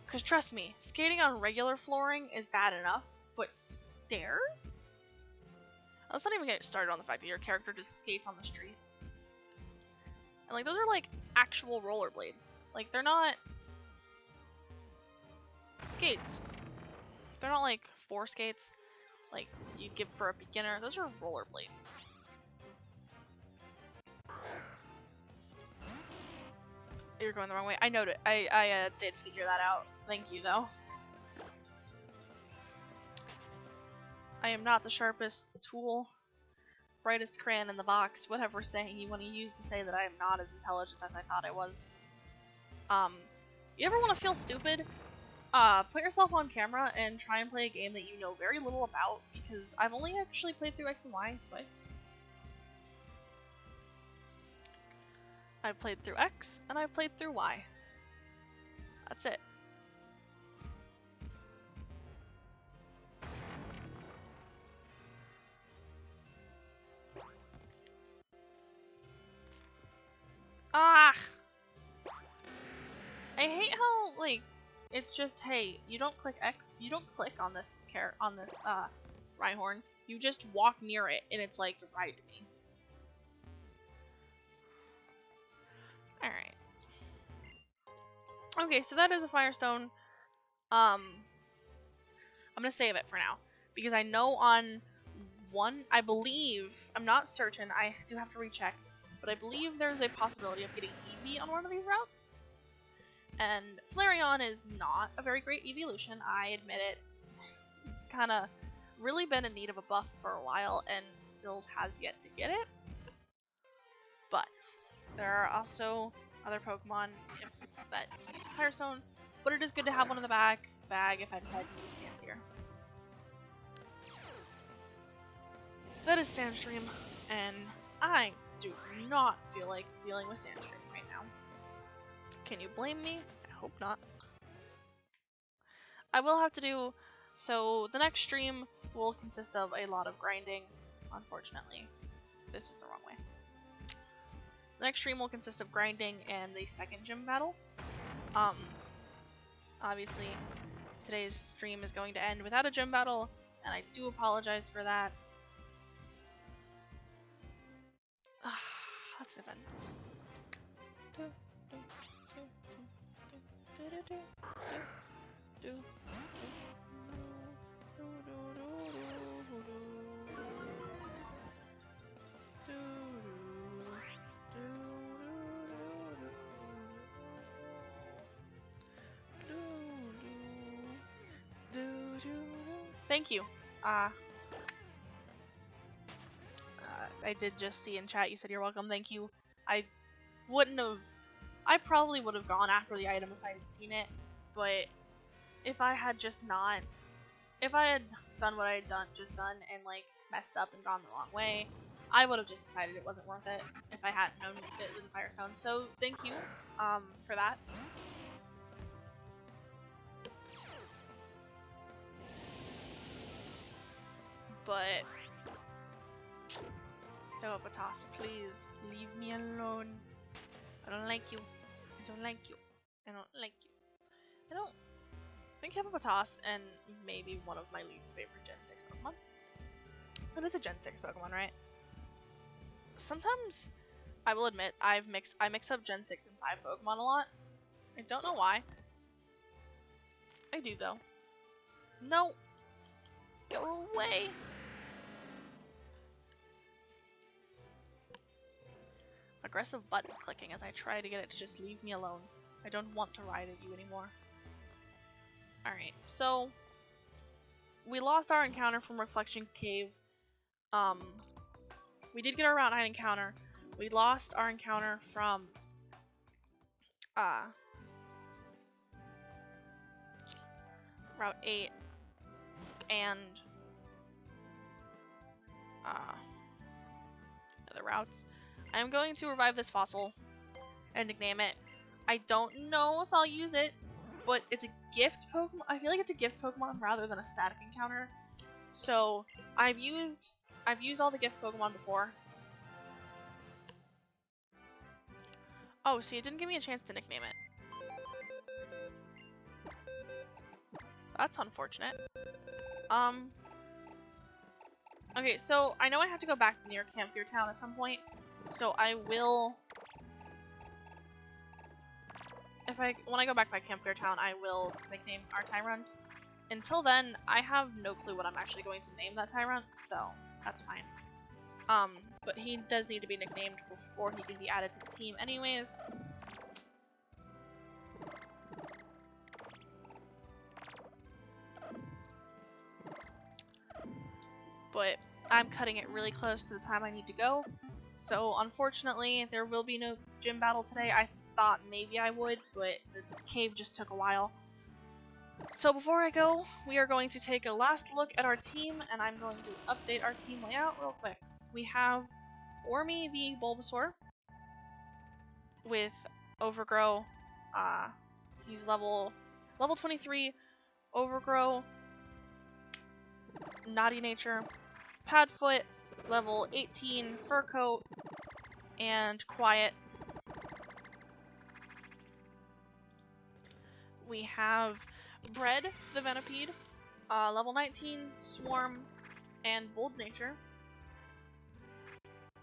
Cause trust me, skating on regular flooring is bad enough, but stairs? Let's not even get started on the fact that your character just skates on the street. And like, those are like actual rollerblades. Like, they're not skates. They're not like 4 skates like you'd give for a beginner. Those are rollerblades. You're going the wrong way. I noted. I did figure that out. Thank you, though. I am not the sharpest tool, brightest crayon in the box, whatever saying you want to use to say that I am not as intelligent as I thought I was. You ever want to feel stupid? Put yourself on camera and try and play a game that you know very little about, because I've only actually played through X and Y twice. I've played through X, and I've played through Y. That's it. Ah! I hate how, like, it's just, hey, you don't click X, you don't click on this Rhyhorn, you just walk near it, and it's like, ride me. Alright. Okay, so that is a Firestone. I'm gonna save it for now, because I know on one, I believe, I'm not certain, I do have to recheck, but I believe there's a possibility of getting Eevee on one of these routes. And Flareon is not a very great evolution, I admit it. He's kind of really been in need of a buff for a while and still has yet to get it. But there are also other Pokemon that use Firestone, but it is good to have one in the bag if I decide to use Fancier. That is Sandstream, and I do not feel like dealing with Sandstream right now. Can you blame me? I hope not. I will have to do... So, the next stream will consist of a lot of grinding, unfortunately. This is the wrong way. The next stream will consist of grinding and the second gym battle. Obviously, today's stream is going to end without a gym battle, and I do apologize for that. That's an event. Thank you. I did just see in chat you said you're welcome. Thank you. I probably would have gone after the item if I had seen it, but if I had done what I had just done and like messed up and gone the wrong way, I would have just decided it wasn't worth it if I hadn't known it was a Firestone. So thank you for that. But Hippopotas, please leave me alone. I don't like you. I don't like you. I don't like you. I don't think Hippopotas and maybe one of my least favorite Gen 6 Pokemon. It is a Gen 6 Pokemon, right? Sometimes I will admit I mix up Gen 6 and 5 Pokemon a lot. I don't know why. I do though. No! Go away! Aggressive button clicking as I try to get it to just leave me alone. I don't want to ride at you anymore. Alright, so we lost our encounter from Reflection Cave. We did get our Route 9 encounter. We lost our encounter from Route 8 and other routes. I'm going to revive this fossil and nickname it. I don't know if I'll use it, but it's a gift Pokemon. I feel like it's a gift Pokemon rather than a static encounter. So I've used all the gift Pokemon before. Oh, see, it didn't give me a chance to nickname it. That's unfortunate. Okay, so I know I have to go back near Campfire Town at some point, so I will. When I go back by Campfire Town, I will nickname our Tyrant. Until then, I have no clue what I'm actually going to name that Tyrant, so that's fine. But he does need to be nicknamed before he can be added to the team anyways. But I'm cutting it really close to the time I need to go. So unfortunately, there will be no gym battle today. I thought maybe I would, but the cave just took a while. So before I go, we are going to take a last look at our team, and I'm going to update our team layout real quick. We have Ormy the Bulbasaur with Overgrow. He's level 23, Overgrow, Naughty Nature, Padfoot, level 18, Fur Coat, and Quiet. We have Bread, the Centipede, level 19, Swarm, and Bold Nature.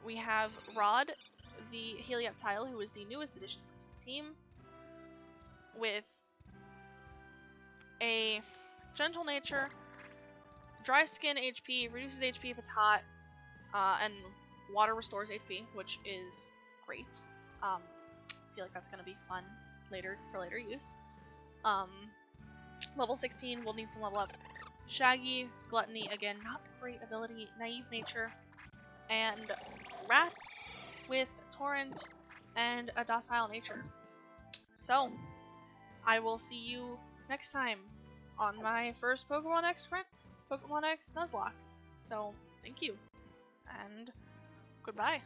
We have Rod, the Helioptile, who is the newest addition to the team, with a Gentle Nature, Dry Skin HP, reduces HP if it's hot, and Water restores HP, which is great. I feel like that's going to be fun for later use. Level 16 will need some level up. Shaggy, Gluttony, again, not a great ability. Naive Nature, and Rat with Torrent and a Docile Nature. So, I will see you next time on my first Pokemon X Nuzlocke. So, thank you, and goodbye.